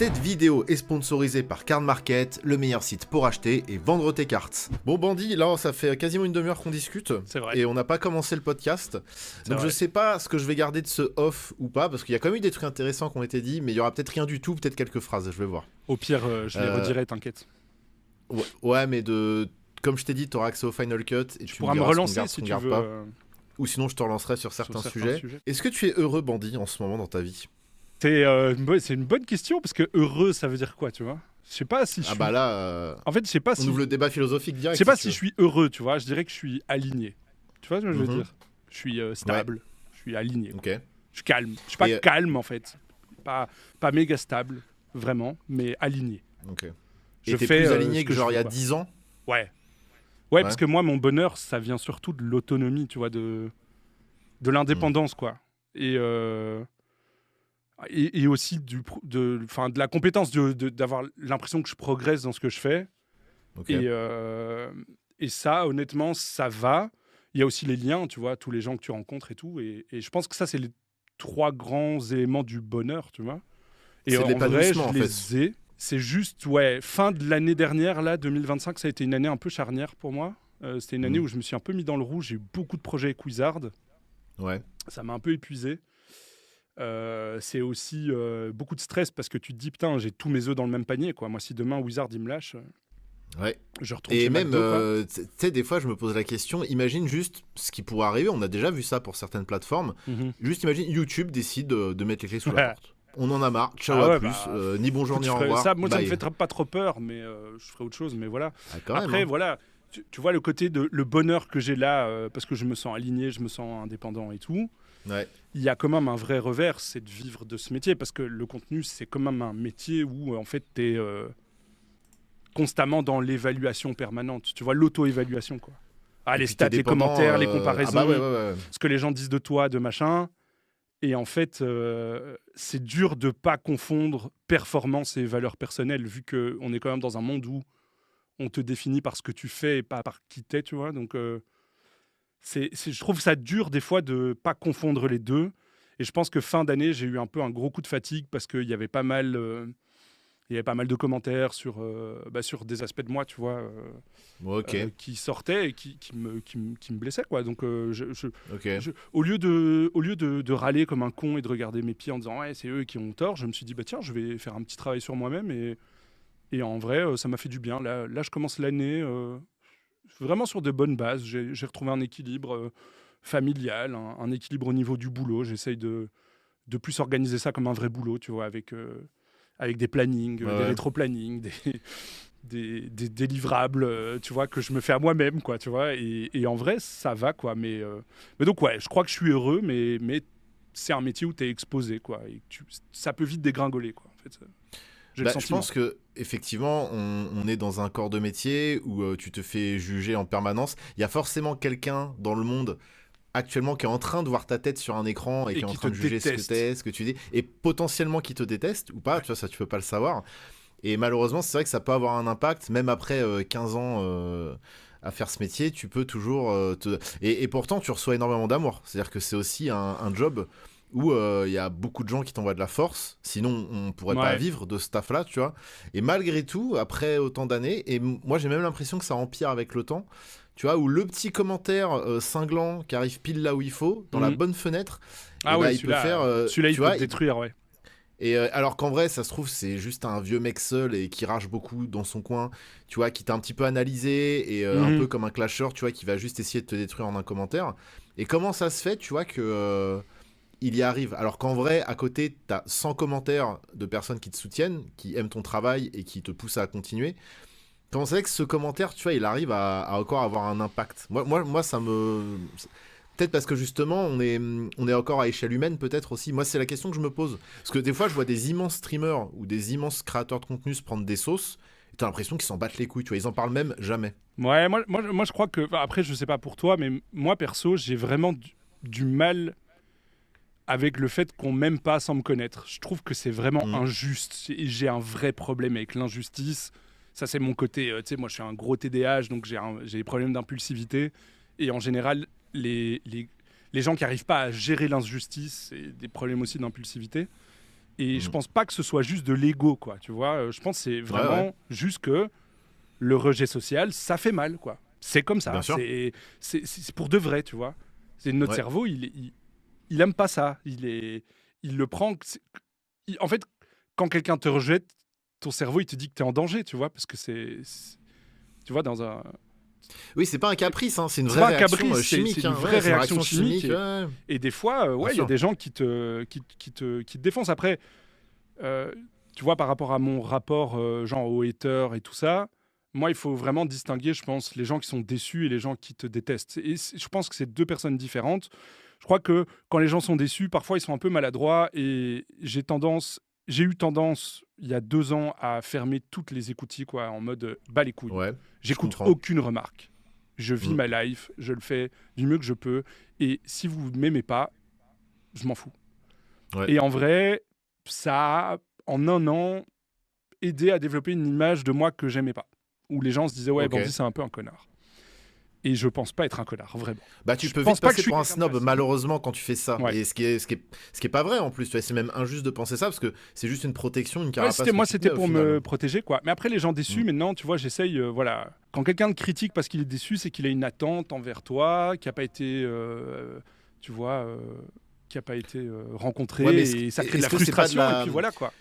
Cette vidéo est sponsorisée par Card Market, le meilleur site pour acheter et vendre tes cartes. Bon Bandy, là ça fait quasiment une demi-heure qu'on discute. C'est vrai. Et on n'a pas commencé le podcast. Donc je sais pas ce que je vais garder de ce off ou pas, parce qu'il y a quand même eu des trucs intéressants qui ont été dits, mais il y aura peut-être rien du tout, peut-être quelques phrases, je vais voir. Au pire, je les redirai, t'inquiète. Ouais, mais comme je t'ai dit, tu auras accès au Final Cut et tu pourras me relancer si tu veux. Ou sinon je te relancerai sur certains sujets. Est-ce que tu es heureux Bandy en ce moment dans ta vie ? C'est une bonne question, parce que heureux, ça veut dire quoi, tu vois ? Je sais pas si je suis... bah là, en fait, je sais pas si... on ouvre le débat philosophique direct. Je sais pas si je suis heureux, tu vois. Je dirais que je suis aligné. Tu vois ce que je veux dire ? Je suis stable, Ouais. je suis aligné. Ok. Je suis calme. Je suis pas calme, en fait. Pas méga stable, vraiment, mais aligné. Ok. Je t'es fais plus aligné que genre il y a veux, 10 ans ? Ouais, parce que moi, mon bonheur, ça vient surtout de l'autonomie, tu vois, de l'indépendance, quoi. Et aussi de la compétence d'avoir l'impression que je progresse dans ce que je fais. Okay. Et ça, honnêtement, ça va. Il y a aussi les liens, tu vois, tous les gens que tu rencontres et tout. Et je pense que ça, c'est les 3 grands éléments du bonheur, tu vois. Et c'est en vrai, je les fait. ai. C'est juste, fin de l'année dernière, là, 2025, ça a été une année un peu charnière pour moi. C'était une année où je me suis un peu mis dans le rouge. J'ai eu beaucoup de projets avec Wizard. Ouais. Ça m'a un peu épuisé. C'est aussi beaucoup de stress parce que tu te dis putain, j'ai tous mes œufs dans le même panier, quoi. Moi, si demain Wizard il me lâche, je retourne chez même McDo, tu sais, des fois je me pose la question, imagine juste ce qui pourrait arriver, on a déjà vu ça pour certaines plateformes. Juste imagine YouTube décide de mettre les clés sous la porte. On en a marre, ciao à plus, ni bonjour ni au revoir. Ça, moi bye. ça me fait pas trop peur, mais je ferai autre chose, mais voilà. Après même, voilà, tu vois le côté de le bonheur que j'ai là, parce que je me sens aligné, je me sens indépendant et tout. Ouais. Il y a quand même un vrai revers, c'est de vivre de ce métier, parce que le contenu, c'est quand même un métier où, en fait, tu es constamment dans l'évaluation permanente. Tu vois, l'auto-évaluation, quoi. Les stats, les commentaires, les comparaisons, ce que les gens disent de toi, de machin. Et en fait, c'est dur de pas confondre performance et valeur personnelle, vu qu'on est quand même dans un monde où on te définit par ce que tu fais et pas par qui t'es, tu vois. Donc... je trouve ça dur des fois de pas confondre les deux. Et je pense que fin d'année, j'ai eu un peu un gros coup de fatigue parce qu'il y avait pas mal de commentaires sur des aspects de moi, tu vois, qui sortaient et qui me blessaient, quoi. Donc, au lieu de râler comme un con et de regarder mes pieds en disant ouais, c'est eux qui ont tort, je me suis dit bah tiens, je vais faire un petit travail sur moi-même et en vrai, ça m'a fait du bien. Là, je commence l'année. Vraiment sur de bonnes bases. J'ai retrouvé un équilibre familial, un équilibre au niveau du boulot. J'essaye de plus organiser ça comme un vrai boulot, tu vois, avec des plannings, des rétro-plannings, des livrables, tu vois, que je me fais à moi-même, quoi, tu vois. Et en vrai, ça va, quoi. Mais donc, je crois que je suis heureux, mais c'est un métier où tu es exposé, quoi. Et ça peut vite dégringoler, quoi, en fait. Je pense que effectivement, on est dans un corps de métier où tu te fais juger en permanence. Il y a forcément quelqu'un dans le monde actuellement qui est en train de voir ta tête sur un écran et qui est en train de juger ce que t'es, ce que tu dis, et potentiellement qui te déteste ou pas. Tu vois, ça tu peux pas le savoir. Et malheureusement, c'est vrai que ça peut avoir un impact, même après 15 ans à faire ce métier, tu peux toujours et pourtant tu reçois énormément d'amour. C'est-à-dire que c'est aussi un job où il y a beaucoup de gens qui t'envoient de la force, sinon on pourrait pas vivre de ce taf-là, tu vois. Et malgré tout, après autant d'années, et moi j'ai même l'impression que ça empire avec le temps, tu vois, où le petit commentaire cinglant qui arrive pile là où il faut, dans la bonne fenêtre, il peut faire... celui-là, il peut te détruire, ouais. Et alors qu'en vrai, ça se trouve, c'est juste un vieux mec seul et qui rage beaucoup dans son coin, tu vois, qui t'a un petit peu analysé et un peu comme un clasher, tu vois, qui va juste essayer de te détruire en un commentaire. Et comment ça se fait, tu vois, que... il y arrive. Alors qu'en vrai, à côté, tu as 100 commentaires de personnes qui te soutiennent, qui aiment ton travail et qui te poussent à continuer. Comment ça fait que ce commentaire, tu vois, il arrive à encore avoir un impact ? Moi, ça me... Peut-être parce que justement, on est encore à échelle humaine, peut-être aussi. Moi, c'est la question que je me pose. Parce que des fois, je vois des immenses streamers ou des immenses créateurs de contenu se prendre des sauces. Et t'as l'impression qu'ils s'en battent les couilles, tu vois. Ils en parlent même jamais. Ouais, moi je crois que... Après, je sais pas pour toi, mais moi, perso, j'ai vraiment du mal... avec le fait qu'on m'aime pas sans me connaître. Je trouve que c'est vraiment injuste. J'ai un vrai problème avec l'injustice. Ça, c'est mon côté... tu sais, moi, je suis un gros TDAH, donc j'ai des problèmes d'impulsivité. Et en général, les gens qui n'arrivent pas à gérer l'injustice, c'est des problèmes aussi d'impulsivité. Et je pense pas que ce soit juste de l'ego, quoi. Tu vois, je pense que c'est vraiment juste que le rejet social, ça fait mal, quoi. C'est comme ça. C'est pour de vrai, tu vois. C'est notre cerveau, il aime pas ça. Il le prend. En fait, quand quelqu'un te rejette, ton cerveau, il te dit que t'es en danger, tu vois, parce que tu vois, dans un. Oui, c'est pas un caprice, hein, c'est une vraie réaction chimique. C'est une vraie réaction chimique. Et des fois, il y a des gens qui te défoncent. Après, tu vois, par rapport à mon rapport genre aux haters et tout ça, moi, il faut vraiment distinguer, je pense, les gens qui sont déçus et les gens qui te détestent. Et je pense que c'est deux personnes différentes. Je crois que quand les gens sont déçus, parfois, ils sont un peu maladroits. Et j'ai eu tendance, il y a 2 ans, à fermer toutes les écoutilles, quoi, en mode bas les couilles. Ouais, j'écoute aucune remarque. Je vis ma life, je le fais du mieux que je peux. Et si vous ne m'aimez pas, je m'en fous. Ouais. Et en vrai, ça a, en 1 an, aidé à développer une image de moi que j'aimais pas. Où les gens se disaient, ouais, Bandit, c'est un peu un connard. Et je pense pas être un connard, vraiment. Bah, tu peux vite passer pour un snob, malheureusement, quand tu fais ça. Ouais. Et ce qui est pas vrai, en plus. Tu vois, c'est même injuste de penser ça, parce que c'est juste une protection, une carapace. Moi, c'était pour me protéger, quoi. Mais après, les gens déçus, maintenant, tu vois, j'essaye, voilà. Quand quelqu'un te critique parce qu'il est déçu, c'est qu'il a une attente envers toi, qui a pas été, tu vois, qui a pas été rencontré, et ça crée de la frustration, et puis voilà, quoi.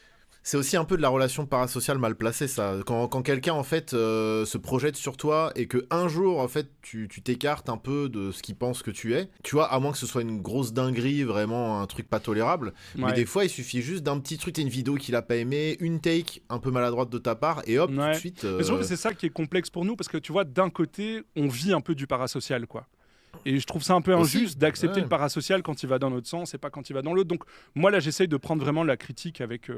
C'est aussi un peu de la relation parasociale mal placée, ça. Quand quelqu'un, en fait, se projette sur toi et qu'un jour, en fait, tu t'écartes un peu de ce qu'il pense que tu es, tu vois, à moins que ce soit une grosse dinguerie, vraiment un truc pas tolérable, mais des fois, il suffit juste d'un petit truc, t'as une vidéo qu'il a pas aimé, une take un peu maladroite de ta part, et hop, tout de suite... Mais je trouve que c'est ça qui est complexe pour nous, parce que, tu vois, d'un côté, on vit un peu du parasocial, quoi. Et je trouve ça un peu injuste d'accepter le parasocial quand il va dans notre sens et pas quand il va dans l'autre. Donc, moi, là, j'essaye de prendre vraiment la critique avec...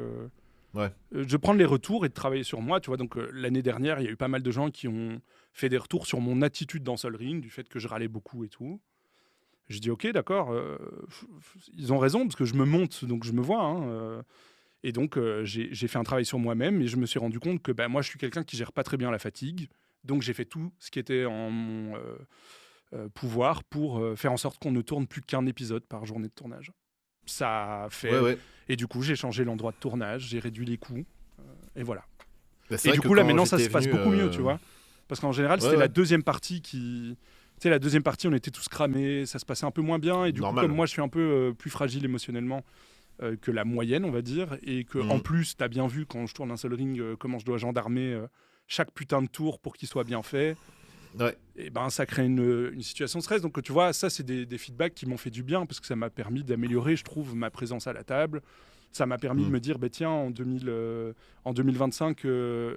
je prends les retours et de travailler sur moi, tu vois. Donc l'année dernière, il y a eu pas mal de gens qui ont fait des retours sur mon attitude dans Sol Ring, du fait que je râlais beaucoup et tout. Je dis ok, d'accord, ils ont raison parce que je me monte, donc je me vois. Et donc j'ai fait un travail sur moi-même et je me suis rendu compte que moi, je suis quelqu'un qui gère pas très bien la fatigue. Donc j'ai fait tout ce qui était en mon pouvoir pour faire en sorte qu'on ne tourne plus qu'1 épisode par journée de tournage. Ça fait... Et du coup, j'ai changé l'endroit de tournage, j'ai réduit les coûts, et voilà. Et du coup, là, maintenant, ça se passe beaucoup mieux, tu vois. Parce qu'en général, c'était la deuxième partie qui... Tu sais, la deuxième partie, on était tous cramés, ça se passait un peu moins bien, et du coup, comme moi, je suis un peu plus fragile émotionnellement que la moyenne, on va dire, et que en plus, t'as bien vu, quand je tourne un Sol Ring, comment je dois gendarmer chaque putain de tour pour qu'il soit bien fait. Et ça crée une situation de stress. Donc tu vois, ça c'est des feedbacks qui m'ont fait du bien parce que ça m'a permis d'améliorer, je trouve, ma présence à la table. Ça m'a permis de me dire, tiens, en 2025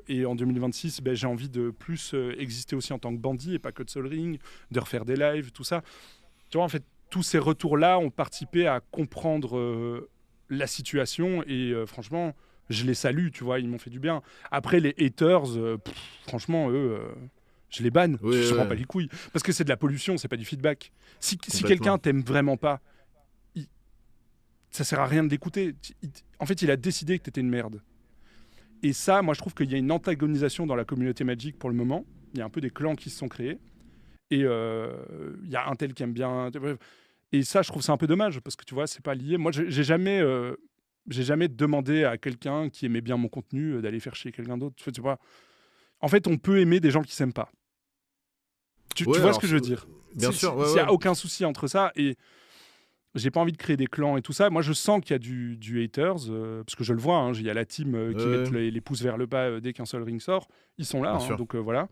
et en 2026, j'ai envie de plus exister aussi en tant que Bandit et pas que de Sol Ring, de refaire des lives, tout ça. Tu vois, en fait, tous ces retours-là ont participé à comprendre la situation et franchement, je les salue, tu vois, ils m'ont fait du bien. Après, les haters, franchement, eux... je les banne, je ne rends pas les couilles. Parce que c'est de la pollution, c'est pas du feedback. Si quelqu'un t'aime vraiment pas, ça sert à rien de l'écouter. En fait, il a décidé que t'étais une merde. Et ça, moi, je trouve qu'il y a une antagonisation dans la communauté Magic pour le moment. Il y a un peu des clans qui se sont créés. Et il y a un tel qui aime bien... Et ça, je trouve ça un peu dommage, parce que tu vois, c'est pas lié. Moi, j'ai jamais demandé à quelqu'un qui aimait bien mon contenu d'aller faire chier quelqu'un d'autre. Tu vois, en fait, on peut aimer des gens qui s'aiment pas. Tu vois ce que je veux dire? Bien sûr. Il n'y a aucun souci entre ça. Et j'ai pas envie de créer des clans et tout ça. Moi, je sens qu'il y a du haters, parce que je le vois. Il y a la team qui met les pouces vers le bas dès qu'un Sol Ring sort. Ils sont là, donc voilà.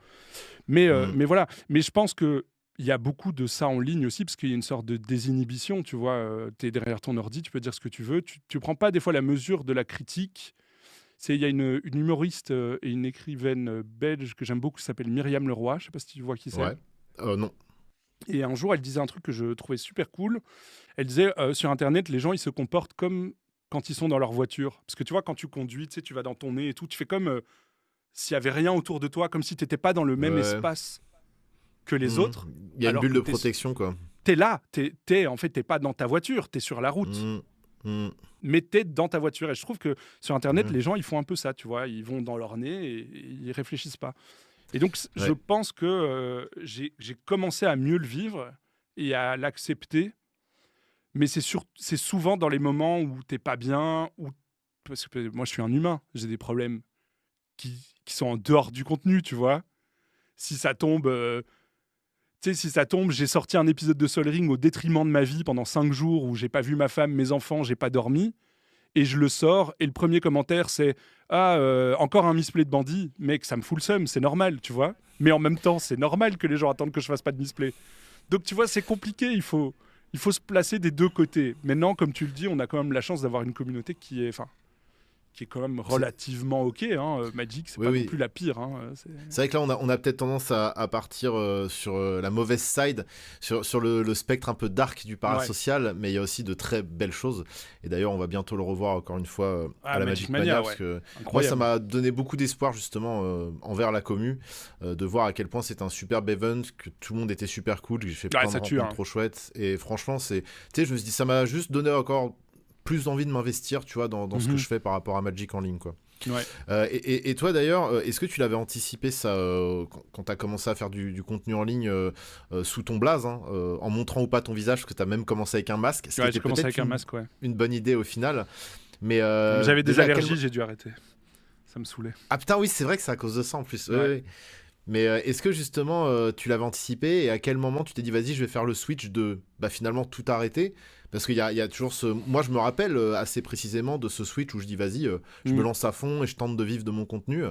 Mais voilà. Mais je pense qu'il y a beaucoup de ça en ligne aussi, parce qu'il y a une sorte de désinhibition. Tu vois, tu es derrière ton ordi, tu peux dire ce que tu veux. Tu prends pas des fois la mesure de la critique. Il y a une humoriste et une écrivaine belge que j'aime beaucoup qui s'appelle Myriam Leroy. Je sais pas si tu vois qui c'est. Non. Et un jour, elle disait un truc que je trouvais super cool. Elle disait, sur Internet, les gens, ils se comportent comme quand ils sont dans leur voiture. Parce que tu vois, quand tu conduis, tu sais, tu vas dans ton nez et tout, tu fais comme s'il n'y avait rien autour de toi, comme si tu n'étais pas dans le même espace que les autres. Il y a une bulle de protection, quoi. Tu es là, en fait, tu n'es pas dans ta voiture, tu es sur la route. Mais tu es dans ta voiture. Et je trouve que sur Internet, les gens, ils font un peu ça, tu vois. Ils vont dans leur nez et ils réfléchissent pas. Et donc, je pense que j'ai commencé à mieux le vivre et à l'accepter. Mais c'est souvent dans les moments où t'es pas bien, où parce que moi je suis un humain, j'ai des problèmes qui sont en dehors du contenu, tu vois. Si ça tombe, j'ai sorti un épisode de Sol Ring au détriment de ma vie pendant 5 jours où j'ai pas vu ma femme, mes enfants, j'ai pas dormi, et je le sors, et le premier commentaire c'est encore un misplay de bandit, mec, ça me fout le seum, c'est normal, tu vois. Mais en même temps, c'est normal que les gens attendent que je fasse pas de misplay. Donc tu vois, c'est compliqué, il faut se placer des deux côtés. Maintenant, comme tu le dis, on a quand même la chance d'avoir une communauté qui est quand même relativement ok. Magic, c'est pas non plus la pire. C'est vrai que là, on a peut-être tendance à partir sur la mauvaise side, sur le spectre un peu dark du parasocial, mais il y a aussi de très belles choses. Et d'ailleurs, on va bientôt le revoir encore une fois à la Magic Mania, parce que moi, ça m'a donné beaucoup d'espoir justement envers la commu, de voir à quel point c'est un superbe event, que tout le monde était super cool, que j'ai fait plein de rencontres trop chouettes. Et franchement, je me suis dit, ça m'a juste donné encore plus envie de m'investir, tu vois, dans ce que je fais par rapport à Magic en ligne, quoi. Ouais. Et toi d'ailleurs, est-ce que tu l'avais anticipé ça quand tu as commencé à faire du contenu en ligne sous ton blaze, en montrant ou pas ton visage, parce que tu as même commencé avec un masque. J'ai commencé avec un masque, une bonne idée au final. Mais j'avais des allergies, j'ai dû arrêter. Ça me saoulait. Ah putain, oui, c'est vrai que c'est à cause de ça en plus. Ouais. Mais est-ce que justement tu l'avais anticipé, et à quel moment tu t'es dit vas-y, je vais faire le switch de finalement tout arrêter? Parce qu'il y a toujours ce... Moi, je me rappelle assez précisément de ce switch où je dis vas-y, je me lance à fond et je tente de vivre de mon contenu.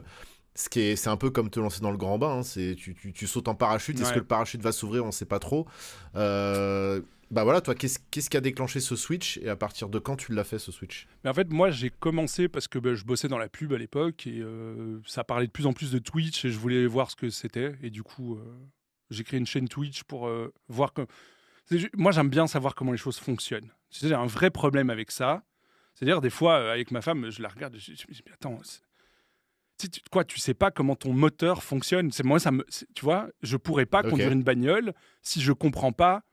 C'est un peu comme te lancer dans le grand bain. Tu sautes en parachute. Est-ce que le parachute va s'ouvrir? On ne sait pas trop. Voilà, toi, qu'est-ce qui a déclenché ce switch, et à partir de quand tu l'as fait, ce switch? Mais en fait, moi, j'ai commencé parce que je bossais dans la pub à l'époque, et ça parlait de plus en plus de Twitch, et je voulais voir ce que c'était. Et du coup, j'ai créé une chaîne Twitch pour voir que... Moi, j'aime bien savoir comment les choses fonctionnent. J'ai un vrai problème avec ça. C'est-à-dire, des fois, avec ma femme, je la regarde et je me dis, mais attends, tu sais pas comment ton moteur fonctionne. Tu vois, je pourrais pas conduire une bagnole si je comprends pas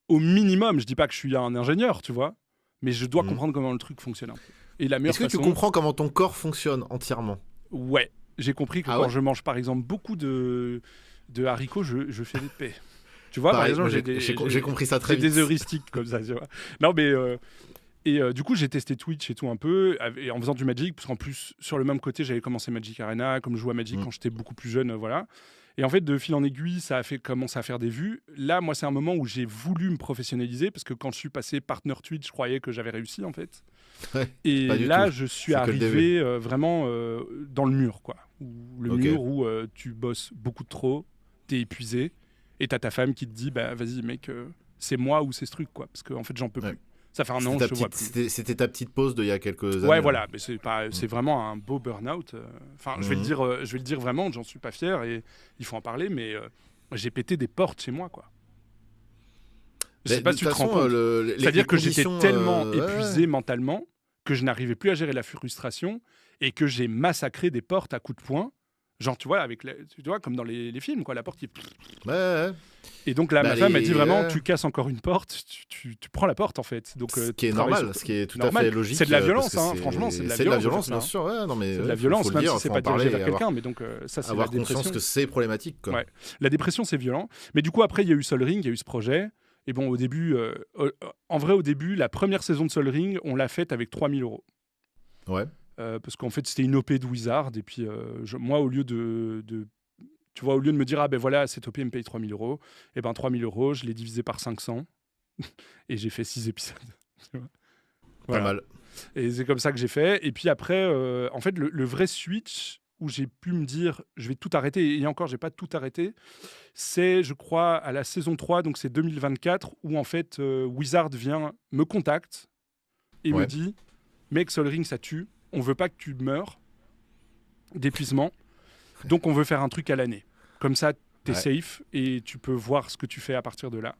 au minimum. Je dis pas que je suis un ingénieur, tu vois, mais je dois comprendre comment le truc fonctionne un peu. Et la meilleure Est-ce que tu comprends comment ton corps fonctionne entièrement? Ouais, j'ai compris que quand je mange, par exemple, beaucoup de haricots, je fais des paix. Tu vois, pareil, par exemple, j'ai compris ça très vite. J'ai des heuristiques comme ça, tu vois. Non, mais... du coup, j'ai testé Twitch et tout un peu, et en faisant du Magic, parce qu'en plus, sur le même côté, j'avais commencé Magic Arena, comme je jouais à Magic quand j'étais beaucoup plus jeune, voilà. Et en fait, de fil en aiguille, ça a commencé à faire des vues. Là, moi, c'est un moment où j'ai voulu me professionnaliser, parce que quand je suis passé partner Twitch, je croyais que j'avais réussi, en fait. Ouais, et là, je suis arrivé vraiment dans le mur, quoi. Le mur où tu bosses beaucoup trop, t'es épuisé, et t'as ta femme qui te dit, vas-y, mec, c'est moi ou c'est ce truc, quoi, parce qu'en fait, j'en peux plus. Ça fait un an, je te vois plus. C'était ta petite pause d'il y a quelques années. Ouais, voilà, mais c'est vraiment un beau burn-out. Enfin, je vais le dire vraiment, j'en suis pas fier, et il faut en parler, mais j'ai pété des portes chez moi, quoi. Je sais pas si tu te rends compte. C'est-à-dire que j'étais tellement épuisé mentalement que je n'arrivais plus à gérer la frustration, et que j'ai massacré des portes à coups de poing. Genre, tu vois, tu vois, comme dans les films, quoi, la porte qui... Ouais. Et donc là, ma femme m'a dit vraiment, tu casses encore une porte, tu prends la porte, en fait. Donc, ce qui est normal, ce qui est tout à fait logique. C'est de la violence, franchement, c'est de la violence. C'est de la violence, bien sûr. Ouais, non, mais c'est de la violence, même si c'est pas dirigé vers quelqu'un. Mais donc, ça, c'est la dépression. Avoir conscience que c'est problématique, quoi. Ouais. La dépression, c'est violent. Mais du coup, après, il y a eu Sol Ring, il y a eu ce projet. Et bon, au début, au début, la première saison de Sol Ring, on l'a faite avec 3 000 €. Ouais. Parce qu'en fait, c'était une OP de Wizard. Et puis, moi, au lieu de tu vois, au lieu de me dire, voilà, cette OP me paye 3 000 €, et 3 000 €, je l'ai divisé par 500. Et j'ai fait 6 épisodes. Pas mal. Et c'est comme ça que j'ai fait. Et puis après, en fait, le vrai switch où j'ai pu me dire, je vais tout arrêter, et encore, j'ai pas tout arrêté, c'est, je crois, à la saison 3, donc c'est 2024, où en fait, Wizard me contacte et me dit, mec, Sol Ring, ça tue. On veut pas que tu meurs d'épuisement, donc on veut faire un truc à l'année. Comme ça, t'es safe et tu peux voir ce que tu fais à partir de là.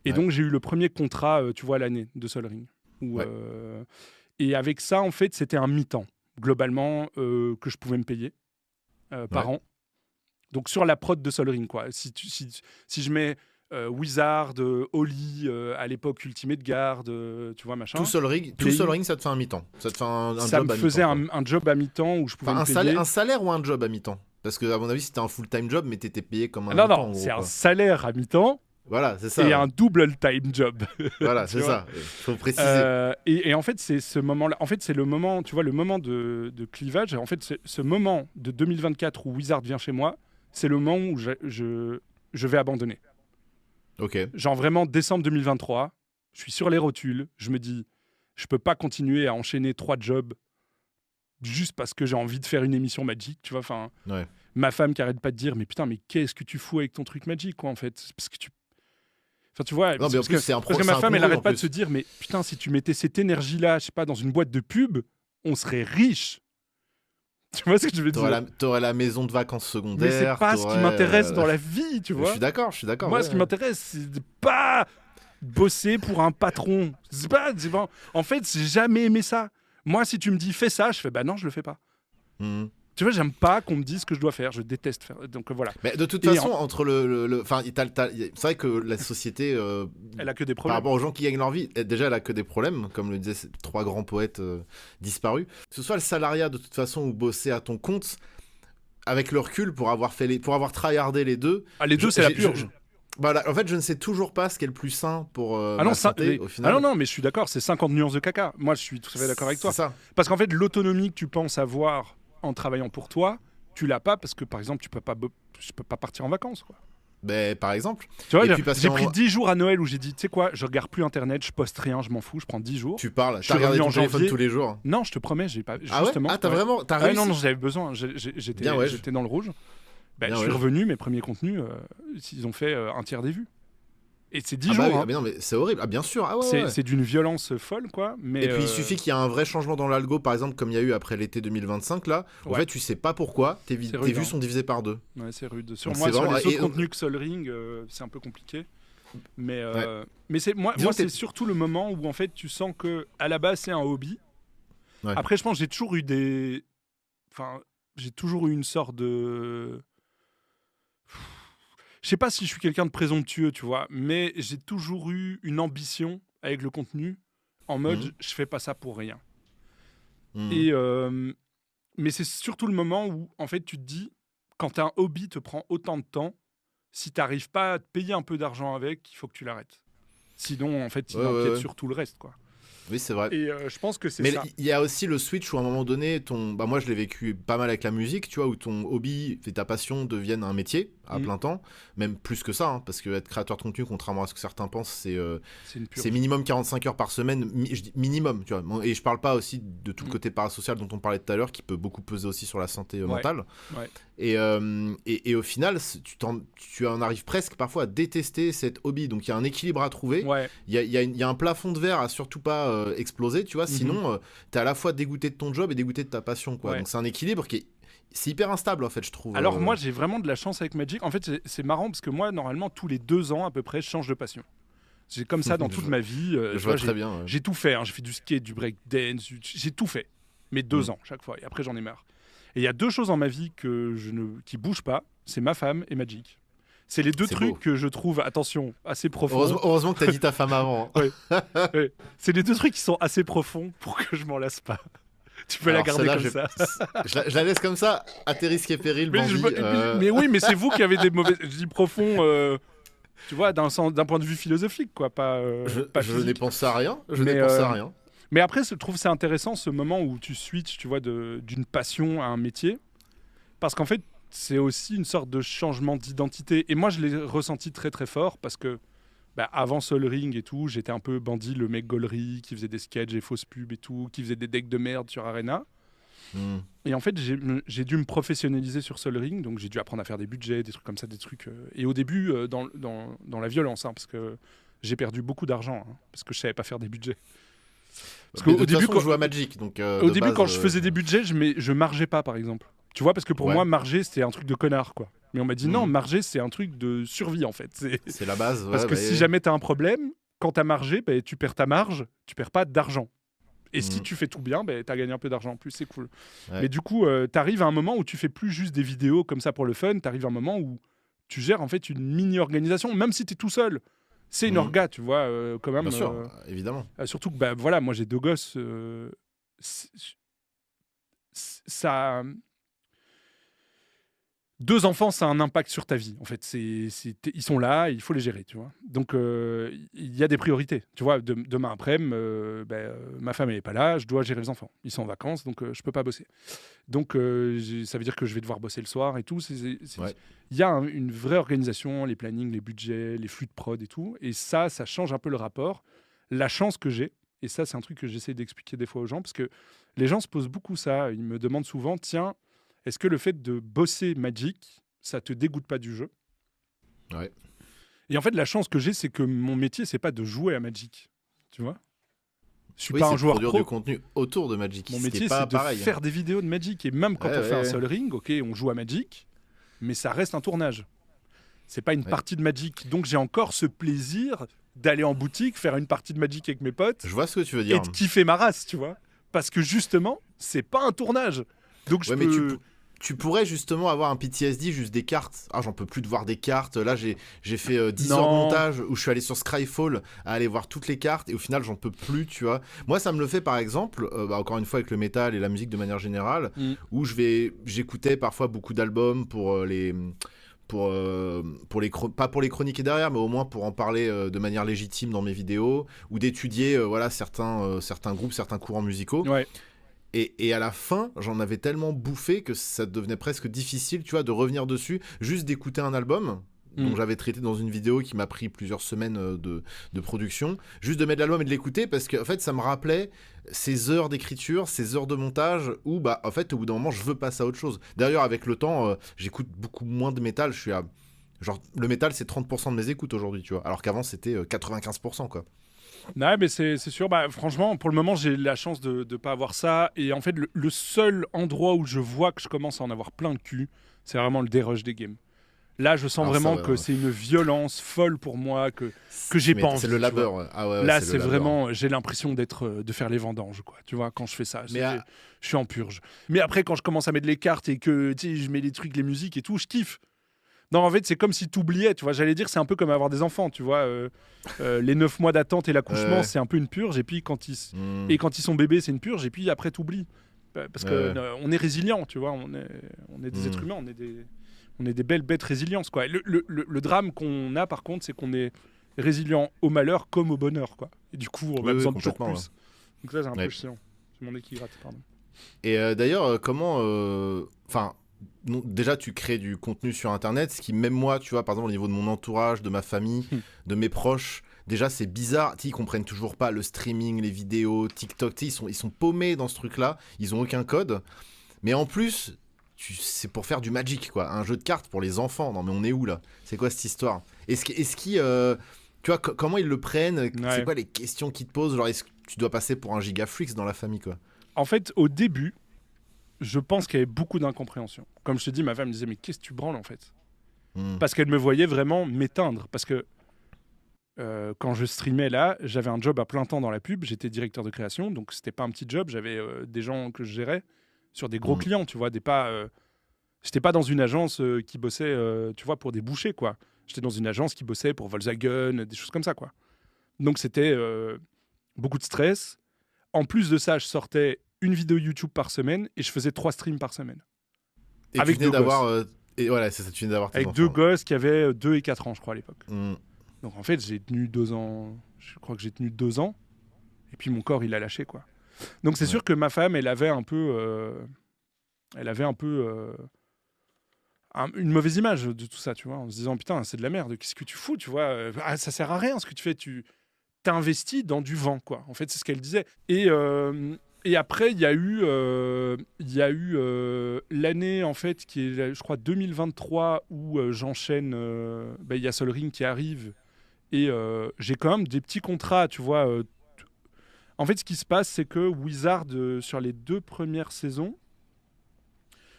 Et donc j'ai eu le premier contrat, tu vois, à l'année de Sol Ring. Et avec ça, en fait, c'était un mi-temps, globalement, que je pouvais me payer par an. Donc sur la prod de Sol Ring, quoi. Si je mets... Wizard, Oli, à l'époque Ultimate Guard, tu vois, machin. Tout Sol Ring, ça te fait un mi-temps. Ça te fait un job à mi-temps. Ça me faisait un job à mi-temps où je pouvais me payer. Un salaire ou un job à mi-temps? Parce que, à mon avis, c'était un full-time job, mais t'étais payé comme un mi-temps. Non, c'est un salaire à mi-temps Voilà, c'est ça. Et un double time job. Voilà, c'est ça. Il faut préciser. Et en fait, c'est ce moment-là. En fait, c'est le moment, tu vois, le moment de clivage. En fait, c'est ce moment de 2024 où Wizard vient chez moi, c'est le moment où je vais abandonner. Ok. Genre vraiment décembre 2023, je suis sur les rotules, je me dis, je peux pas continuer à enchaîner 3 jobs juste parce que j'ai envie de faire une émission Magic, tu vois. Enfin, ouais. Ma femme qui arrête pas de dire, mais putain, mais qu'est-ce que tu fous avec ton truc Magic, quoi, en fait. Parce que tu... Enfin, tu vois, non, parce que ma femme, elle arrête pas de se dire, mais putain, si tu mettais cette énergie-là, je sais pas, dans une boîte de pub, on serait riche. Tu vois ce que je veux dire? T'aurais la maison de vacances secondaire. Mais c'est pas ce qui m'intéresse dans la vie, tu vois. Je suis d'accord. Moi, ce qui m'intéresse, c'est de pas bosser pour un patron. C'est pas... En fait, j'ai jamais aimé ça. Moi, si tu me dis fais ça, je fais bah non, je le fais pas. Tu vois, j'aime pas qu'on me dise ce que je dois faire. Je déteste faire. Donc voilà. Mais de toute façon, entre enfin, c'est vrai que la société, elle a que des problèmes. Par rapport aux gens qui gagnent leur vie, déjà, elle a que des problèmes, comme le disaient ces 3 grands poètes disparus. Que ce soit le salariat de toute façon ou bosser à ton compte, avec le recul, pour avoir tryhardé les deux. Ah, les deux, c'est la purge. En fait, je ne sais toujours pas ce qui est le plus sain pour ma santé, au final. Non, mais je suis d'accord, c'est 50 nuances de caca. Moi, je suis tout à fait d'accord avec toi. C'est ça. Parce qu'en fait, l'autonomie que tu penses avoir en travaillant pour toi, tu l'as pas parce que, par exemple, je peux pas partir en vacances, quoi. Ben, par exemple. Tu vois, j'ai pris 10 jours à Noël où j'ai dit, tu sais quoi, je regarde plus Internet, je poste rien, je m'en fous, je prends 10 jours. Tu parles, t'as regardé ton téléphone tous les jours. Non, je te promets, j'ai pas. Ah justement. Ouais t'as vraiment. T'as réussi. Non, j'avais besoin. J'étais dans le rouge. Je suis revenu, mes premiers contenus, ils ont fait un tiers des vues. Et c'est 10 jours. Oui, mais non, mais c'est horrible. Ah, bien sûr. Ah, ouais. C'est d'une violence folle, quoi. Mais et puis, il suffit qu'il y ait un vrai changement dans l'algo, par exemple, comme il y a eu après l'été 2025, là. En fait, tu sais pas pourquoi tes vues sont divisées par 2. Ouais, c'est rude. Sur moi, sur les autres contenus que Sol Ring, c'est un peu compliqué. Mais moi, c'est surtout le moment où, en fait, tu sens que à la base, c'est un hobby. Ouais. Après, je pense que j'ai toujours eu une sorte de... Je sais pas si je suis quelqu'un de présomptueux, tu vois, mais j'ai toujours eu une ambition avec le contenu, en mode je fais pas ça pour rien. Et mais c'est surtout le moment où, en fait, tu te dis, quand un hobby te prend autant de temps, si t'arrives pas à te payer un peu d'argent avec, il faut que tu l'arrêtes. Sinon, en fait, il empiète sur tout le reste, quoi. Oui, c'est vrai. Et je pense que c'est ça. Mais il y a aussi le switch où à un moment donné, moi je l'ai vécu pas mal avec la musique, tu vois, où ton hobby et ta passion deviennent un métier à plein temps, même plus que ça, hein, parce que être créateur de contenu, contrairement à ce que certains pensent, c'est minimum 45 heures par semaine, je dis minimum, tu vois. Et je parle pas aussi de tout le côté parasocial dont on parlait tout à l'heure, qui peut beaucoup peser aussi sur la santé mentale. Ouais. Et au final, tu en arrives presque parfois à détester cet hobby. Donc il y a un équilibre à trouver. Il y a un plafond de verre à surtout pas exploser, tu vois. Sinon, t'es à la fois dégoûté de ton job et dégoûté de ta passion, quoi. Donc c'est un équilibre c'est hyper instable, en fait, je trouve. Alors moi, j'ai vraiment de la chance avec Magic. En fait, c'est marrant parce que moi, normalement, tous les 2 ans à peu près, je change de passion. J'ai comme ça dans toute ma vie. Je vois très bien. Ouais. J'ai tout fait. J'ai fait du skate, du breakdance, j'ai tout fait. Mais 2 ans chaque fois. Et après, j'en ai marre. Et il y a 2 choses dans ma vie qui bougent pas. C'est ma femme et Magic. C'est les 2 trucs beau. Que je trouve, attention, assez profonds. Heureusement que t'as dit ta femme avant. Ouais. C'est les 2 trucs qui sont assez profonds pour que je m'en lasse pas. Tu peux la garder comme ça. Je la laisse comme ça, à tes risques et périls, mais oui, mais c'est vous qui avez des mauvais... Je dis profond, tu vois, d'un point de vue philosophique, quoi. Je n'ai pensé à rien. Mais après, je trouve c'est intéressant ce moment où tu switches, tu vois, d'une passion à un métier. Parce qu'en fait, c'est aussi une sorte de changement d'identité. Et moi, je l'ai ressenti très, très fort parce que avant Sol Ring et tout, j'étais un peu bandit, le mec gaulerie qui faisait des sketchs et fausses pubs et tout, qui faisait des decks de merde sur Arena. Et en fait, j'ai dû me professionnaliser sur Sol Ring, donc j'ai dû apprendre à faire des budgets, des trucs comme ça, des trucs. Et au début, dans la violence, parce que j'ai perdu beaucoup d'argent, parce que je savais pas faire des budgets. Parce qu'au début, quand je jouais à Magic, donc au début, quand je faisais des budgets, je margeais pas, par exemple. Tu vois, parce que pour moi, marger, c'était un truc de connard, quoi. Mais on m'a dit non, marger, c'est un truc de survie, en fait. C'est la base. Parce que si jamais t'as un problème, quand t'as margé, tu perds ta marge, tu perds pas d'argent. Et si tu fais tout bien, t'as gagné un peu d'argent en plus, c'est cool. Ouais. Mais du coup, t'arrives à un moment où tu fais plus juste des vidéos comme ça pour le fun, t'arrives à un moment où tu gères en fait une mini-organisation, même si t'es tout seul. C'est une orga, tu vois, quand même. Bien sûr, évidemment. Surtout que, voilà, moi j'ai 2 gosses. Ça... 2 enfants, ça a un impact sur ta vie. En fait, ils sont là, il faut les gérer, tu vois. Donc, il y a des priorités. Tu vois, demain après-midi, ma femme, elle n'est pas là, je dois gérer les enfants. Ils sont en vacances, donc je ne peux pas bosser. Donc, ça veut dire que je vais devoir bosser le soir et tout. Il y a une vraie organisation, les plannings, les budgets, les flux de prod et tout. Et ça change un peu le rapport. La chance que j'ai, et ça, c'est un truc que j'essaie d'expliquer des fois aux gens, parce que les gens se posent beaucoup ça. Ils me demandent souvent, tiens, est-ce que le fait de bosser Magic, ça te dégoûte pas du jeu ? Ouais. Et en fait, la chance que j'ai, c'est que mon métier, c'est pas de jouer à Magic. Tu vois ? Je suis pas un joueur produire pro. Du contenu autour de Magic. Mon métier, c'est de faire des vidéos de Magic. Et même quand on fait un Sol Ring, ok, on joue à Magic, mais ça reste un tournage. C'est pas une partie de Magic. Donc j'ai encore ce plaisir d'aller en boutique, faire une partie de Magic avec mes potes. Je vois ce que tu veux dire. Et de kiffer ma race, tu vois. Parce que justement, c'est pas un tournage. Donc mais tu pourrais justement avoir un PTSD juste des cartes. Ah, j'en peux plus de voir des cartes. Là, j'ai fait 10 heures de montage où je suis allé sur Scryfall à aller voir toutes les cartes et au final, j'en peux plus, tu vois. Moi, ça me le fait par exemple, encore une fois avec le métal et la musique de manière générale, où j'écoutais parfois beaucoup d'albums pour pas pour les chroniquer derrière, mais au moins pour en parler de manière légitime dans mes vidéos, ou d'étudier certains groupes, certains courants musicaux. Ouais. Et à la fin, j'en avais tellement bouffé que ça devenait presque difficile, tu vois, de revenir dessus, juste d'écouter un album, dont j'avais traité dans une vidéo qui m'a pris plusieurs semaines de production, juste de mettre l'album et de l'écouter, parce que en fait, ça me rappelait ces heures d'écriture, ces heures de montage, où, en fait, au bout d'un moment, je veux passer à autre chose. D'ailleurs, avec le temps, j'écoute beaucoup moins de métal, je suis à... Genre, le métal, c'est 30% de mes écoutes aujourd'hui, tu vois, alors qu'avant, c'était 95%, quoi. Non, mais c'est sûr. Franchement, pour le moment, j'ai la chance de ne pas avoir ça. Et en fait, le seul endroit où je vois que je commence à en avoir plein le cul, c'est vraiment le dérush des games. Là, je sens vraiment que c'est une violence folle pour moi, que j'ai pas envie. C'est le labeur. Ah ouais, là, c'est vraiment... J'ai l'impression de faire les vendanges, quoi. Tu vois, quand je fais ça, je suis en purge. Mais après, quand je commence à mettre les cartes et que je mets les trucs, les musiques et tout, je kiffe. Non, en fait, c'est comme si tu oubliais, tu vois. J'allais dire, c'est un peu comme avoir des enfants, tu vois. Les 9 mois d'attente et l'accouchement, c'est un peu une purge. Et puis, quand ils sont bébés, c'est une purge. Et puis, après, t'oublies. Parce qu'on est résilient, tu vois. On est des êtres humains, on est des belles bêtes résilience, quoi. Le drame qu'on a, par contre, c'est qu'on est résilient au malheur comme au bonheur, quoi. Et du coup, on a besoin de toujours plus. Ouais. Donc ça, c'est un peu chiant. C'est mon nez qui gratte, pardon. Et d'ailleurs, comment... déjà, tu crées du contenu sur Internet, ce qui, même moi, tu vois, par exemple, au niveau de mon entourage, de ma famille, de mes proches, déjà, c'est bizarre. Ils comprennent toujours pas le streaming, les vidéos, TikTok. Ils sont paumés dans ce truc-là. Ils ont aucun code. Mais en plus, c'est pour faire du Magic, quoi. Un jeu de cartes pour les enfants. Non, mais on est où, là ? C'est quoi cette histoire ? Est-ce qu'ils... tu vois, comment ils le prennent ? C'est quoi les questions qu'ils te posent ? Genre, est-ce que tu dois passer pour un gigaflix dans la famille, quoi ? En fait, au début... Je pense qu'il y avait beaucoup d'incompréhension. Comme je te dis, ma femme me disait, mais qu'est-ce que tu branles en fait ? Parce qu'elle me voyait vraiment m'éteindre. Parce que quand je streamais là, j'avais un job à plein temps dans la pub, j'étais directeur de création, donc c'était pas un petit job, j'avais des gens que je gérais sur des gros clients, tu vois, j'étais pas dans une agence qui bossait, tu vois, pour des bouchers, quoi. J'étais dans une agence qui bossait pour Volkswagen, des choses comme ça, quoi. Donc c'était beaucoup de stress. En plus de ça, je sortais une vidéo YouTube par semaine et je faisais 3 streams par semaine. Et avec tu venais d'avoir et voilà, c'est ça, tu venais d'avoir tes avec enfants, 2 gosses qui avaient 2 et 4 ans, je crois, à l'époque. Donc en fait, j'ai tenu 2 ans. Je crois que j'ai tenu 2 ans. Et puis mon corps, il a lâché, quoi. Donc c'est sûr que ma femme, elle avait un peu une mauvaise image de tout ça, tu vois, en se disant putain, c'est de la merde, qu'est-ce que tu fous, tu vois, ça sert à rien ce que tu fais, tu t'investis dans du vent, quoi. En fait, c'est ce qu'elle disait. Et après, il y a eu l'année, en fait, qui est, je crois, 2023, où j'enchaîne, il y a Sol Ring qui arrive, et j'ai quand même des petits contrats, tu vois. En fait, ce qui se passe, c'est que Wizard, sur les 2 premières saisons,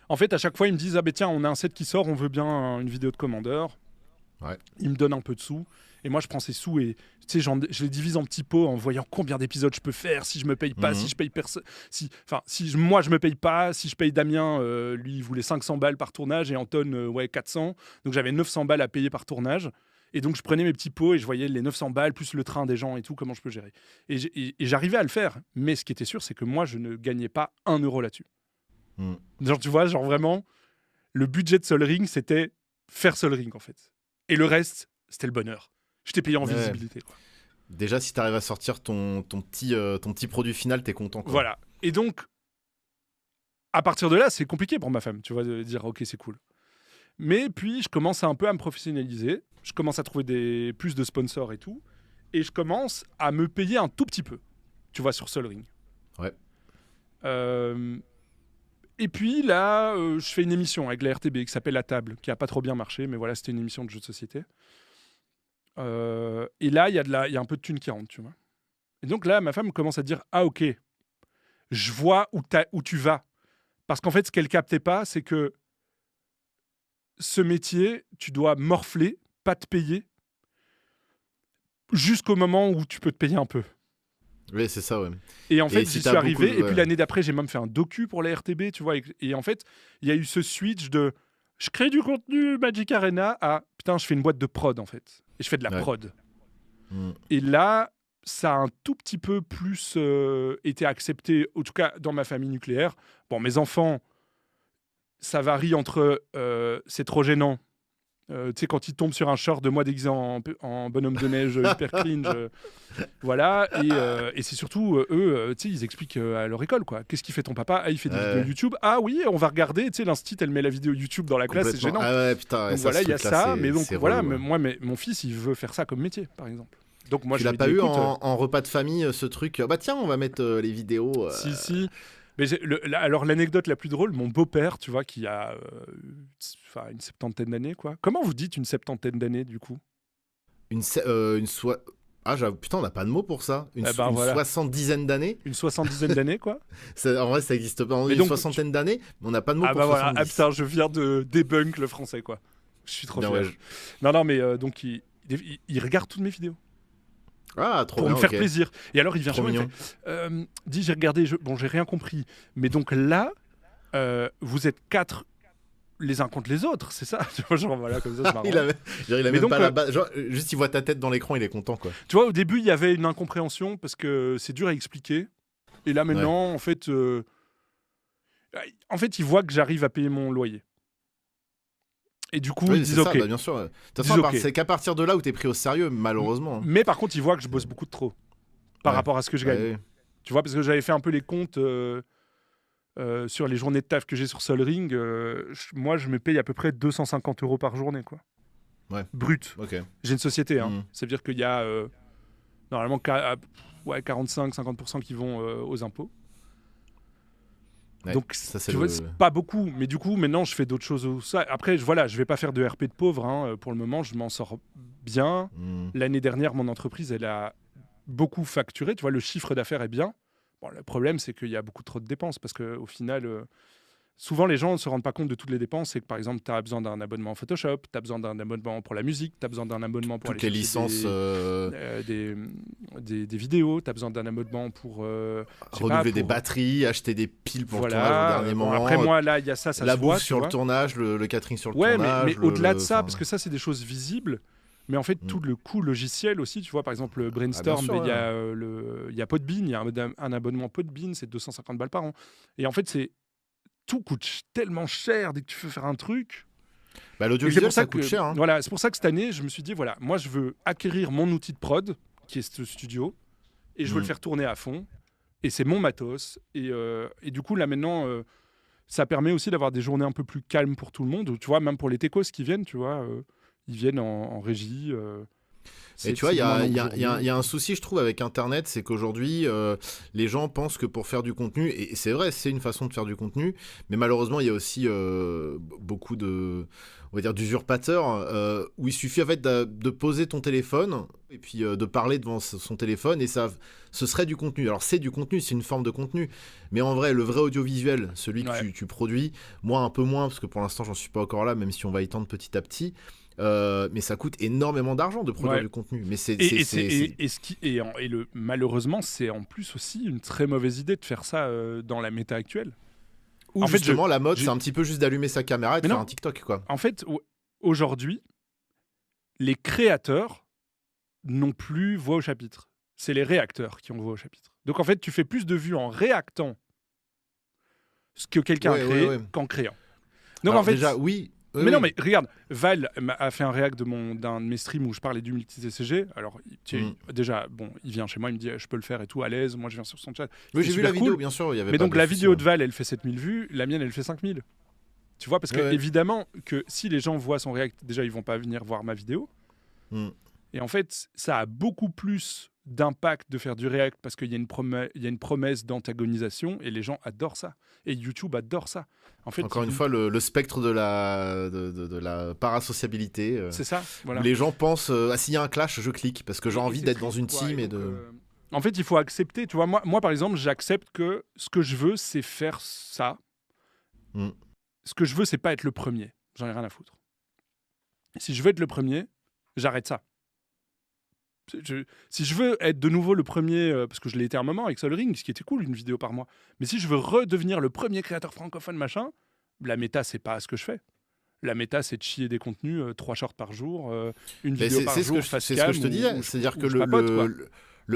en fait, à chaque fois, ils me disent « Ah ben tiens, on a un set qui sort, on veut bien une vidéo de commandeur. » Ouais. Ils me donnent un peu de sous. Et moi, je prends ces sous et tu sais, je les divise en petits pots en voyant combien d'épisodes je peux faire, si je me paye pas, si je paye personne. Moi, je me paye pas, si je paye Damien, lui, il voulait 500 balles par tournage et Anton, 400. Donc, j'avais 900 balles à payer par tournage. Et donc, je prenais mes petits pots et je voyais les 900 balles plus le train des gens et tout, comment je peux gérer. Et j'arrivais à le faire. Mais ce qui était sûr, c'est que moi, je ne gagnais pas 1 euro là-dessus. Genre, tu vois, genre vraiment, le budget de Sol Ring, c'était faire Sol Ring, en fait. Et le reste, c'était le bonheur. Je t'ai payé en visibilité. Quoi. Déjà, si t'arrives à sortir ton petit produit final, t'es content. Quoi. Voilà. Et donc, à partir de là, c'est compliqué pour ma femme, tu vois, de dire « Ok, c'est cool ». Mais puis, je commence un peu à me professionnaliser. Je commence à trouver plus de sponsors et tout. Et je commence à me payer un tout petit peu, tu vois, sur Sol Ring. Ouais. Et puis là, je fais une émission avec la RTB qui s'appelle La Table, qui n'a pas trop bien marché, mais voilà, c'était une émission de jeux de société. Et là, il y a un peu de thunes qui rentrent, tu vois. Et donc là, ma femme commence à dire « Ah ok, je vois où tu vas ». Parce qu'en fait, ce qu'elle captait pas, c'est que ce métier, tu dois morfler, pas te payer, jusqu'au moment où tu peux te payer un peu. Oui, c'est ça, ouais. Et en fait, j'y suis arrivé. Et puis l'année d'après, j'ai même fait un docu pour la RTB, tu vois. Et en fait, il y a eu ce switch de je crée du contenu Magic Arena à putain, je fais une boîte de prod, en fait. Et je fais de la prod. Et là, ça a un tout petit peu plus été accepté, en tout cas dans ma famille nucléaire. Bon, mes enfants, ça varie entre c'est trop gênant. Tu sais, quand ils tombent sur un short de moi déguisé en bonhomme de neige hyper cringe. Voilà. Et c'est surtout, eux, tu sais, ils expliquent à leur école, quoi. Qu'est-ce qu'il fait ton papa ? Ah, il fait des vidéos YouTube. Ah oui, on va regarder. Tu sais, l'instit, elle met la vidéo YouTube dans la classe, c'est gênant. Ah ouais, putain. Donc voilà, il y a ça. Mais donc voilà, mon fils, il veut faire ça comme métier, par exemple. Donc moi, tu l'as pas eu en repas de famille, ce truc bah tiens, on va mettre les vidéos. Si. Mais alors l'anecdote la plus drôle, mon beau-père, tu vois, qui a une septantaine d'années, quoi. Comment vous dites une septantaine d'années, du coup ? Putain, on n'a pas de mots pour ça. Une 70aine d'années. Une 70aine d'années, quoi. En vrai, ça n'existe pas. Une soixantaine d'années, mais on n'a pas de mots pour 70. Voilà. Putain, je viens de débunk le français, quoi. Je suis trop fier. Ouais, Non, mais donc, il regarde toutes mes vidéos. Ah, trop pour bien, me faire plaisir. Et alors, il vient chez moi, il me fait dis, j'ai regardé, j'ai rien compris. Mais donc là, vous êtes 4 les uns contre les autres, c'est ça. Genre, voilà, comme ça, c'est marrant. il a même donc, pas la base. Genre, juste, il voit ta tête dans l'écran, il est content, quoi. Tu vois, au début, il y avait une incompréhension parce que c'est dur à expliquer. Et là, maintenant, en fait, il voit que j'arrive à payer mon loyer. Et du coup, ils disent OK. Bien sûr. De toute façon, c'est qu'à partir de là où t'es pris au sérieux, malheureusement. Mais par contre, ils voient que je bosse beaucoup de trop par rapport à ce que je gagne. Ouais. Tu vois, parce que j'avais fait un peu les comptes sur les journées de taf que j'ai sur Sol Ring. Moi, je me paye à peu près 250 € par journée, quoi. Ouais. Brut. Okay. J'ai une société. Ça veut dire qu'il y a normalement 45-50% qui vont aux impôts. Ouais, donc, tu vois, c'est pas beaucoup. Mais du coup, maintenant, je fais d'autres choses. Après, je vais pas faire de RP de pauvre. Pour le moment, je m'en sors bien. L'année dernière, mon entreprise, elle a beaucoup facturé. Tu vois, le chiffre d'affaires est bien. Bon, le problème, c'est qu'il y a beaucoup trop de dépenses parce qu'au final, souvent, les gens ne se rendent pas compte de toutes les dépenses. C'est que, par exemple, tu as besoin d'un abonnement Photoshop, tu as besoin d'un abonnement pour la musique, tu as besoin d'un abonnement pour toutes les licences des vidéos, tu as besoin d'un abonnement pour renouveler des batteries, acheter des piles pour le tournage au dernier moment. Après, moi, là, il y a ça la se voit. La bouffe sur le tournage, le catering sur le tournage. Ouais, mais au-delà de ça, parce que ça, c'est des choses visibles. Mais en fait, tout le coût logiciel aussi, tu vois, par exemple, le Brainstorm, il y a Podbean, il y a un abonnement Podbean, c'est 250 balles par an. Et en fait, tout coûte tellement cher dès que tu veux faire un truc. L'audiovisuel, ça coûte cher. Voilà, c'est pour ça que cette année, je me suis dit, voilà, moi, je veux acquérir mon outil de prod, qui est ce studio, et je veux le faire tourner à fond. Et c'est mon matos. Et du coup, là, maintenant, ça permet aussi d'avoir des journées un peu plus calmes pour tout le monde. Tu vois, même pour les techos qui viennent, tu vois... ils viennent en régie. Et tu vois, il y a un souci, je trouve, avec Internet, c'est qu'aujourd'hui, les gens pensent que pour faire du contenu, et c'est vrai, c'est une façon de faire du contenu, mais malheureusement, il y a aussi beaucoup d'usurpateurs, où il suffit en fait de poser ton téléphone, et puis de parler devant son téléphone, et ce serait du contenu. Alors c'est du contenu, c'est une forme de contenu, mais en vrai, le vrai audiovisuel, celui que tu produis, moi un peu moins, parce que pour l'instant, j'en suis pas encore là, même si on va y tendre petit à petit, mais ça coûte énormément d'argent de produire du contenu. Mais malheureusement, c'est en plus aussi une très mauvaise idée de faire ça dans la méta actuelle. En fait, justement, la mode, c'est un petit peu juste d'allumer sa caméra et de faire un TikTok, quoi. En fait, aujourd'hui, les créateurs n'ont plus voix au chapitre. C'est les réacteurs qui ont voix au chapitre. Donc, en fait, tu fais plus de vues en réactant ce que quelqu'un a créé qu'en créant. Donc Alors, en fait, déjà, oui. Mais non, mais regarde, Val a fait un réact d'un de mes streams où je parlais du multi-TCG. Alors, déjà, bon, il vient chez moi, il me dit je peux le faire et tout, à l'aise. Moi, je viens sur son chat. Oui, j'ai vu la vidéo, cool. bien sûr. Mais donc, la vidéo de Val, elle fait 7000 vues, la mienne, elle fait 5000. Tu vois, parce que évidemment, que si les gens voient son réact, déjà, ils vont pas venir voir ma vidéo. Et en fait, ça a beaucoup plus d'impact de faire du react parce qu'il y a une promesse d'antagonisation et les gens adorent ça. Et YouTube adore ça. En fait, encore une fois, le spectre de la parasociabilité. C'est ça, voilà. Les gens pensent, s'il y a un clash, je clique parce que j'ai envie d'être dans une team et de... En fait, il faut accepter. Tu vois, moi, par exemple, j'accepte que ce que je veux, c'est faire ça. Ce que je veux, c'est pas être le premier. J'en ai rien à foutre. Si je veux être le premier, j'arrête ça. Si je veux être de nouveau le premier, parce que je l'ai été un moment avec Sol Ring, ce qui était cool, une vidéo par mois, mais si je veux redevenir le premier créateur francophone, machin, la méta, c'est pas ce que je fais. La méta, c'est de chier des contenus, 3 shorts par jour, une vidéo par jour, c'est ce que je te disais, c'est-à-dire que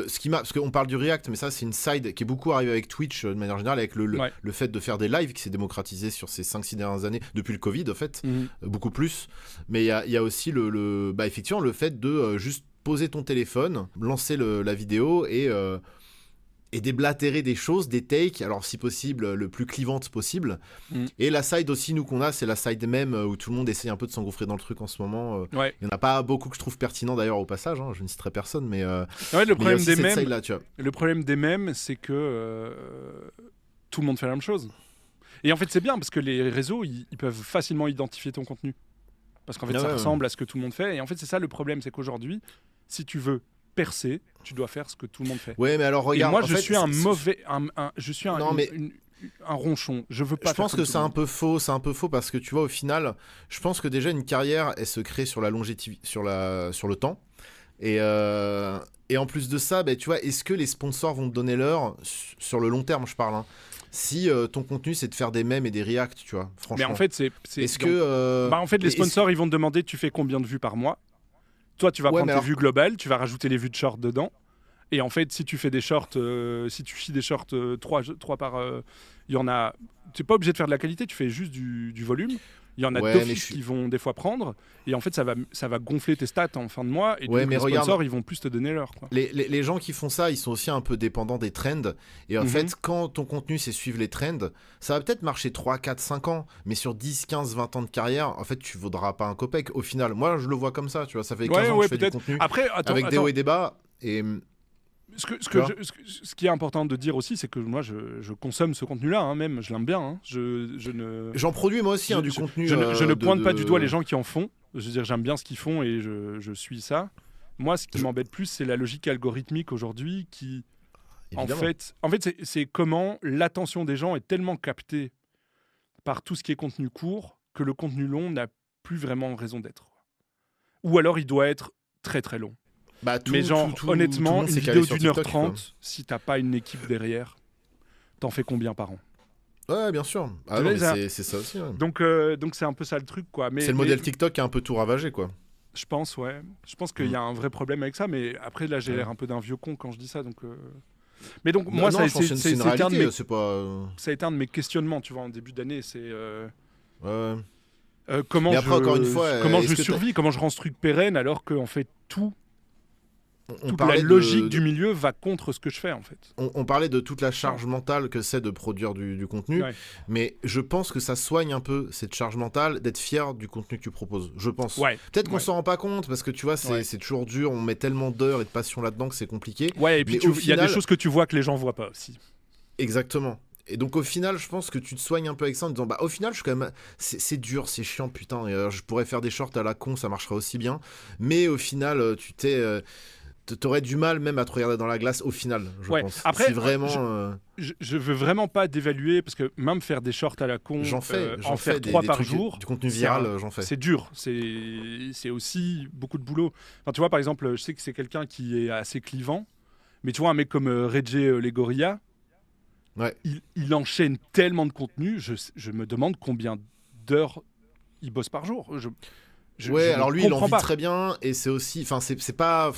ce qui parce qu'on parle du React, mais ça c'est une side qui est beaucoup arrivée avec Twitch de manière générale, avec le fait de faire des lives qui s'est démocratisé sur ces 5-6 dernières années, depuis le Covid en fait, beaucoup plus. Mais il y a aussi effectivement le fait de juste poser ton téléphone, lancer la vidéo et déblatérer des choses, des takes, alors si possible le plus clivante possible. Et la side aussi nous qu'on a, c'est la side même où tout le monde essaye un peu de s'engouffrer dans le truc en ce moment. Il y en a pas beaucoup que je trouve pertinent d'ailleurs au passage, je ne citerai personne, mais le problème des mèmes, là, tu vois. Le problème des mèmes, c'est que tout le monde fait la même chose. Et en fait, c'est bien parce que les réseaux, ils peuvent facilement identifier ton contenu. Parce qu'en fait, ça ressemble à ce que tout le monde fait. Et en fait, c'est ça le problème, c'est qu'aujourd'hui, si tu veux percer, tu dois faire ce que tout le monde fait. Ouais, mais alors regarde. Et moi, je suis un ronchon. Je veux pas. Je pense que c'est un peu faux. C'est un peu faux parce que tu vois, au final, je pense que déjà une carrière, elle se crée sur la longévité, sur le temps. Et en plus de ça, tu vois, est-ce que les sponsors vont te donner l'heure sur le long terme, je parle. Si ton contenu c'est de faire des mèmes et des reacts, tu vois, franchement. Mais en fait, en fait, les sponsors, ils vont te demander tu fais combien de vues par mois. Toi, tu vas prendre tes vues globales, tu vas rajouter les vues de short dedans. Et en fait, si tu fais des shorts, si tu chies des shorts 3 par... il y en a... Tu n'es pas obligé de faire de la qualité, tu fais juste du volume. Il y en a d'office qui vont des fois prendre. Et en fait, ça va gonfler tes stats en fin de mois. Et les sponsors, ils vont plus te donner l'heure. Les gens qui font ça, ils sont aussi un peu dépendants des trends. Et en fait, quand ton contenu, c'est suivre les trends, ça va peut-être marcher 3, 4, 5 ans. Mais sur 10, 15, 20 ans de carrière, en fait, tu ne vaudras pas un copec. Au final, moi, je le vois comme ça. Tu vois, ça fait 15 ans que je fais du contenu. Après, avec des hauts et des bas. Et... Ce qui est important de dire aussi, c'est que moi, je consomme ce contenu-là, même, je l'aime bien. J'en produis moi aussi du contenu. Je ne pointe pas du doigt les gens qui en font. Je veux dire, j'aime bien ce qu'ils font et je suis ça. Moi, ce qui m'embête plus, c'est la logique algorithmique aujourd'hui qui, en fait, c'est comment l'attention des gens est tellement captée par tout ce qui est contenu court que le contenu long n'a plus vraiment raison d'être. Ou alors, il doit être très très long. Mais honnêtement, une vidéo d'1h30, si t'as pas une équipe derrière, t'en fais combien par an? Ouais, bien sûr. C'est ça aussi. Ouais. Donc c'est un peu ça le truc, quoi. C'est le modèle TikTok qui a un peu tout ravagé, quoi. Je pense, ouais. Je pense qu'il y a un vrai problème avec ça, mais après, là, j'ai l'air un peu d'un vieux con quand je dis ça, donc... Mais donc, moi, ça a été un de mes questionnements, tu vois, en début d'année, c'est... comment je survis, comment je rends ce truc pérenne alors qu'en fait, toute la logique du milieu va contre ce que je fais, en fait. On parlait de toute la charge mentale que c'est de produire du contenu, mais je pense que ça soigne un peu cette charge mentale d'être fier du contenu que tu proposes, je pense. Peut-être qu'on s'en rend pas compte, parce que tu vois, c'est toujours dur, on met tellement d'heures et de passion là-dedans que c'est compliqué. Ouais, et puis il y a des choses que tu vois que les gens voient pas aussi. Exactement. Et donc au final, je pense que tu te soignes un peu avec ça en disant au final, je suis quand même c'est dur, c'est chiant, putain, et je pourrais faire des shorts à la con, ça marcherait aussi bien, mais au final, t'aurais du mal même à te regarder dans la glace au final, je pense. Après, si vraiment, je veux vraiment pas dévaluer, parce que même faire des shorts à la con, j'en fais 3 par jour, du contenu viral, j'en fais. C'est dur, c'est aussi beaucoup de boulot. Enfin, tu vois, par exemple, je sais que c'est quelqu'un qui est assez clivant, mais tu vois, un mec comme Reggie Legoria, il enchaîne tellement de contenu, je me demande combien d'heures il bosse par jour. Alors lui, il en vit très bien, et c'est aussi, enfin, c'est pas,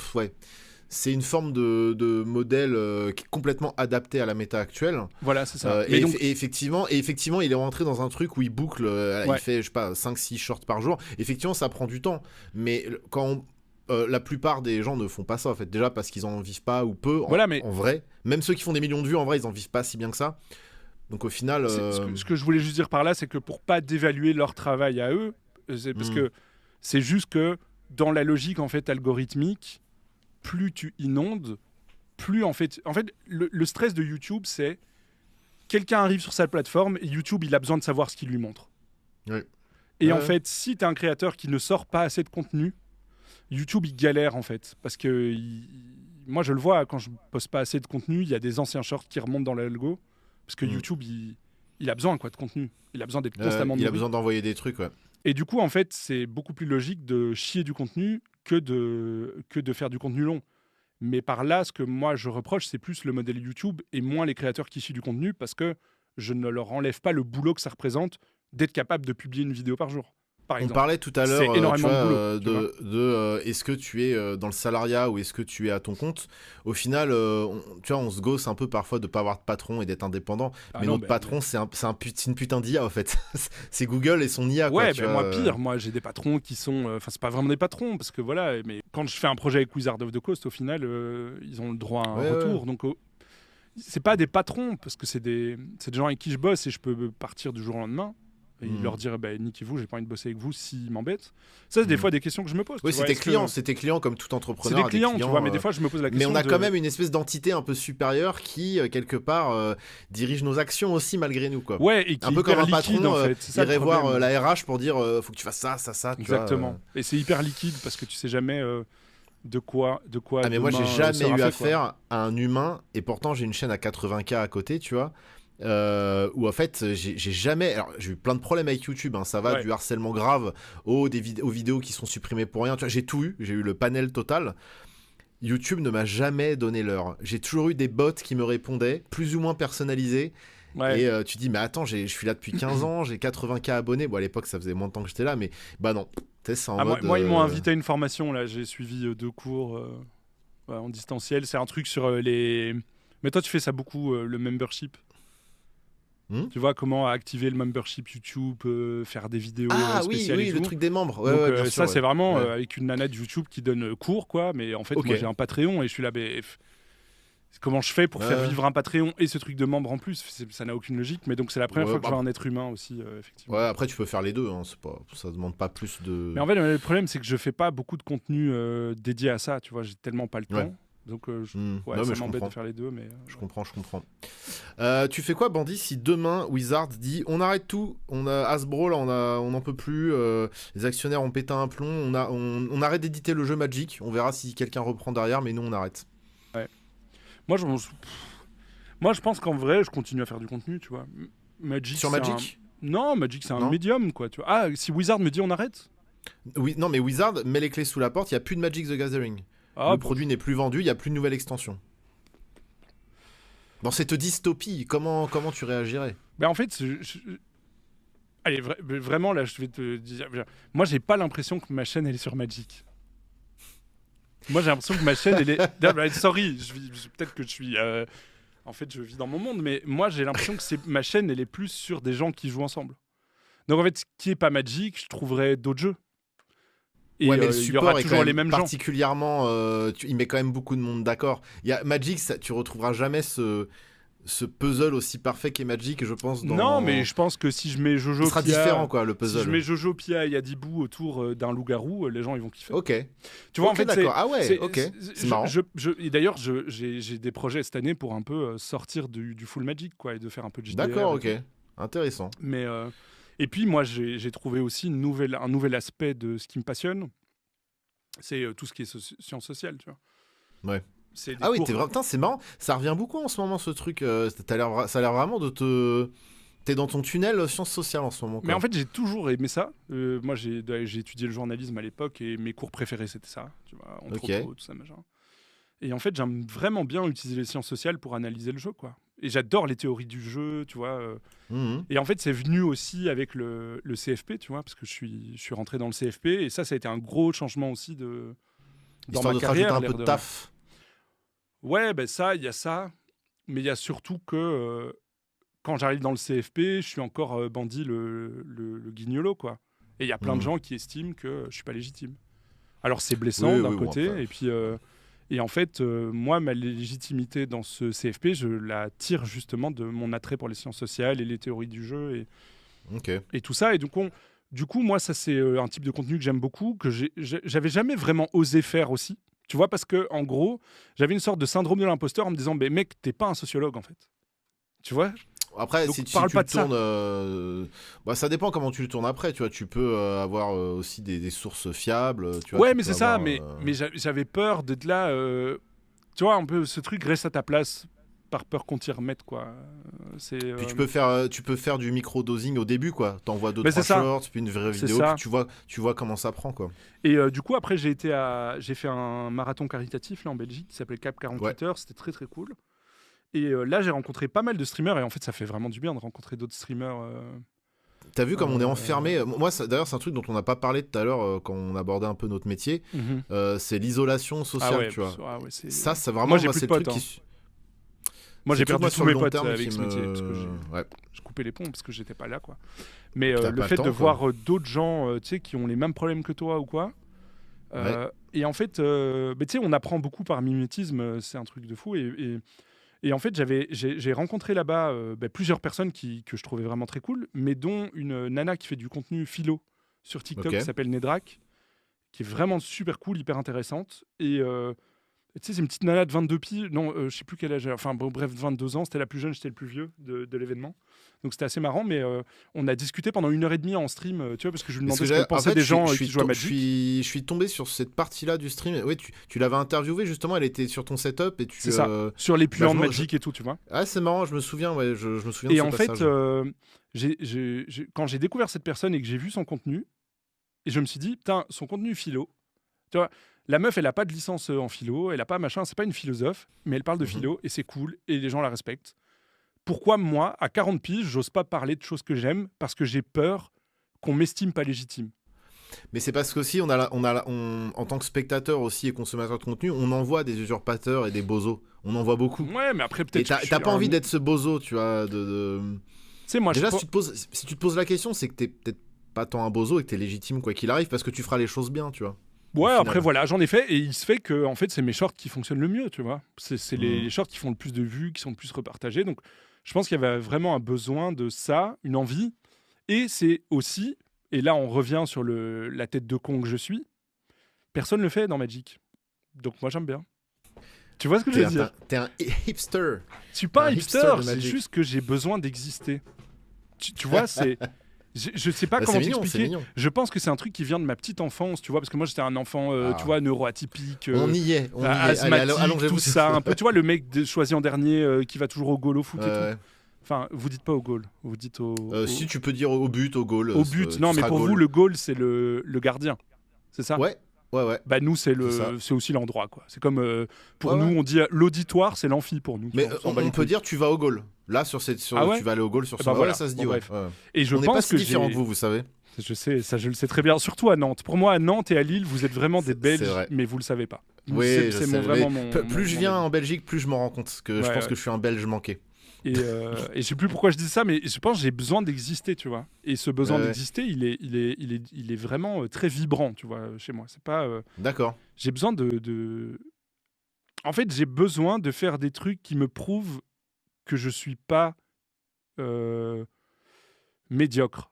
c'est une forme de modèle qui est complètement adapté à la méta actuelle. Voilà, c'est ça. Et effectivement, il est rentré dans un truc où il boucle, il fait, je sais pas, 5-6 shorts par jour. Effectivement, ça prend du temps. Mais quand la plupart des gens ne font pas ça, en fait. Déjà parce qu'ils en vivent pas ou peu, en vrai. Même ceux qui font des millions de vues, en vrai, ils en vivent pas si bien que ça. Donc au final... Ce que je voulais juste dire par là, c'est que pour pas dévaluer leur travail à eux, c'est parce que c'est juste que dans la logique en fait algorithmique, plus tu inondes, plus en fait le stress de YouTube, c'est quelqu'un arrive sur sa plateforme et YouTube il a besoin de savoir ce qu'il lui montre. Oui. Et en fait, si tu es un créateur qui ne sort pas assez de contenu, YouTube il galère en fait parce que moi je le vois quand je poste pas assez de contenu, il y a des anciens shorts qui remontent dans l'algo parce que YouTube il a besoin de contenu, il a besoin d'être constamment il a besoin d'envoyer des trucs, ouais. Et du coup, en fait, c'est beaucoup plus logique de chier du contenu que de faire du contenu long. Mais par là, ce que moi je reproche, c'est plus le modèle YouTube et moins les créateurs qui chient du contenu parce que je ne leur enlève pas le boulot que ça représente d'être capable de publier une vidéo par jour. Par exemple. On parlait tout à l'heure de boulot, est-ce que tu es dans le salariat ou est-ce que tu es à ton compte. Au final, on se gosse un peu parfois de ne pas avoir de patron et d'être indépendant. Mais notre patron, c'est une putain d'IA, en fait. C'est Google et son IA. Ouais, moi, pire. Moi, j'ai des patrons qui sont... Enfin, c'est pas vraiment des patrons, parce que voilà, mais quand je fais un projet avec Wizard of the Coast, au final, ils ont le droit à un retour. Donc, c'est pas des patrons, parce que c'est des gens avec qui je bosse et je peux partir du jour au lendemain. Et leur dire niquez-vous, j'ai pas envie de bosser avec vous s'ils m'embêtent. Ça, c'est des fois des questions que je me pose. Oui, c'est tes clients comme tout entrepreneur. C'est des clients, tu vois, mais des fois je me pose la question. Mais on a quand même une espèce d'entité un peu supérieure qui, quelque part, dirige nos actions aussi malgré nous, quoi. Ouais, et qui un peu comme un patron, en fait. irait voir la RH pour dire faut que tu fasses ça. Exactement. Et c'est hyper liquide parce que tu sais jamais de quoi. Ah, mais moi, j'ai jamais eu affaire à un humain et pourtant j'ai une chaîne à 80K à côté, tu vois. Où en fait j'ai jamais, alors j'ai eu plein de problèmes avec YouTube, hein, ça va du harcèlement grave aux vidéos qui sont supprimées pour rien, tu vois, j'ai eu le panel total. YouTube ne m'a jamais donné l'heure, j'ai toujours eu des bots qui me répondaient plus ou moins personnalisés. Et tu dis mais attends, je suis là depuis 15 ans, j'ai 80K abonnés, bon à l'époque ça faisait moins de temps que j'étais là, mais bah non, c'est en mode, moi ils m'ont invité à une formation là, j'ai suivi 2 cours en distanciel, c'est un truc sur les, mais toi tu fais ça beaucoup, le membership. Tu vois comment activer le membership YouTube, faire des vidéos spéciales. Oui, le truc des membres. Donc, ça, c'est vraiment avec une nana de YouTube qui donne cours, quoi. Mais en fait, moi, j'ai un Patreon et je suis là. Comment je fais pour faire vivre un Patreon et ce truc de membre en plus? Ça n'a aucune logique. Mais donc, c'est la première fois que je vois un être humain aussi, effectivement. Ouais, après, tu peux faire les deux. Hein, ça demande pas plus de. Mais en fait, le problème, c'est que je fais pas beaucoup de contenu dédié à ça. Tu vois, j'ai tellement pas le temps. Donc, ça m'embête de faire les deux. Mais, je comprends. Tu fais quoi, Bandit, si demain Wizard dit on arrête tout, on a Hasbro, là, on n'en peut plus, les actionnaires ont pété un plomb, on arrête d'éditer le jeu Magic, on verra si quelqu'un reprend derrière, mais nous on arrête. Ouais. Moi, je pense qu'en vrai, je continue à faire du contenu, tu vois. Magic. Sur Magic Non, Magic, c'est un médium, quoi. Tu vois. Ah, si Wizard me dit on arrête. Oui, non, mais Wizard met les clés sous la porte, il n'y a plus de Magic the Gathering. Le produit n'est plus vendu, il n'y a plus de nouvelle extension. Dans cette dystopie, comment tu réagirais? En fait, allez, vraiment, là, je vais te dire... Moi, j'ai pas l'impression que ma chaîne, elle est sur Magic. Moi, j'ai l'impression que ma chaîne, elle est... Sorry, peut-être que je suis... En fait, je vis dans mon monde, mais moi, j'ai l'impression que ma chaîne, elle est plus sur des gens qui jouent ensemble. Donc, en fait, ce qui est pas Magic, je trouverais d'autres jeux. Et mais le support est toujours les mêmes particulièrement, il met quand même beaucoup de monde d'accord. Il y a Magic, tu retrouveras jamais ce puzzle aussi parfait qu'est Magic, je pense. Non, mais je pense que si je mets Jojo Pia, différent, quoi, le puzzle. Si je mets Jojo Pia et Yadibou autour d'un loup-garou, les gens ils vont kiffer. Ok. Tu vois, en fait, d'accord. Ah ouais. C'est marrant. Et d'ailleurs, j'ai des projets cette année pour un peu sortir du full Magic, quoi, et de faire un peu de JDR. D'accord, ok. Intéressant. Mais et puis moi, j'ai trouvé aussi un nouvel aspect de ce qui me passionne. C'est tout ce qui est sciences sociales, tu vois. Ouais. Oui, c'est marrant. Ça revient beaucoup en ce moment, ce truc. Ça a l'air vraiment de te... T'es dans ton tunnel sciences sociales en ce moment, quoi. Mais en fait, j'ai toujours aimé ça. Moi, j'ai étudié le journalisme à l'époque et mes cours préférés, c'était ça. Tu vois, anthropo, tout ça, machin. Et en fait, j'aime vraiment bien utiliser les sciences sociales pour analyser le jeu, quoi. Et j'adore les théories du jeu, tu vois. Et en fait, c'est venu aussi avec le CFP, tu vois, parce que je suis rentré dans le CFP. Et ça a été un gros changement aussi dans ma carrière. Histoire de te rajouter un peu de taf. Ouais, ben ça, il y a ça. Mais il y a surtout que quand j'arrive dans le CFP, je suis encore bandit le guignolo, quoi. Et il y a plein de gens qui estiment que je suis pas légitime. Alors c'est blessant d'un côté, et puis et en fait, moi, ma légitimité dans ce CFP, je la tire justement de mon attrait pour les sciences sociales et les théories du jeu et tout ça. Et donc du coup, moi, ça c'est un type de contenu que j'aime beaucoup, que j'avais jamais vraiment osé faire aussi. Tu vois, parce que en gros, j'avais une sorte de syndrome de l'imposteur en me disant, mais mec, t'es pas un sociologue en fait. Tu vois. Après, donc, si tu le tournes, ça dépend comment tu le tournes après. Tu vois, tu peux avoir aussi des sources fiables. Tu vois, mais c'est ça. Mais j'avais peur d'être là. Tu vois, un peu ce truc, reste à ta place par peur qu'on t'y remette, quoi. Puis tu peux faire du micro-dosing au début, quoi. T'envoies 2-3 shorts, puis une vraie vidéo, puis tu vois comment ça prend, quoi. Et du coup, après, j'ai fait un marathon caritatif là en Belgique qui s'appelait Cap 48 heures. C'était très très cool. Et là, j'ai rencontré pas mal de streamers et en fait, ça fait vraiment du bien de rencontrer d'autres streamers. T'as vu comme on est enfermé. Moi, d'ailleurs, c'est un truc dont on n'a pas parlé tout à l'heure quand on abordait un peu notre métier. C'est l'isolation sociale, tu vois. Ça, c'est vraiment moi, j'ai plus de potes. Moi, j'ai perdu tous mes potes avec ce métier parce que j'ai coupé les ponts parce que j'étais pas là, quoi. Mais le fait de voir d'autres gens, tu sais, qui ont les mêmes problèmes que toi ou quoi. Et en fait, tu sais, on apprend beaucoup par mimétisme. C'est un truc de fou et en fait, j'ai rencontré là-bas plusieurs personnes que je trouvais vraiment très cool, mais dont une nana qui fait du contenu philo sur TikTok qui s'appelle Nedrak, qui est vraiment super cool, hyper intéressante. Et tu sais, c'est une petite nana de 22 piges. Non, je sais plus quel âge. Enfin, bref, 22 ans. C'était la plus jeune, j'étais le plus vieux de l'événement. Donc c'était assez marrant, mais on a discuté pendant 1h30 en stream, tu vois, parce que je lui demandais ce qu'elle pensait des gens qui jouent à Magic. Je suis tombé sur cette partie-là du stream. Oui, tu l'avais interviewé justement, elle était sur ton setup. C'est ça, sur les puants de Magic et tout, tu vois. Ah, c'est marrant, je me souviens, je me souviens de ce passage. Et en fait, quand j'ai découvert cette personne et que j'ai vu son contenu, et je me suis dit, putain, son contenu philo, tu vois, la meuf, elle a pas de licence en philo, elle a pas machin, c'est pas une philosophe, mais elle parle de philo et c'est cool et les gens la respectent. Pourquoi moi, à 40 piges, j'ose pas parler de choses que j'aime parce que j'ai peur qu'on m'estime pas légitime. Mais c'est parce qu'aussi, en tant que spectateur aussi et consommateur de contenu, on en voit des usurpateurs et des bozos. On en voit beaucoup. Ouais, mais après peut-être. Et t'as pas envie d'être ce bozo, tu vois. Moi, déjà, si tu te poses la question, c'est que t'es peut-être pas tant un bozo et que t'es légitime quoi qu'il arrive parce que tu feras les choses bien, tu vois. Ouais, après voilà, j'en ai fait et il se fait que en fait c'est mes shorts qui fonctionnent le mieux, tu vois. C'est les shorts qui font le plus de vues, qui sont le plus repartagés. Donc je pense qu'il y avait vraiment un besoin de ça, une envie. Et c'est aussi, et là on revient sur la tête de con que je suis, personne le fait dans Magic. Donc moi j'aime bien. Tu vois ce que je veux dire ? T'es un hipster. Je suis pas un hipster, c'est juste que j'ai besoin d'exister. Tu vois, c'est... Je sais pas comment t'expliquer. Je pense que c'est un truc qui vient de ma petite enfance, tu vois, parce que moi j'étais un enfant, tu vois, neuroatypique. On y est. Asthmatique, tout ça. Un peu, tu vois, le mec choisi en dernier qui va toujours au goal au foot et tout. Enfin, vous dites pas au goal, vous dites au. Si tu peux dire au but, au goal. Au but, non, mais pour vous, le goal c'est le gardien, c'est ça ? Ouais. Bah nous c'est aussi l'endroit, quoi. C'est comme pour nous on dit l'auditoire, c'est l'amphi pour nous. Mais on peut dire tu vas au goal. Là tu vas aller au goal sur ce voilà. ça se dit. Bref. Et je pense pas si différents que vous savez. Je sais, ça je le sais très bien, surtout à Nantes. Pour moi à Nantes et à Lille, vous êtes vraiment des Belges, mais vous le savez pas. Oui, plus je viens en Belgique, plus je m'en rends compte que je pense que je suis un Belge manqué. Et je sais plus pourquoi je dis ça, mais je pense que j'ai besoin d'exister, tu vois. Et ce besoin d'exister, il est vraiment très vibrant, tu vois, chez moi. C'est pas. D'accord. J'ai besoin En fait, j'ai besoin de faire des trucs qui me prouvent que je suis pas médiocre.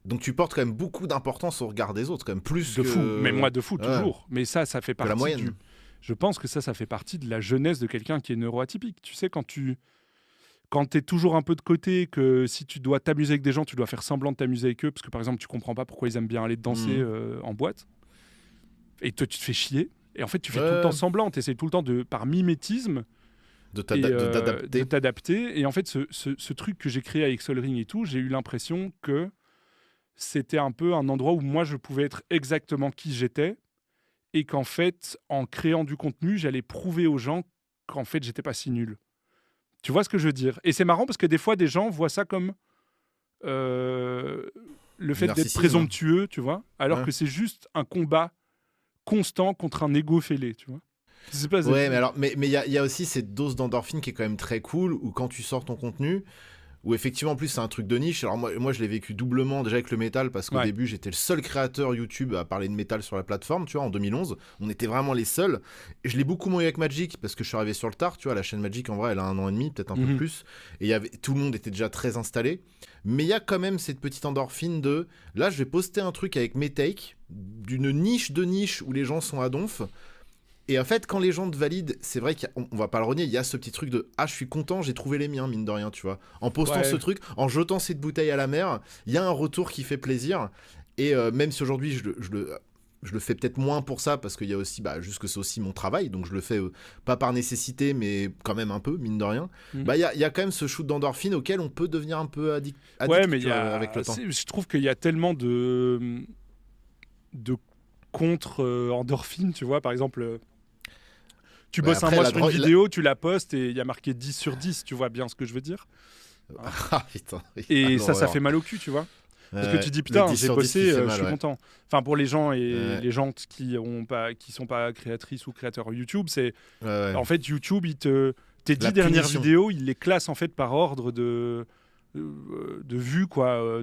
Donc tu portes quand même beaucoup d'importance au regard des autres, quand même plus de fou. Mais moi de fou toujours. Mais ça fait partie la moyenne. Je pense que ça fait partie de la jeunesse de quelqu'un qui est neuroatypique. Tu sais, quand t'es toujours un peu de côté, que si tu dois t'amuser avec des gens, tu dois faire semblant de t'amuser avec eux, parce que par exemple, tu comprends pas pourquoi ils aiment bien aller danser en boîte, et toi, tu te fais chier, et en fait, tu fais tout le temps semblant, tu essaies tout le temps, par mimétisme, de t'adapter, et en fait, ce truc que j'ai créé avec Sol Ring et tout, j'ai eu l'impression que c'était un peu un endroit où moi, je pouvais être exactement qui j'étais, et qu'en fait, en créant du contenu, j'allais prouver aux gens qu'en fait, j'étais pas si nul. Tu vois ce que je veux dire ? Et c'est marrant parce que des fois, des gens voient ça comme le fait d'être présomptueux, tu vois, alors que c'est juste un combat constant contre un égo fêlé, tu vois. Ouais, mais il y a aussi cette dose d'endorphine qui est quand même très cool, où quand tu sors ton contenu, où effectivement en plus c'est un truc de niche. Alors moi je l'ai vécu doublement déjà avec le métal, parce qu'au début j'étais le seul créateur YouTube à parler de métal sur la plateforme, tu vois, en 2011. On était vraiment les seuls. Et je l'ai beaucoup moins eu avec Magic, parce que je suis arrivé sur le tard, tu vois. La chaîne Magic en vrai elle a 1 an et demi, peut-être un peu plus. Et tout le monde était déjà très installé. Mais il y a quand même cette petite endorphine de là je vais poster un truc avec mes takes, d'une niche de niche où les gens sont à donf. Et en fait, quand les gens te valident, c'est vrai qu'on va pas le renier, il y a ce petit truc de « Ah, je suis content, j'ai trouvé les miens, mine de rien, tu vois. » En postant ce truc, en jetant cette bouteille à la mer, il y a un retour qui fait plaisir. Et même si aujourd'hui, je le fais peut-être moins pour ça, parce qu'il y a aussi, juste que c'est aussi mon travail, donc je le fais pas par nécessité, mais quand même un peu, mine de rien. Il y a quand même ce shoot d'endorphine auquel on peut devenir un peu addict mais avec le temps. Je trouve qu'il y a tellement de contre-endorphine, tu vois, par exemple... Tu bosses un mois sur une vidéo, tu la postes et il y a marqué 10 sur 10, tu vois bien ce que je veux dire. Putain, et ça fait mal au cul, tu vois. Parce que tu dis putain, j'ai bossé, je suis content. Enfin, pour les gens et les gens qui sont pas créatrices ou créateurs YouTube, c'est en fait YouTube, tes 10 dernières vidéos, il les classe en fait par ordre de vues quoi,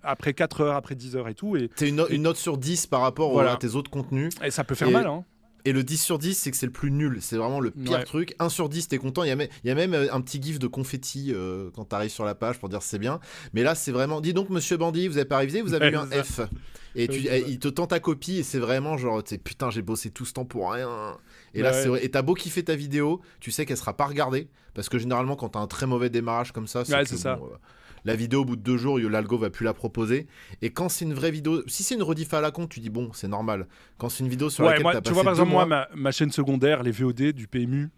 après 4 heures, après 10 heures et tout. Et c'est une note sur 10 par rapport à tes autres contenus. Et ça peut faire mal, hein. Et le 10 sur 10, c'est que c'est le plus nul. C'est vraiment le pire truc. 1 sur 10, t'es content. Il y a même un petit gif de confetti quand t'arrives sur la page pour dire c'est bien. Mais là, c'est vraiment... Dis donc, monsieur Bandit, vous avez pas révisé, vous avez eu un F. Et il te tend ta copie et c'est vraiment genre, putain, j'ai bossé tout ce temps pour rien. Et là, c'est vrai. Et t'as beau kiffer ta vidéo, tu sais qu'elle sera pas regardée. Parce que généralement, quand t'as un très mauvais démarrage comme ça, c'est ça. La vidéo, au bout de 2 jours, l'algo va plus la proposer. Et quand c'est une vraie vidéo, si c'est une rediff à la con, tu dis bon, c'est normal. Quand c'est une vidéo sur laquelle t'as passé 2 mois... Tu vois, par exemple, moi, ma chaîne secondaire, les VOD du PMU,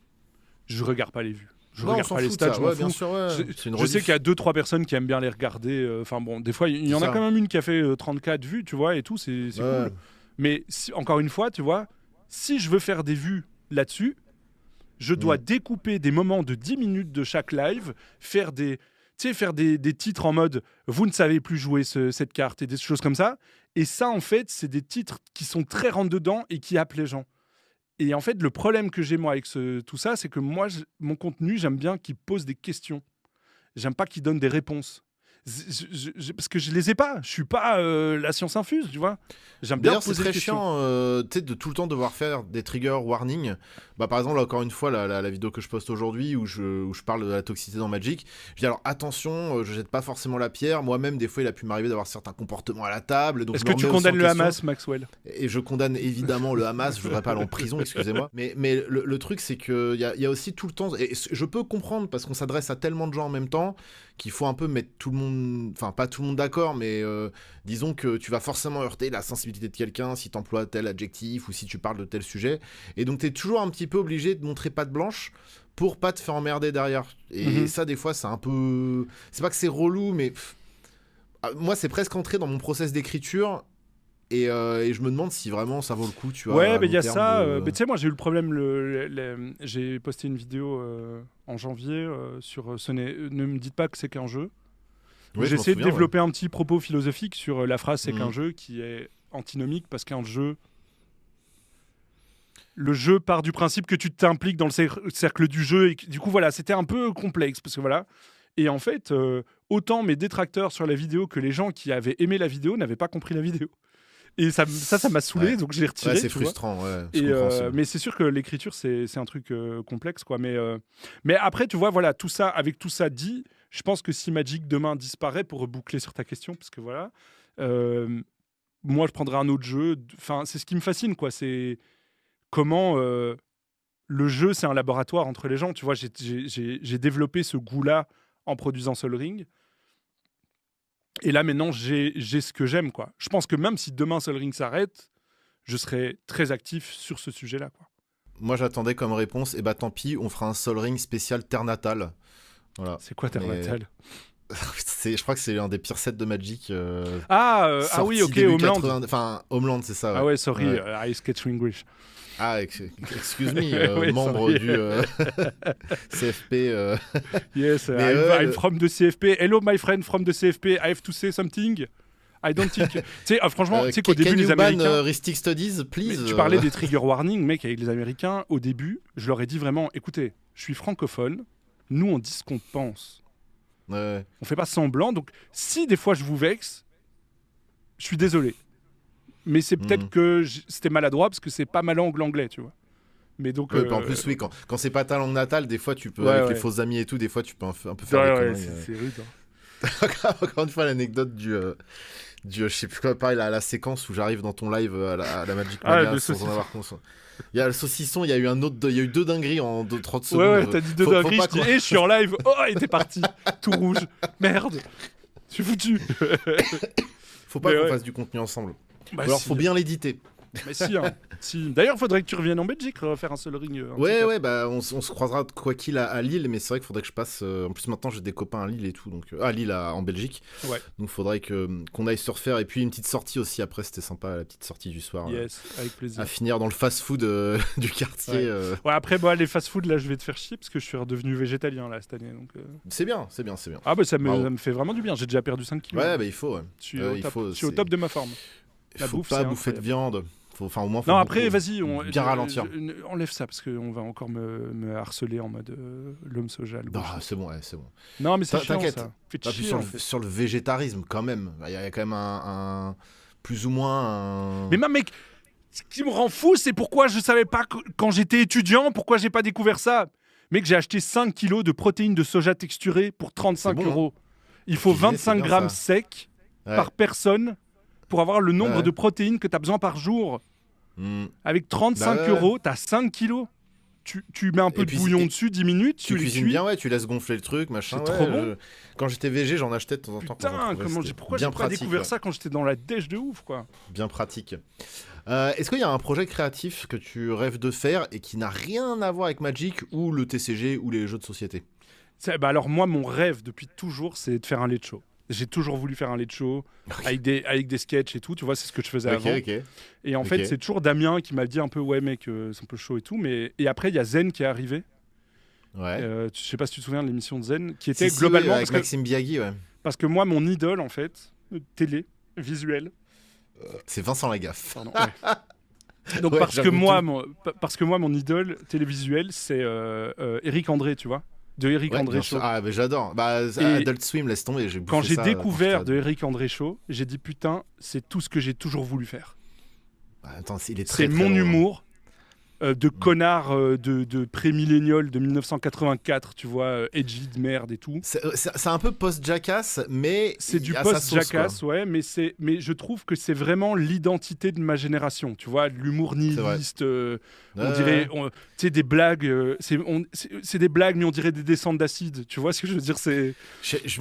je regarde pas les vues. Je regarde pas les stats, je m'en fous. Bien sûr, je sais qu'il y a 2-3 personnes qui aiment bien les regarder. Enfin bon, des fois, il y en a quand même une qui a fait 34 vues, tu vois, et tout, c'est cool. Mais encore une fois, tu vois, si je veux faire des vues là-dessus, je dois découper des moments de 10 minutes de chaque live, faire des titres en mode « vous ne savez plus jouer cette carte » et des choses comme ça. Et ça, en fait, c'est des titres qui sont très rentre-dedans et qui appellent les gens. Et en fait, le problème que j'ai, moi, avec tout ça, c'est que moi, mon contenu, j'aime bien qu'il pose des questions. J'aime pas qu'il donne des réponses. Parce que je les ai pas. Je suis pas la science infuse, tu vois. J'aime bien poser des questions. C'est très chiant de tout le temps devoir faire des trigger warnings. Par exemple, là, encore une fois, la vidéo que je poste aujourd'hui où je parle de la toxicité dans Magic, je dis alors attention, je jette pas forcément la pierre. Moi-même, des fois, il a pu m'arriver d'avoir certains comportements à la table. Est-ce que tu condamnes le Hamas, Maxwell ? Et je condamne évidemment le Hamas. Je voudrais pas aller en prison, excusez-moi. Mais le truc, c'est qu'il y a aussi tout le temps... Et je peux comprendre, parce qu'on s'adresse à tellement de gens en même temps, qu'il faut un peu mettre tout le monde... Enfin, pas tout le monde d'accord, mais disons que tu vas forcément heurter la sensibilité de quelqu'un si tu emploies tel adjectif ou si tu parles de tel sujet. Et donc, tu es toujours un petit peu obligé de montrer patte blanche pour pas te faire emmerder derrière. Et ça, des fois, c'est un peu... C'est pas que c'est relou, mais... Moi, c'est presque entré dans mon process d'écriture. Et je me demande si vraiment ça vaut le coup, tu vois. Ouais, mais il y a ça. Mais tu sais, moi, j'ai eu le problème. J'ai posté une vidéo en janvier sur Ne me dites pas que c'est qu'un jeu. Oui, j'ai essayé de développer un petit propos philosophique sur la phrase c'est qu'un jeu, qui est antinomique parce qu'un jeu. Le jeu part du principe que tu t'impliques dans le cercle du jeu. Et du coup, voilà, c'était un peu complexe. Parce que voilà. Et en fait, autant mes détracteurs sur la vidéo que les gens qui avaient aimé la vidéo n'avaient pas compris la vidéo. Et ça m'a saoulé, donc je l'ai retiré. Ouais, c'est frustrant, mais c'est sûr que l'écriture, c'est un truc complexe, quoi. Mais après, tu vois, voilà, tout ça, avec tout ça dit, je pense que si Magic demain disparaît, pour reboucler sur ta question, parce que voilà, moi, je prendrais un autre jeu. Enfin, c'est ce qui me fascine, quoi. C'est comment le jeu, c'est un laboratoire entre les gens. Tu vois, j'ai développé ce goût-là en produisant Sol Ring. Et là, maintenant, j'ai ce que j'aime, quoi. Je pense que même si demain Sol Ring s'arrête, je serai très actif sur ce sujet-là, quoi. Moi, j'attendais comme réponse, et tant pis, on fera un Sol Ring spécial Terre Natale. Voilà. C'est quoi Terre Natale ? Je crois que c'est un des pires sets de Magic. Oui, ok, Homeland. Enfin, Homeland, c'est ça. Ouais. Ah ouais, sorry, I sketch English. Ah, excuse me, oui, membre du CFP. Yes, I'm from the CFP. Hello, my friend from the CFP. I have to say something. I don't think. Tu sais, franchement, tu sais qu'au début, les Américains. Ristic Studies, please. Tu parlais des trigger warnings, mec, avec les Américains. Au début, je leur ai dit vraiment, écoutez, je suis francophone. Nous, on dit ce qu'on pense. Ouais. On fait pas semblant. Donc, si des fois je vous vexe, je suis désolé. Mais c'est peut-être que c'était maladroit parce que c'est pas ma langue l'anglais, tu vois. Mais donc. En plus, oui, quand c'est pas ta langue natale, des fois, tu peux, avec les faux amis et tout, des fois, tu peux un peu faire des conneries. C'est rude. Encore une fois, l'anecdote du je sais plus quoi, pareil, la séquence où j'arrive dans ton live à la Magic Mania sans en avoir conscience. Il y a le saucisson, il y a eu 2 dingueries en 30 secondes. Ouais, t'as dit 2 dingueries, je dis, je suis en live, il était parti, tout rouge, merde, je suis foutu. Faut pas qu'on fasse du contenu ensemble. Alors, faut bien l'éditer. Mais si. D'ailleurs, il faudrait que tu reviennes en Belgique faire un seul ring. Ouais, bah on se croisera quoi qu'il à Lille, mais c'est vrai qu'il faudrait que je passe. En plus, maintenant, j'ai des copains à Lille et tout, donc à Lille, en Belgique. Ouais. Donc, il faudrait qu'on aille se refaire. Et puis, une petite sortie aussi après, c'était sympa, la petite sortie du soir. Yes, avec plaisir. À finir dans le fast-food du quartier. Ouais, après, les fast-food, là, je vais te faire chier parce que je suis redevenu végétalien là cette année. Donc, C'est bien. Ah, bah, ça me fait vraiment du bien. J'ai déjà perdu 5 kilos. Ouais, bah, il faut. Ouais. Je suis au top de ma forme. Il faut pas bouffer de viande. Enfin, au moins, non, après, vas-y, bien ralentir. Enlève ça parce qu'on va encore me harceler en mode l'homme soja. C'est bon, c'est bon. Non, mais c'est chiant, t'inquiète. ça. Sur le végétarisme, quand même, il y a quand même un plus ou moins un. Mais mec, ce qui me rend fou, c'est pourquoi je savais pas quand j'étais étudiant, pourquoi j'ai pas découvert ça. Mec, j'ai acheté 5 kilos de protéines de soja texturées pour 35 €. Il faut 25 grammes secs par personne pour avoir le nombre de protéines que tu as besoin par jour. Avec 35 €, t'as 5 kilos. Tu mets un peu de bouillon dessus, 10 minutes, tu cuisines bien, tu laisses gonfler le truc, machin. C'est trop bon. Quand j'étais végé, j'en achetais de temps en temps. Putain, pourquoi j'ai pas découvert ça quand j'étais dans la dèche de ouf, quoi. Bien pratique. Est-ce qu'il y a un projet créatif que tu rêves de faire et qui n'a rien à voir avec Magic ou le TCG ou les jeux de société ? Alors moi, mon rêve depuis toujours, c'est de faire un late show. J'ai toujours voulu faire un late show avec des sketchs et tout, tu vois, c'est ce que je faisais avant. Et en fait, c'est toujours Damien qui m'a dit un peu, ouais mec, c'est un peu chaud et tout. Et après, il y a Zen qui est arrivé. Ouais. Je sais pas si tu te souviens de l'émission de Zen, qui était globalement... avec Maxime Biagui, ouais. Parce que moi, mon idole, en fait, télé, visuel... c'est Vincent Lagaffe. Pardon, ouais. Donc parce que moi, mon idole télévisuel, c'est Eric André, tu vois. De Eric André Show. Ah, mais j'adore. Adult Swim, laisse tomber. Quand j'ai découvert de Eric André Show, j'ai dit putain, c'est tout ce que j'ai toujours voulu faire. Attends, il est très, c'est très mon drôle. Humour de connard de pré-millénial de 1984, tu vois, edgy de merde et tout. C'est un peu post-Jackass, mais c'est du post-Jackass, ouais, mais je trouve que c'est vraiment l'identité de ma génération, tu vois, l'humour nihiliste, on dirait, tu sais, des blagues, c'est des blagues, mais on dirait des descentes d'acide, tu vois ce que je veux dire, c'est...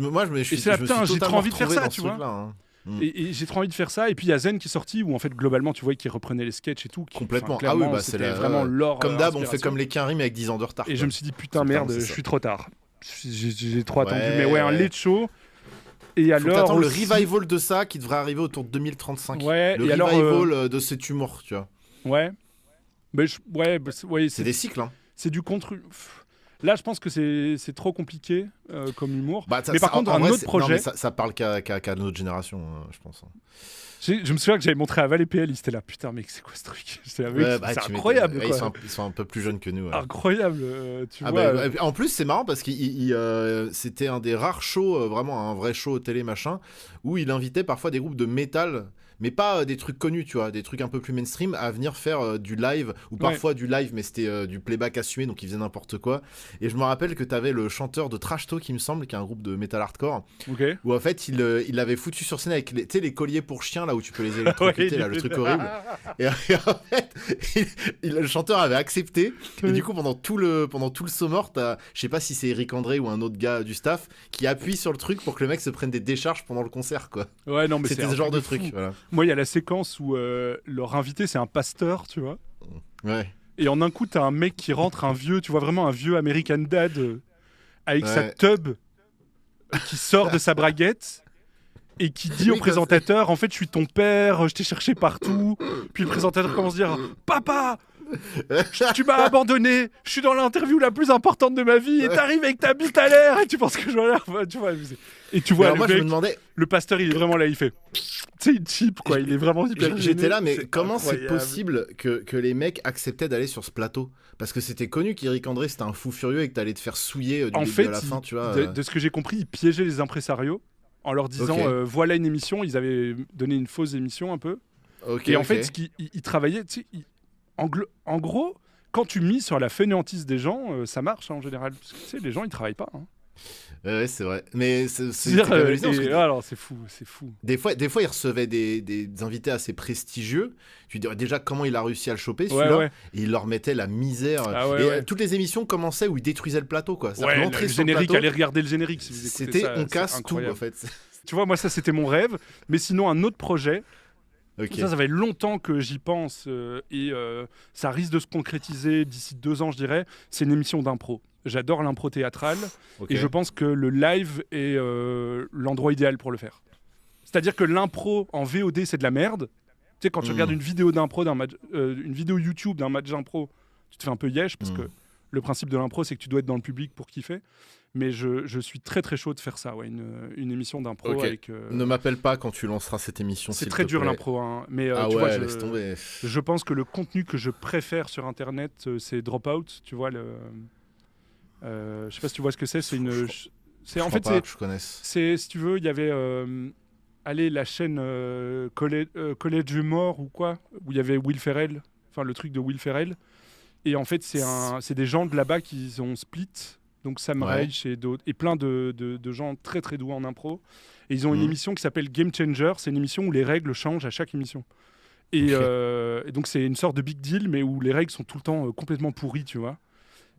Moi, je me suis j'ai trop envie de faire ça, tu vois. Hein. Et j'ai trop envie de faire ça. Et puis il y a Zen qui est sorti où en fait globalement tu vois qu'il reprenait les sketchs et tout. Complètement. Ah oui, c'est vraiment l'or. Comme d'hab, on fait comme les Quinrim avec 10 ans de retard. Et je me suis dit putain merde, je suis trop tard. J'ai trop attendu. Mais ouais, un late show. Et alors t'attends le revival de ça qui devrait arriver autour de 2035. Ouais. Le revival de cet humour, tu vois. Ouais. Mais c'est des cycles. Hein. C'est du contenu. Là, je pense que c'est trop compliqué comme humour. Mais par contre, un autre projet... Non, mais ça parle qu'à notre génération, je pense. Je me souviens que j'avais montré à Val et PL, ils étaient là, putain mec, c'est quoi ce truc? C'est incroyable, quoi. Ils sont un peu plus jeunes que nous. Ouais. Incroyable, tu vois. En plus, c'est marrant parce que c'était un des rares shows, vraiment un vrai show télé machin, où il invitait parfois des groupes de métal, mais pas des trucs connus, tu vois, des trucs un peu plus mainstream, à venir faire du live, ou parfois du live, mais c'était du playback assumé, donc ils faisaient n'importe quoi. Et je me rappelle que t'avais le chanteur de Trash Talk, il me semble, qui est un groupe de metal hardcore, où en fait, il l'avait foutu sur scène avec les colliers pour chiens, là où tu peux les électrocuter, là, le truc horrible. Et en fait, le chanteur avait accepté, et du coup, pendant tout le Saumur, je sais pas si c'est Eric André ou un autre gars du staff, qui appuie sur le truc pour que le mec se prenne des décharges pendant le concert, quoi. Ouais, non, mais c'était ce genre de truc, voilà. Moi, il y a la séquence où leur invité, c'est un pasteur, tu vois. Ouais. Et en un coup, t'as un mec qui rentre, un vieux, tu vois, vraiment un vieux American Dad avec sa tub qui sort de sa braguette et qui dit au présentateur, en fait, je suis ton père, je t'ai cherché partout. Puis le présentateur commence à dire, papa, Tu m'as abandonné, je suis dans l'interview la plus importante de ma vie et t'arrives avec ta bite à l'air et tu penses que je vais l'air. Tu vois, et tu vois, moi, mec, je me demandais... le pasteur, il est vraiment là, il fait. Tu sais, il cheap, quoi, il est vraiment hyper gêné. J'étais là, mais comment c'est possible que les mecs acceptaient d'aller sur ce plateau ? Parce que c'était connu qu'Éric André, c'était un fou furieux et que t'allais te faire souiller du début à la fin, tu vois. De ce que j'ai compris, il piégeait les impresarios en leur disant voilà une émission. Ils avaient donné une fausse émission un peu. Et en fait, il travaillait. En gros, quand tu mises sur la fainéantise des gens, ça marche en général. Parce que tu sais, les gens, ils travaillent pas. Hein. Ouais, c'est vrai. Mais c'est alors, c'est fou. Des fois, ils recevaient des invités assez prestigieux. Tu dirais déjà comment il a réussi à le choper, celui-là. Et il leur mettait la misère. Toutes les émissions commençaient où il détruisait le plateau, quoi. Le générique, allez regarder le générique. Si vous c'était ça, on casse tout, en fait. Tu vois, moi, ça, c'était mon rêve. Mais sinon, un autre projet. Ça fait longtemps que j'y pense et ça risque de se concrétiser d'ici 2 ans, je dirais. C'est une émission d'impro. J'adore l'impro théâtrale et je pense que le live est l'endroit idéal pour le faire. C'est-à-dire que l'impro en VOD, c'est de la merde. Tu sais, quand tu regardes une vidéo d'impro, une vidéo YouTube d'un match d'impro, tu te fais un peu yesh parce que le principe de l'impro, c'est que tu dois être dans le public pour kiffer. Mais je suis très très chaud de faire ça, une émission d'impro avec. Ne m'appelle pas quand tu lanceras cette émission. C'est très dur l'impro, hein. Mais tu vois, laisse tomber. Je pense que le contenu que je préfère sur Internet, c'est Dropout. Tu vois je sais pas si tu vois ce que c'est. C'est une. Je connais. C'est, si tu veux, il y avait la chaîne College Humor ou quoi, où il y avait Will Ferrell, enfin le truc de Will Ferrell. Et en fait, c'est des gens de là-bas qui ont split. Donc Sam Reich et plein de gens très très doués en impro. Et ils ont une émission qui s'appelle Game Changer. C'est une émission où les règles changent à chaque émission. Et donc c'est une sorte de big deal, mais où les règles sont tout le temps complètement pourries, tu vois.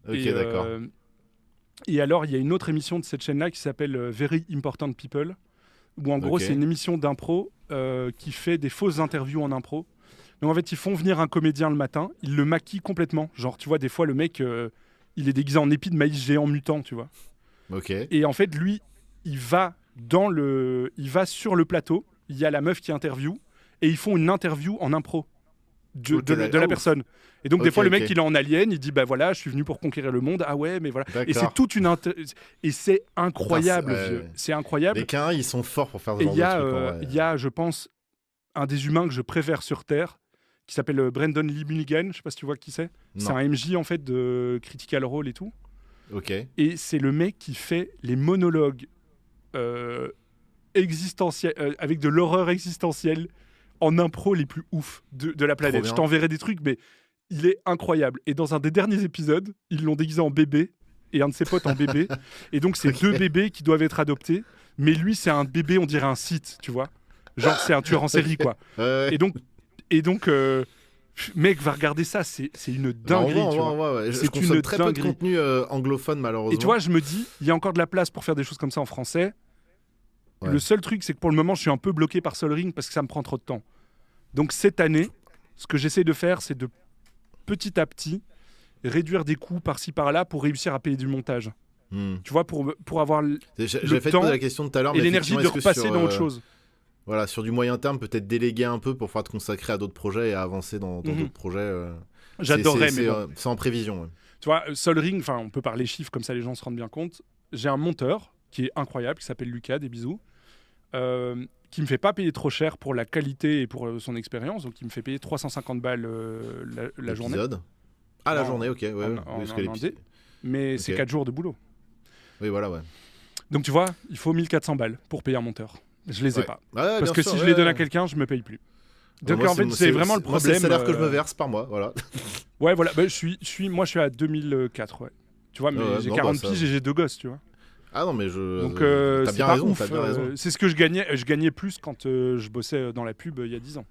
D'accord. Et alors, il y a une autre émission de cette chaîne-là qui s'appelle Very Important People, où en gros, c'est une émission d'impro qui fait des fausses interviews en impro. Donc en fait, ils font venir un comédien le matin, ils le maquillent complètement. Genre, tu vois, des fois, le mec... il est déguisé en épi de maïs géant mutant, tu vois. Et en fait, lui, il va sur le plateau. Il y a la meuf qui interviewe et ils font une interview en impro de la personne. Et donc des fois, le mec, il est en alien. Il dit bah voilà, je suis venu pour conquérir le monde. Ah ouais, mais voilà. Et c'est toute une et c'est incroyable, vieux. C'est incroyable. Les Caïns, ils sont forts pour faire ce genre de trucs. Il y a, je pense, un des humains que je préfère sur Terre, qui s'appelle Brandon Lee Mulligan, je sais pas si tu vois qui c'est. C'est un MJ en fait de Critical Role et tout. Et c'est le mec qui fait les monologues existentiels, avec de l'horreur existentielle en impro les plus ouf de la planète. Je t'enverrai des trucs, mais il est incroyable. Et dans un des derniers épisodes, ils l'ont déguisé en bébé et un de ses potes en bébé. Et donc c'est 2 bébés qui doivent être adoptés. Mais lui, c'est un bébé, on dirait un Sith, tu vois. Genre c'est un tueur en série, quoi. Et donc, mec, va regarder ça, c'est une dinguerie. Je consomme très peu de contenu anglophone, malheureusement. Et tu vois, je me dis, il y a encore de la place pour faire des choses comme ça en français. Le seul truc, c'est que pour le moment, je suis un peu bloqué par Sol Ring parce que ça me prend trop de temps. Donc cette année, ce que j'essaie de faire, c'est de petit à petit réduire des coûts par-ci par-là pour réussir à payer du montage. Tu vois, pour avoir le temps la question tout à l'heure, et l'énergie de repasser dans autre chose. Voilà, sur du moyen terme, peut-être déléguer un peu pour pouvoir te consacrer à d'autres projets et à avancer dans d'autres projets. J'adorerais, mais c'est en prévision. Tu vois, Sol Ring, on peut parler chiffres comme ça, les gens se rendent bien compte. J'ai un monteur qui est incroyable, qui s'appelle Lucas, des bisous, qui me fait pas payer trop cher pour la qualité et pour son expérience, donc il me fait payer 350 balles la journée. La journée, ok. Mais c'est 4 jours de boulot. Oui, voilà, Donc tu vois, il faut 1400 balles pour payer un monteur. Je les ai pas. Parce que si je les donne à quelqu'un, je me paye plus. Donc en fait, c'est vraiment le problème. C'est le salaire que je me verse par mois, voilà. Ouais, voilà. Moi, je suis à 2004, ouais. Tu vois, mais j'ai 40 piges et j'ai 2 gosses, tu vois. Ah non, mais Donc, t'as bien raison. C'est ce que je gagnais. Je gagnais plus quand je bossais dans la pub il y a 10 ans.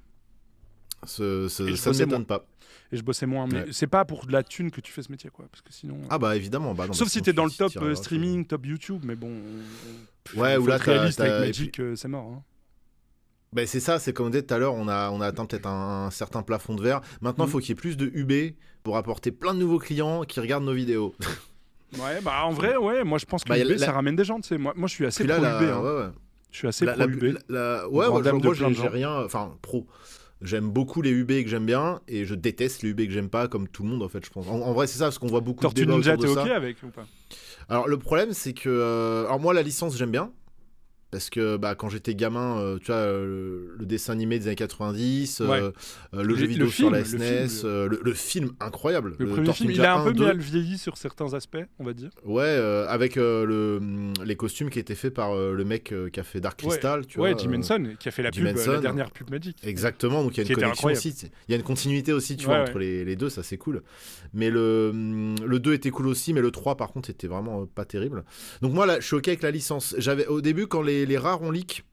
Ça ne m'étonne pas. Et je bossais moins. Mais c'est pas pour de la thune que tu fais ce métier, quoi. Parce que sinon. Ah bah évidemment. Sauf si t'es dans le top streaming, top YouTube, mais bon. Ouais, ou là, réaliste avec Magic, c'est mort. Hein. Ben c'est ça, c'est comme on disait tout à l'heure, on a atteint peut-être un certain plafond de verre. Maintenant, il faut qu'il y ait plus de UB pour apporter plein de nouveaux clients qui regardent nos vidéos. Ouais, bah en vrai, moi je pense que UB, ça ramène des gens, tu sais. Moi je suis assez pro UB. Je suis assez pro UB. Moi, j'ai rien. Enfin, pro. J'aime beaucoup les UB que j'aime bien, et je déteste les UB que j'aime pas, comme tout le monde en fait, je pense. En vrai, c'est ça, parce qu'on voit beaucoup Tortue de débats Ninja, autour de ça. t'es ok avec ou pas? Alors, le problème, c'est que... alors moi, la licence, j'aime bien. Parce que quand j'étais gamin, tu vois, le dessin animé des années 90, le jeu vidéo sur la SNES, le film incroyable. Le premier film, il a un peu mal vieilli sur certains aspects, on va dire. Ouais, avec les costumes qui étaient faits par le mec qui a fait Dark Crystal. Tu vois, Jim Henson, qui a fait la dernière pub Magic. Exactement, donc il y a une connexion aussi. Il y a une continuité aussi, tu vois, entre les deux, ça c'est cool. Mais le 2 était cool aussi, mais le 3 par contre était vraiment pas terrible. Donc moi là, je suis ok avec la licence. Au début, quand les rares ont leak,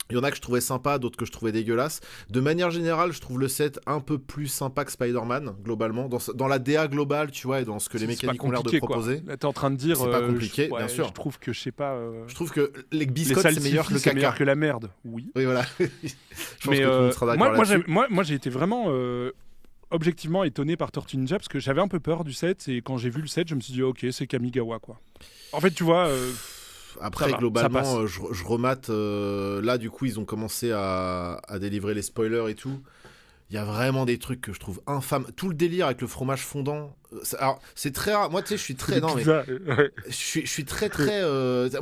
il y en a que je trouvais sympa, d'autres que je trouvais dégueulasses. De manière générale, je trouve le set un peu plus sympa que Spider-Man, globalement. Dans la DA globale, tu vois, et dans ce que les mécaniques ont l'air de proposer. Là, t'es en train de dire... C'est pas compliqué, bien sûr. Je trouve que, je sais pas... Je trouve que les biscottes, c'est meilleur que le caca. C'est meilleur que la merde, oui. Oui, voilà. Mais moi, j'ai été vraiment... objectivement étonné par Tortue Ninja, parce que j'avais un peu peur du set, et quand j'ai vu le set, je me suis dit, ok, c'est Kamigawa, quoi. En fait, tu vois... Après, globalement, je remate. Là, du coup, ils ont commencé à délivrer les spoilers et tout. Il y a vraiment des trucs que je trouve infâmes. Tout le délire avec le fromage fondant. Alors, c'est très rare. Moi, tu sais, je suis très. Non, mais. Je suis très.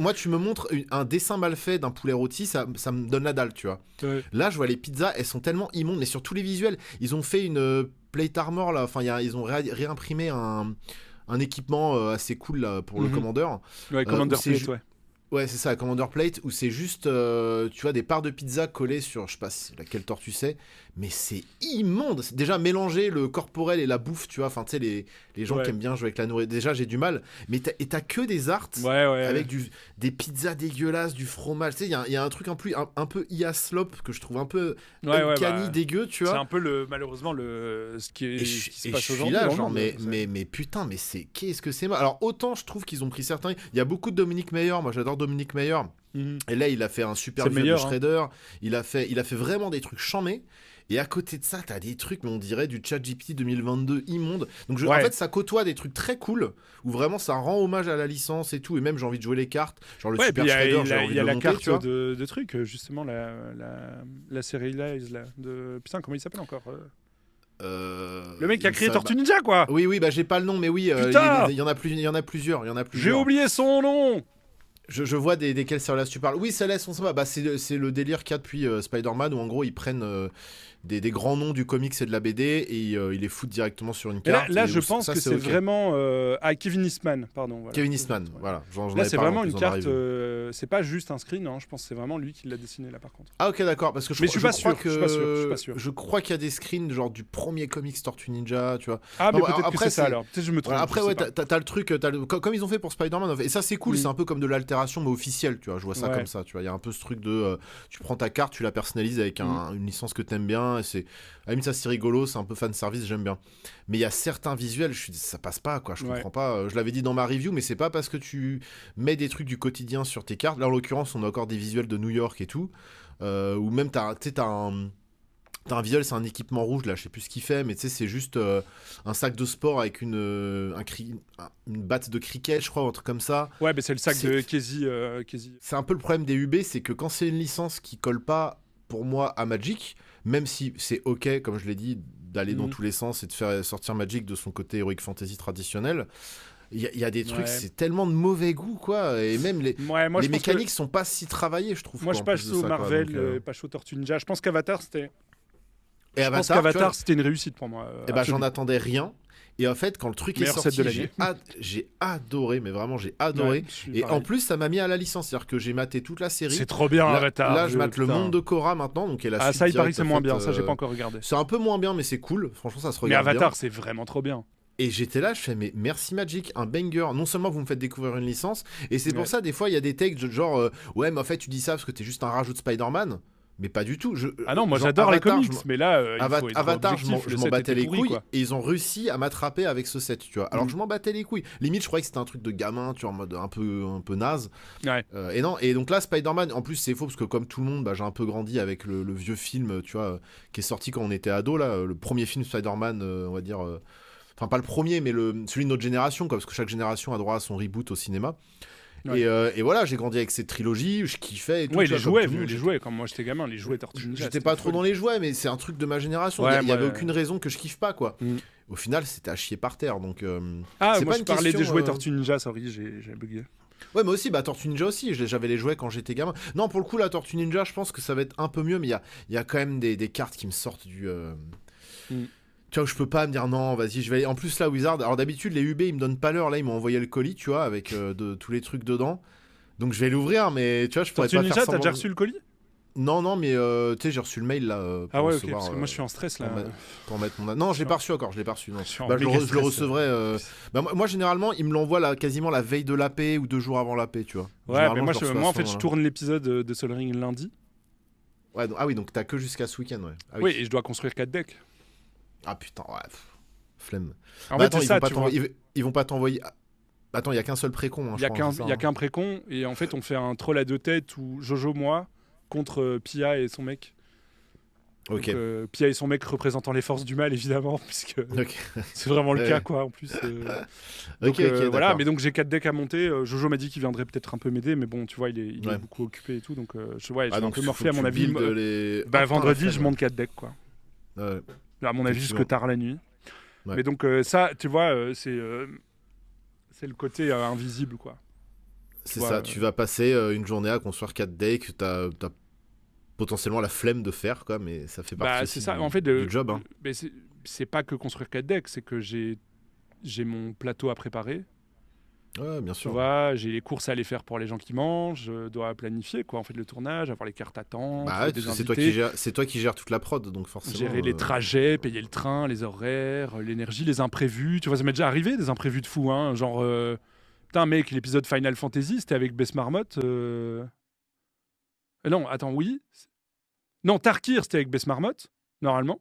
Moi, tu me montres un dessin mal fait d'un poulet rôti, ça me donne la dalle, tu vois. Ouais. Là, je vois les pizzas, elles sont tellement immondes, mais sur tous les visuels. Ils ont fait une plate armor, là. Enfin, ils ont réimprimé un équipement assez cool là, pour le commandeur. Ouais, Commander Plate, ouais. Ouais, c'est ça, Commander Plate, où c'est juste, tu vois, des parts de pizza collées sur, je sais pas laquelle tortue c'est, mais c'est immonde. C'est déjà mélanger le corporel et la bouffe, tu vois, enfin, tu sais, les gens qui aiment bien jouer avec la nourriture, déjà, j'ai du mal, mais t'as que des arts avec des pizzas dégueulasses, du fromage, tu sais, il y a un truc un peu Iaslope que je trouve un peu uncanny, dégueu, tu vois. C'est un peu, malheureusement, ce qui se passe aujourd'hui. Là, genre, mais putain, mais qu'est-ce que c'est mal. Alors, autant je trouve qu'ils ont pris certains, il y a beaucoup de Dominique Meyer, moi j'adore Dominique Meyer. Et là, il a fait un super visuel de Shredder. Hein. Il a fait vraiment des trucs chamés. Et à côté de ça, t'as des trucs, mais on dirait du ChatGPT 2022 immonde. Donc, en fait, ça côtoie des trucs très cool, où vraiment ça rend hommage à la licence et tout. Et même, j'ai envie de jouer les cartes. Genre le Super Shredder, j'ai envie de le monter. Il y a la carte de trucs, justement, la série Lies, là. Putain, comment il s'appelle encore le mec qui a créé Tortue Ninja, quoi. Oui, j'ai pas le nom, mais oui, il y en a plusieurs. J'ai oublié son nom. Je vois desquelles celles-là tu parles. Oui, celles-là sont sympas. C'est le délire qu'il y a depuis Spider-Man, où en gros ils prennent des grands noms du comics et de la BD et ils les foutent directement sur une carte. Là je pense que c'est vraiment Kevin Eastman, pardon. Voilà. Kevin Eastman, voilà. Là c'est vraiment une carte. C'est pas juste un screen, hein. Je pense que c'est vraiment lui qui l'a dessiné là par contre. Ah ok, d'accord, parce que je suis pas sûr. Je crois qu'il y a des screens genre du premier comics Tortue Ninja, tu vois. Ah mais peut-être que c'est ça alors. Peut-être que je me trompe. Après ouais, t'as le truc, comme ils ont fait pour Spider-Man, et ça c'est cool. C'est un peu comme de l'altération mais officielle, tu vois. Je vois ça comme ça, tu vois. Il y a un peu ce truc de tu prends ta carte, tu la personnalises avec une licence que t'aimes bien. Et c'est à la limite, ça c'est rigolo, c'est un peu fan service, j'aime bien. Mais il y a certains visuels, ça passe pas, quoi. Je comprends pas. Je l'avais dit dans ma review, mais c'est pas parce que tu mets des trucs du quotidien sur tes cartes. Là, en l'occurrence, on a encore des visuels de New York et tout, ou même t'as un visuel, c'est un équipement rouge, là, je sais plus ce qu'il fait, mais tu sais, c'est juste un sac de sport avec une batte de cricket, je crois, ou un truc comme ça. Ouais, mais c'est le sac de Casey. C'est un peu le problème des UB, c'est que quand c'est une licence qui colle pas, pour moi, à Magic, même si c'est ok, comme je l'ai dit, d'aller dans tous les sens et de faire sortir Magic de son côté Heroic Fantasy traditionnel, il y a des trucs, c'est tellement de mauvais goût, quoi. Et même les mécaniques sont pas si travaillées, je trouve. Moi, je passe au Marvel, pas chaud Tortue Ninja. Je pense qu'Avatar, c'était... Avatar, c'était une réussite pour moi. Et j'en attendais rien. Et en fait, quand le truc est sorti, j'ai adoré, mais vraiment j'ai adoré. Et en plus, ça m'a mis à la licence, c'est-à-dire que j'ai maté toute la série. C'est trop bien, Avatar. Là, je mate le monde de Korra maintenant, donc ça, il paraît que c'est moins bien. Ça, j'ai pas encore regardé. C'est un peu moins bien, mais c'est cool. Franchement, ça se regarde bien. Mais Avatar, c'est vraiment trop bien. Et j'étais là, je fais mais merci Magic, un banger. Non seulement vous me faites découvrir une licence, et c'est pour ça des fois il y a des takes genre ouais mais en fait tu dis ça parce que t'es juste un rajout de Spider-Man. Mais pas du tout. Ah non, moi j'adore Avatar, les comics, mais là, Avatar, je m'en battais les couilles, et ils ont réussi à m'attraper avec ce set, tu vois. Alors que je m'en battais les couilles. Limite, je croyais que c'était un truc de gamin, tu vois, en mode un peu naze. Ouais. Et non, et donc là, Spider-Man, en plus, c'est faux, parce que comme tout le monde, j'ai un peu grandi avec le vieux film, tu vois, qui est sorti quand on était ado, là, le premier film Spider-Man, on va dire... Enfin, pas le premier, mais celui de notre génération, quoi, parce que chaque génération a droit à son reboot au cinéma. Ouais. Et voilà, j'ai grandi avec cette trilogie, je kiffais et tout. Ouais, les jouets, quand moi j'étais gamin, les jouets Tortue Ninja. J'étais pas trop dans les jouets, mais c'est un truc de ma génération. Il y avait aucune raison que je kiffe pas, quoi. Au final, c'était à chier par terre, donc. Moi je parlais des jouets Tortue Ninja, sorry, j'ai bugué. Ouais, moi aussi, Tortue Ninja aussi, j'avais les jouets quand j'étais gamin. Non, pour le coup, la Tortue Ninja, je pense que ça va être un peu mieux, mais il y a quand même des cartes qui me sortent du... Tu vois, je peux pas me dire non, vas-y, je vais aller. En plus, là, Wizard, alors d'habitude, les UB, ils me donnent pas l'heure, là, ils m'ont envoyé le colis, tu vois, avec tous les trucs dedans. Donc je vais l'ouvrir, mais tu vois, je pourrais pas faire ça. T'as déjà reçu le colis ? Non, mais tu sais, j'ai reçu le mail là. Ah ouais, ok, parce que moi je suis en stress là. Pour mettre mon... Non, je l'ai pas reçu encore, je l'ai pas reçu. Non. Je le recevrai. Moi, généralement, il me l'envoie là, quasiment la veille de l'AP ou 2 jours avant l'AP, tu vois. Ouais, mais moi en fait, je tourne l'épisode de Sol Ring lundi. Ouais, ah oui, donc t'as que jusqu'à ce week-end, ouais. Ah, oui, et je dois construire 4 decks. Ah putain, ouais. Flemme. En fait, attends, ils vont pas t'envoyer. Attends, il y a qu'un seul précon. Il y a qu'un précon, et en fait, on fait un troll à 2 têtes où Jojo, moi, contre Pia et son mec. Ok. Donc, Pia et son mec représentant les forces du mal, évidemment, puisque c'est vraiment le cas, quoi, en plus. Donc, voilà, mais donc j'ai 4 decks à monter. Jojo m'a dit qu'il viendrait peut-être un peu m'aider, mais bon, tu vois, il est beaucoup occupé et tout, donc je vais un peu morflé, à mon avis. Vendredi, je monte 4 decks, quoi. À mon avis, jusque tard la nuit. Ouais. Mais donc, ça, tu vois, c'est le côté invisible, quoi. C'est ça, tu vas passer une journée à construire 4 decks, t'as potentiellement la flemme de faire, quoi, mais ça fait partie du job. Hein. Mais c'est pas que construire 4 decks, c'est que j'ai mon plateau à préparer. Ouais, bien sûr. Tu vois, j'ai les courses à aller faire pour les gens qui mangent, je dois planifier, quoi, en fait, le tournage, avoir les cartes à temps. C'est toi qui gères toute la prod, donc forcément. Gérer les trajets, payer le train, les horaires, l'énergie, les imprévus. Tu vois, ça m'est déjà arrivé, des imprévus de fou, hein, genre... Putain, mec, l'épisode Final Fantasy, c'était avec Bess Marmotte. Non, attends, oui. Non, Tarkir, c'était avec Bess Marmotte, normalement.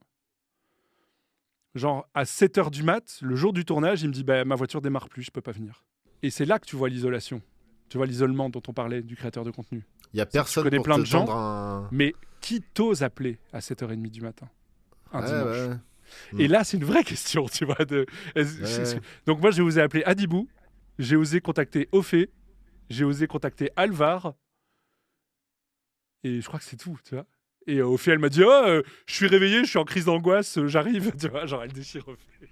Genre, à 7h du mat, le jour du tournage, il me dit ma voiture démarre plus, je peux pas venir. Et c'est là que tu vois l'isolation. Tu vois l'isolement dont on parlait du créateur de contenu. Il y a personne pour plein de gens, mais qui t'ose appeler à 7h30 du matin un dimanche. Et là, c'est une vraie question, tu vois. Donc moi, je vous ai appelé Adibou. J'ai osé contacter Ophé, j'ai osé contacter Alvar, et je crois que c'est tout, tu vois. Et Ophé, elle m'a dit je suis réveillée, je suis en crise d'angoisse, j'arrive, tu vois, genre elle déchire Ophé.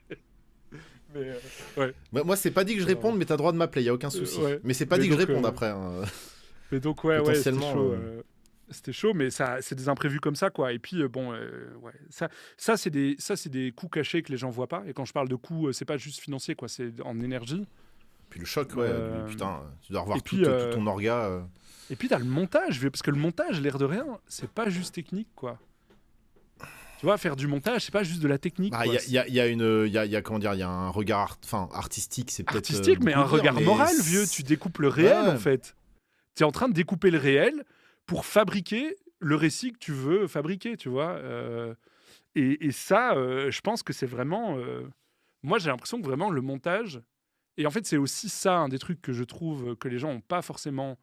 Mais ouais. Moi, c'est pas dit que je réponde, mais t'as droit de m'appeler, y a aucun souci. Mais c'est pas dit que je réponde après. Hein. Mais donc ouais, c'était chaud. C'était chaud, mais ça, c'est des imprévus comme ça, quoi. Et puis ça c'est des coûts cachés que les gens voient pas. Et quand je parle de coûts, c'est pas juste financier, quoi, c'est en énergie. Puis le choc, putain, tu dois revoir tout ton orga. Et puis t'as le montage, parce que le montage, l'air de rien, c'est pas juste technique, quoi. Tu vois, faire du montage, c'est pas juste de la technique. Il y a comment dire, il y a un regard artistique, c'est peut-être artistique, mais un regard moral, vieux. Tu découpes le réel, en fait. T'es en train de découper le réel pour fabriquer le récit que tu veux fabriquer, tu vois. Et ça, je pense que c'est vraiment. Moi, j'ai l'impression que vraiment le montage. Et en fait, c'est aussi ça, un des trucs que je trouve que les gens n'ont pas forcément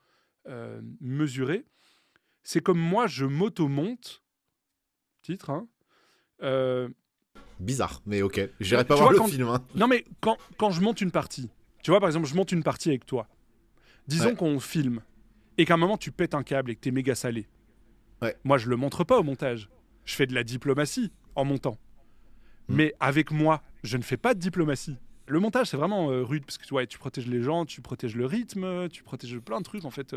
mesuré. C'est comme moi, je m'auto-monte. Titre, hein. Bizarre, mais ok. J'irai pas voir le film. Hein. Non, mais quand je monte une partie, tu vois, par exemple, je monte une partie avec toi. Disons qu'on filme et qu'à un moment, tu pètes un câble et que t'es méga salé. Ouais. Moi, je le montre pas au montage. Je fais de la diplomatie en montant. Mais avec moi, je ne fais pas de diplomatie. Le montage, c'est vraiment rude parce que tu protèges les gens, tu protèges le rythme, tu protèges plein de trucs, en fait.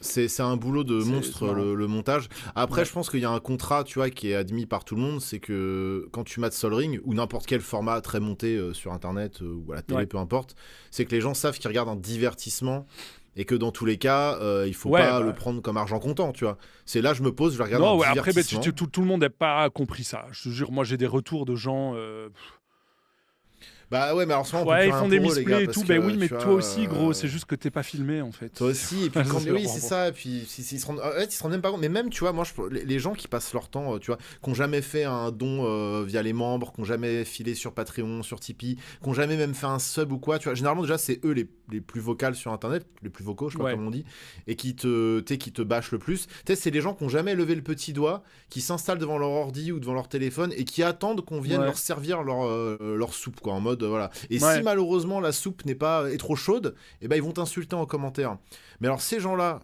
C'est un boulot de monstre, le montage. Après, je pense qu'il y a un contrat, tu vois, qui est admis par tout le monde, c'est que quand tu mates Sol Ring, ou n'importe quel format très monté sur Internet ou à la télé, peu importe, c'est que les gens savent qu'ils regardent un divertissement et que dans tous les cas, il faut pas le prendre comme argent comptant, tu vois. C'est là, je me pose, je vais regarder un divertissement. Après, tout le monde n'a pas compris ça. Je te jure, moi, j'ai des retours de gens... Bah ouais, mais alors souvent, ils font des misplays et tout. Ben oui, mais toi aussi, gros, c'est juste que t'es pas filmé, en fait. Toi aussi, et puis c'est ça. Et puis ils se rendent même pas compte. Mais même, tu vois, moi, les gens qui passent leur temps, tu vois, qui ont jamais fait un don via les membres, qui ont jamais filé sur Patreon, sur Tipeee, qui ont jamais même fait un sub ou quoi, tu vois. Généralement, déjà, c'est eux les plus vocales sur Internet, les plus vocaux, je sais pas comment on dit, et qui te bâchent le plus. Tu sais, c'est les gens qui ont jamais levé le petit doigt, qui s'installent devant leur ordi ou devant leur téléphone et qui attendent qu'on vienne leur servir leur soupe, quoi, en mode mode voilà. Et si malheureusement la soupe est trop chaude, et ben ils vont t'insulter en commentaire. Mais alors ces gens-là,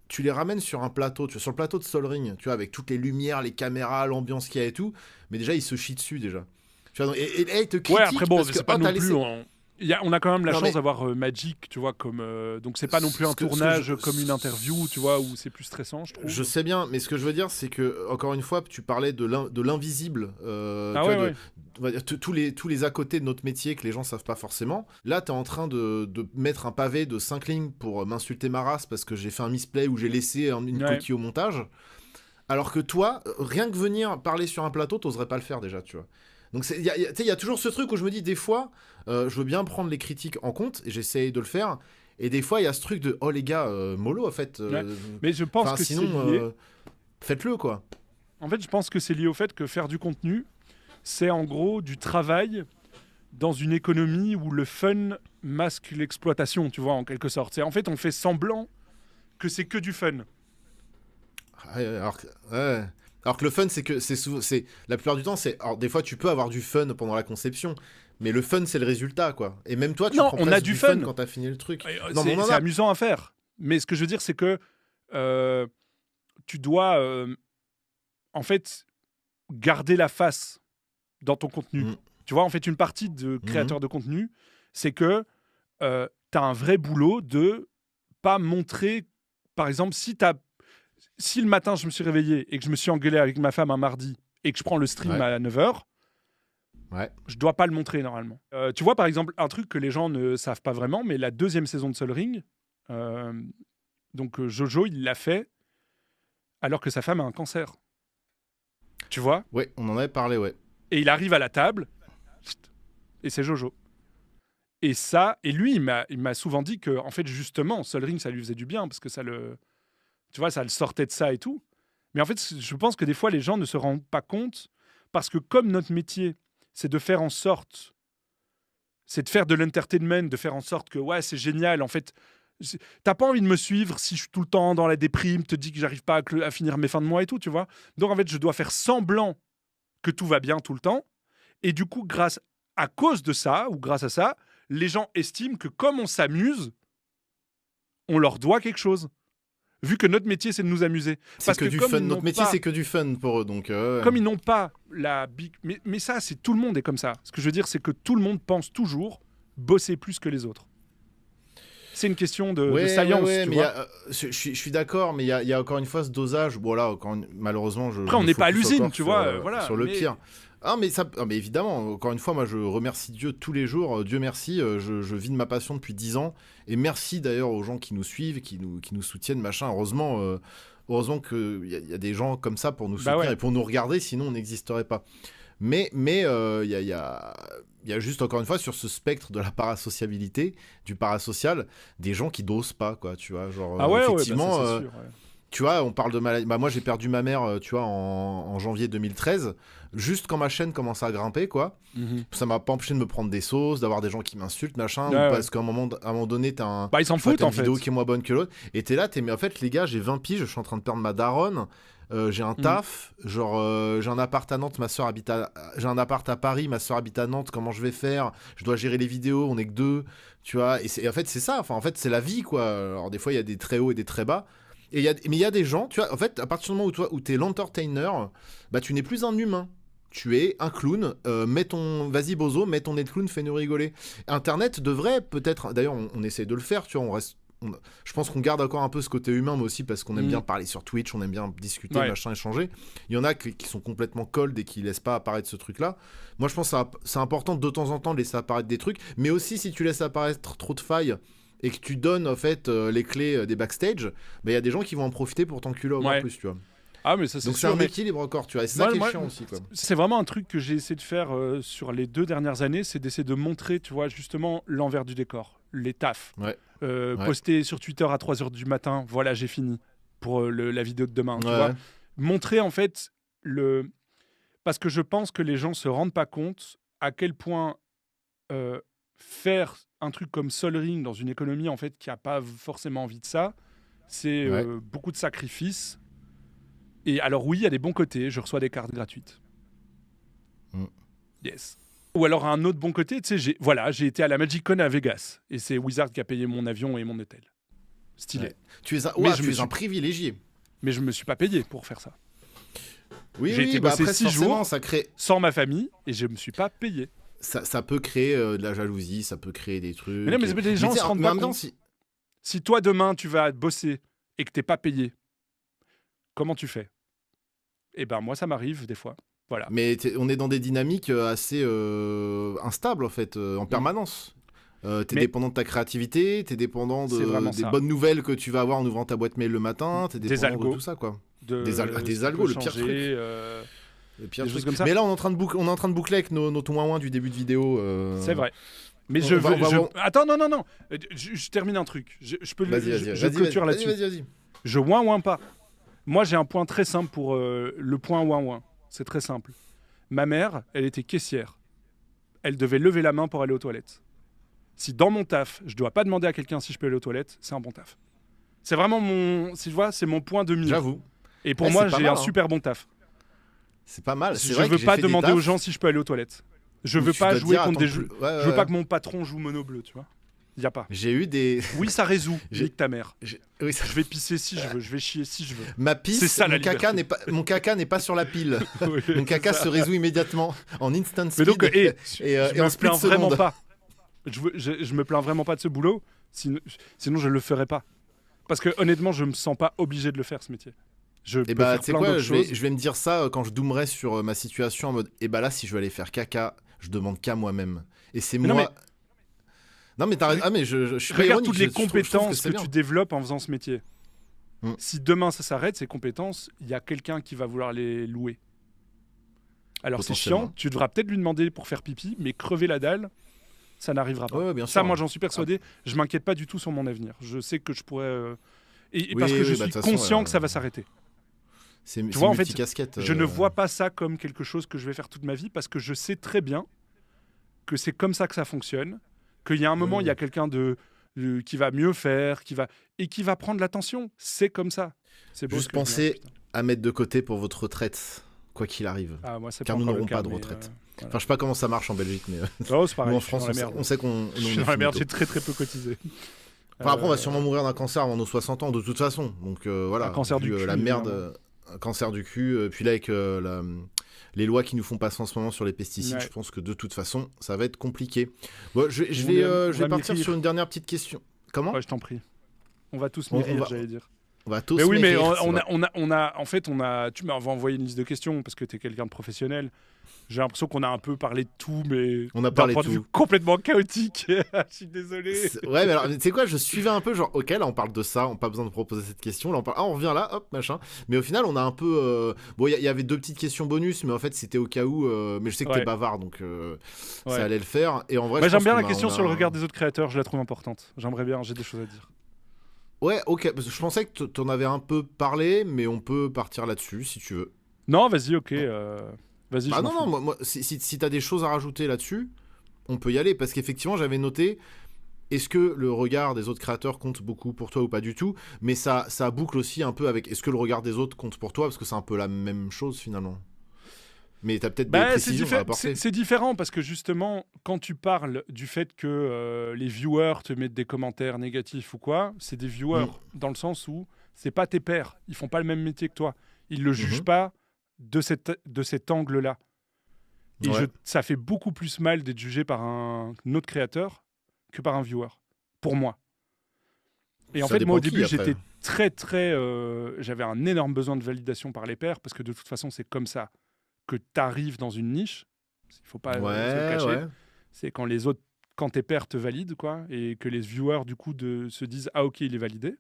tu les ramènes sur un plateau, tu vois, sur le plateau de Sol Ring, tu vois, avec toutes les lumières, les caméras, l'ambiance qu'il y a et tout, mais déjà ils se chient dessus déjà. Tu vois, et ils te critiquent après bon, parce c'est que pas non plus. On a quand même la chance d'avoir Magic, tu vois, comme donc c'est pas non plus un tournage comme une interview, tu vois, où c'est plus stressant, je trouve. Je sais bien, mais ce que je veux dire, c'est que encore une fois, tu parlais de l'invisible, tous les à côté de notre métier que les gens savent pas forcément. Là, t'es en train de mettre un pavé de 5 lignes pour m'insulter ma race parce que j'ai fait un misplay ou j'ai laissé une coquille au montage, alors que toi, rien que venir parler sur un plateau, t'oserais pas le faire déjà, tu vois. Donc il y a toujours ce truc où je me dis des fois, je veux bien prendre les critiques en compte et j'essaye de le faire. Et des fois il y a ce truc de oh les gars, mollo en fait. Mais je pense que sinon, c'est lié. Faites-le quoi. En fait, je pense que c'est lié au fait que faire du contenu, c'est en gros du travail dans une économie où le fun masque l'exploitation, tu vois, en quelque sorte. En fait, on fait semblant que c'est que du fun. Alors que le fun, c'est la plupart du temps, alors des fois tu peux avoir du fun pendant la conception, mais le fun c'est le résultat quoi. Et même toi, tu prends on a du fun quand t'as fini le truc. C'est amusant à faire. Mais ce que je veux dire, c'est que tu dois en fait garder la face dans ton contenu. Tu vois, en fait, une partie de créateur de contenu, c'est que t'as un vrai boulot de pas montrer, par exemple, si le matin je me suis réveillé et que je me suis engueulé avec ma femme un mardi et que je prends le stream à 9h, je dois pas le montrer normalement. Tu vois, par exemple, un truc que les gens ne savent pas vraiment, mais la 2e saison de Sol Ring, donc Jojo, il l'a fait alors que sa femme a un cancer. Tu vois ? Ouais, on en avait parlé, ouais. Et il arrive à la table, et c'est Jojo. Et lui, il m'a souvent dit que, en fait, justement, Sol Ring, ça lui faisait du bien, parce que ça le sortait de ça et tout. Mais en fait, je pense que des fois, les gens ne se rendent pas compte, parce que comme notre métier, c'est de faire en sorte, c'est de faire de l'entertainment, de faire en sorte que, c'est génial, en fait, t'as pas envie de me suivre si je suis tout le temps dans la déprime, te dis que j'arrive pas à finir mes fins de mois et tout, tu vois. Donc, en fait, je dois faire semblant que tout va bien tout le temps. Et du coup, à cause de ça, ou grâce à ça, les gens estiment que comme on s'amuse, on leur doit quelque chose. Vu que notre métier, c'est de nous amuser. C'est que du fun. Notre métier, c'est que du fun pour eux. Donc, comme ils n'ont pas la big... Mais ça, c'est tout le monde est comme ça. Ce que je veux dire, c'est que tout le monde pense toujours bosser plus que les autres. C'est une question de science, tu vois. Je suis d'accord, mais il y a encore une fois ce dosage. Bon, là, malheureusement, après, on n'est pas à l'usine, tu vois. Sur le pire. Mais évidemment, encore une fois, moi je remercie Dieu tous les jours. Dieu merci, je vis de ma passion depuis 10 ans. Et merci d'ailleurs aux gens qui nous suivent, qui nous soutiennent, machin. Heureusement qu'il y a des gens comme ça pour nous soutenir et pour nous regarder, sinon on n'existerait pas. Mais il y a juste encore une fois sur ce spectre de la parasociabilité, du parasocial, des gens qui dosent pas, quoi, tu vois. Genre, effectivement, c'est sûr, tu vois, on parle de maladie. Moi, j'ai perdu ma mère, tu vois, en janvier 2013, juste quand ma chaîne commençait à grimper, quoi. Ça m'a pas empêché de me prendre des sauces, d'avoir des gens qui m'insultent, machin, parce qu'à un moment donné, t'as ils s'en foutent, une vidéo qui est moins bonne que l'autre, et t'es là, mais en fait, les gars, j'ai 20 piges, je suis en train de perdre ma daronne, j'ai un taf, j'ai un appart à Nantes, j'ai un appart à Paris, ma soeur habite à Nantes, comment je vais faire ? Je dois gérer les vidéos, on est que 2, tu vois, et en fait, c'est ça, en fait, c'est la vie, quoi. Alors, des fois, il y a des très hauts et des très bas. Mais il y a des gens, tu vois, en fait, à partir du moment où t'es l'entertainer, bah tu n'es plus un humain. Tu es un clown. Vas-y Bozo, mets ton nez de clown, fais-nous rigoler. Internet devrait peut-être, d'ailleurs, on essaie de le faire, tu vois, je pense qu'on garde encore un peu ce côté humain, mais aussi parce qu'on aime bien parler sur Twitch, on aime bien discuter, machin, échanger. Il y en a qui sont complètement cold et qui laissent pas apparaître ce truc-là. Moi, je pense que c'est important de temps en temps de laisser apparaître des trucs, mais aussi si tu laisses apparaître trop de failles et que tu donnes en fait les clés des backstage, bah y a des gens qui vont en profiter pour t'enculer encore plus, tu vois. Ah mais ça c'est donc c'est un équilibre encore, tu vois. C'est ça qui est chiant aussi, quoi. C'est vraiment un truc que j'ai essayé de faire sur les 2 dernières années, c'est d'essayer de montrer, tu vois, justement l'envers du décor, les tafs. Poster sur Twitter à 3h du matin, voilà, j'ai fini pour la vidéo de demain, tu vois. Montrer en fait parce que je pense que les gens se rendent pas compte à quel point faire un truc comme Sol Ring dans une économie en fait qui a pas forcément envie de ça, c'est beaucoup de sacrifices. Et alors oui, il y a des bons côtés, je reçois des cartes gratuites. Yes. Ou alors, un autre bon côté, tu sais, j'ai été à la Magic Con à Vegas. Et c'est Wizard qui a payé mon avion et mon hôtel. Stylé. Ouais. Tu es un privilégié. Mais je me suis pas payé pour faire ça. Oui, j'ai été bosser après, 6 jours ça crée... sans ma famille et je me suis pas payé. Ça peut créer de la jalousie, ça peut créer des trucs. Mais non, mais les gens se rendent pas compte. Si toi, demain, tu vas bosser et que t'es pas payé, comment tu fais ? Eh ben, moi, ça m'arrive des fois. Voilà. Mais on est dans des dynamiques assez instables, en fait, en permanence. T'es dépendant de ta créativité, t'es dépendant des bonnes nouvelles que tu vas avoir en ouvrant ta boîte mail le matin, t'es dépendant de tout ça, quoi. Des algos, le pire truc. Le pire truc. Comme ça. Mais là, on est en train de boucler avec notre ouin-ouin du début de vidéo. C'est vrai. Mais Attends, non. Je termine un truc. Je peux je clôture là-dessus. Vas-y. Je ouin-ouin pas. Moi, j'ai un point très simple pour le point ouin-ouin. C'est très simple. Ma mère, elle était caissière. Elle devait lever la main pour aller aux toilettes. Si dans mon taf, je dois pas demander à quelqu'un si je peux aller aux toilettes, c'est un bon taf. C'est vraiment c'est mon point de mire. J'avoue. Et pour moi, j'ai un super bon taf. C'est pas mal. Je veux pas demander aux gens si je peux aller aux toilettes. Je veux pas jouer contre des jeux. Je veux pas que mon patron joue Mono Bleu, tu vois. Y a pas. J'ai eu des. Oui, ça résout. Nique ta mère. Oui, Je vais pisser si je veux. Je vais chier si je veux. Ma pisse. C'est ça, mon caca n'est pas sur la pile. Oui, mon caca se résout immédiatement en instant speed. Mais donc, et en me plains vraiment pas. Je me plains vraiment pas de ce boulot. Sinon, je le ferais pas. Parce que honnêtement, je me sens pas obligé de le faire, ce métier. Je peux faire plein d'autres choses. Je vais me dire ça quand je doomerai sur ma situation en mode là, si je veux aller faire caca, je demande qu'à moi-même. Et c'est moi. Non, mais je suis regarde toutes les compétences que tu développes en faisant ce métier. Si demain ça s'arrête, ces compétences, il y a quelqu'un qui va vouloir les louer. Alors c'est chiant, tu devras peut-être lui demander pour faire pipi, mais crever la dalle, ça n'arrivera pas. Bien ça, sûr. Moi, j'en suis persuadé. Je m'inquiète pas du tout sur mon avenir. Je sais que je pourrais... parce que je suis conscient que ça va s'arrêter. Tu vois, en fait, je ne vois pas ça comme quelque chose que je vais faire toute ma vie parce que je sais très bien que c'est comme ça que ça fonctionne, qu'il y a un moment, il y a quelqu'un qui va mieux faire, qui va prendre l'attention. C'est comme ça. C'est beau. Juste pensez à mettre de côté pour votre retraite, quoi qu'il arrive. Car nous n'aurons pas de retraite. Voilà. Enfin, je sais pas comment ça marche en Belgique, mais c'est pareil, nous en France, on sait qu'on... Je suis dans la merde, j'ai très très peu cotisé. Enfin, après, on va sûrement mourir d'un cancer avant nos 60 ans, de toute façon. Donc voilà, un cancer du cul, la merde, un cancer du cul. Puis là, avec les lois qui nous font passer en ce moment sur les pesticides, je pense que de toute façon, ça va être compliqué. Bon, je vais partir sur une dernière petite question. Comment ? Ouais, je t'en prie. On va tous mourir, j'allais dire. On va tous. Mais oui, mais tu m'as envoyé une liste de questions parce que t'es quelqu'un de professionnel. J'ai l'impression qu'on a un peu parlé de tout, mais on a parlé d'un point de vue complètement chaotique. Je suis désolé. Ouais, mais alors, tu sais quoi, je suivais un peu, genre, ok, là, on parle de ça, on n'a pas besoin de proposer cette question. Là, on revient là, hop, machin. Mais au final, on a un peu. Bon, il y avait 2 petites questions bonus, mais en fait, c'était au cas où. Mais je sais que t'es bavard, donc ça allait le faire. Et en vrai, j'aime bien la question sur le regard des autres créateurs, je la trouve importante. J'aimerais bien, j'ai des choses à dire. Ouais, ok, parce que je pensais que t'en avais un peu parlé, mais on peut partir là-dessus, si tu veux. Non, vas-y, ok. Vas-y, non, moi, si t'as des choses à rajouter là-dessus, on peut y aller, parce qu'effectivement, j'avais noté, est-ce que le regard des autres créateurs compte beaucoup pour toi ou pas du tout, mais ça boucle aussi un peu avec, est-ce que le regard des autres compte pour toi, parce que c'est un peu la même chose, finalement. Mais t'as peut-être des précisions à apporter. C'est différent, parce que justement, quand tu parles du fait que les viewers te mettent des commentaires négatifs ou quoi, c'est des viewers, dans le sens où c'est pas tes pairs, ils font pas le même métier que toi. Ils le jugent pas de cet angle-là. Et ça fait beaucoup plus mal d'être jugé par un autre créateur que par un viewer, pour moi. Et en fait, moi, au début, j'étais très, très... j'avais un énorme besoin de validation par les pairs, parce que de toute façon, c'est comme ça que tu arrives dans une niche. Il ne faut pas se le cacher. C'est quand tes pairs te valident, quoi, et que les viewers, du coup, se disent « Ah, ok, il est validé ».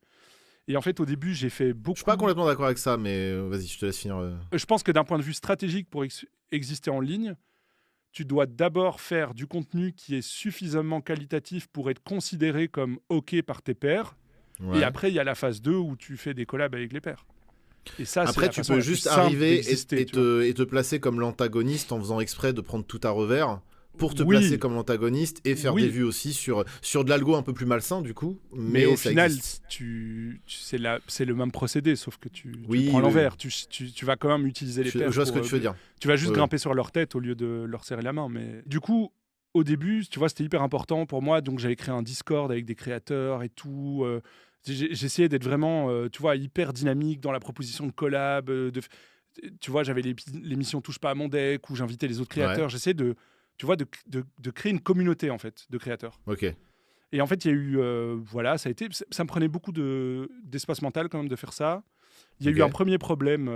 Et en fait, au début, j'ai fait beaucoup... Je suis pas complètement d'accord avec ça, mais vas-y, je te laisse finir. Je pense que d'un point de vue stratégique, pour exister en ligne, tu dois d'abord faire du contenu qui est suffisamment qualitatif pour être considéré comme OK par tes pairs. Ouais. Et après, il y a la phase 2 où tu fais des collabs avec les pairs. Et ça, après, tu peux juste arriver et te placer comme l'antagoniste en faisant exprès de prendre tout à revers pour te placer comme antagoniste et faire des vues aussi sur de l'algo un peu plus malsain du coup. Mais au final, c'est le même procédé, sauf que tu prends l'envers. Tu vas quand même utiliser les pairs. Je vois ce que tu veux dire. Tu vas juste grimper sur leur tête au lieu de leur serrer la main. Mais du coup, au début, tu vois, c'était hyper important pour moi. Donc j'avais créé un Discord avec des créateurs et tout. J'essayais d'être vraiment, tu vois, hyper dynamique dans la proposition de collab. Tu vois, j'avais l'émission Touche pas à mon deck où j'invitais les autres créateurs. J'essayais de créer une communauté en fait de créateurs. Ok. Et en fait, il y a eu, ça me prenait beaucoup d'espace mental quand même de faire ça. Il y a eu un premier problème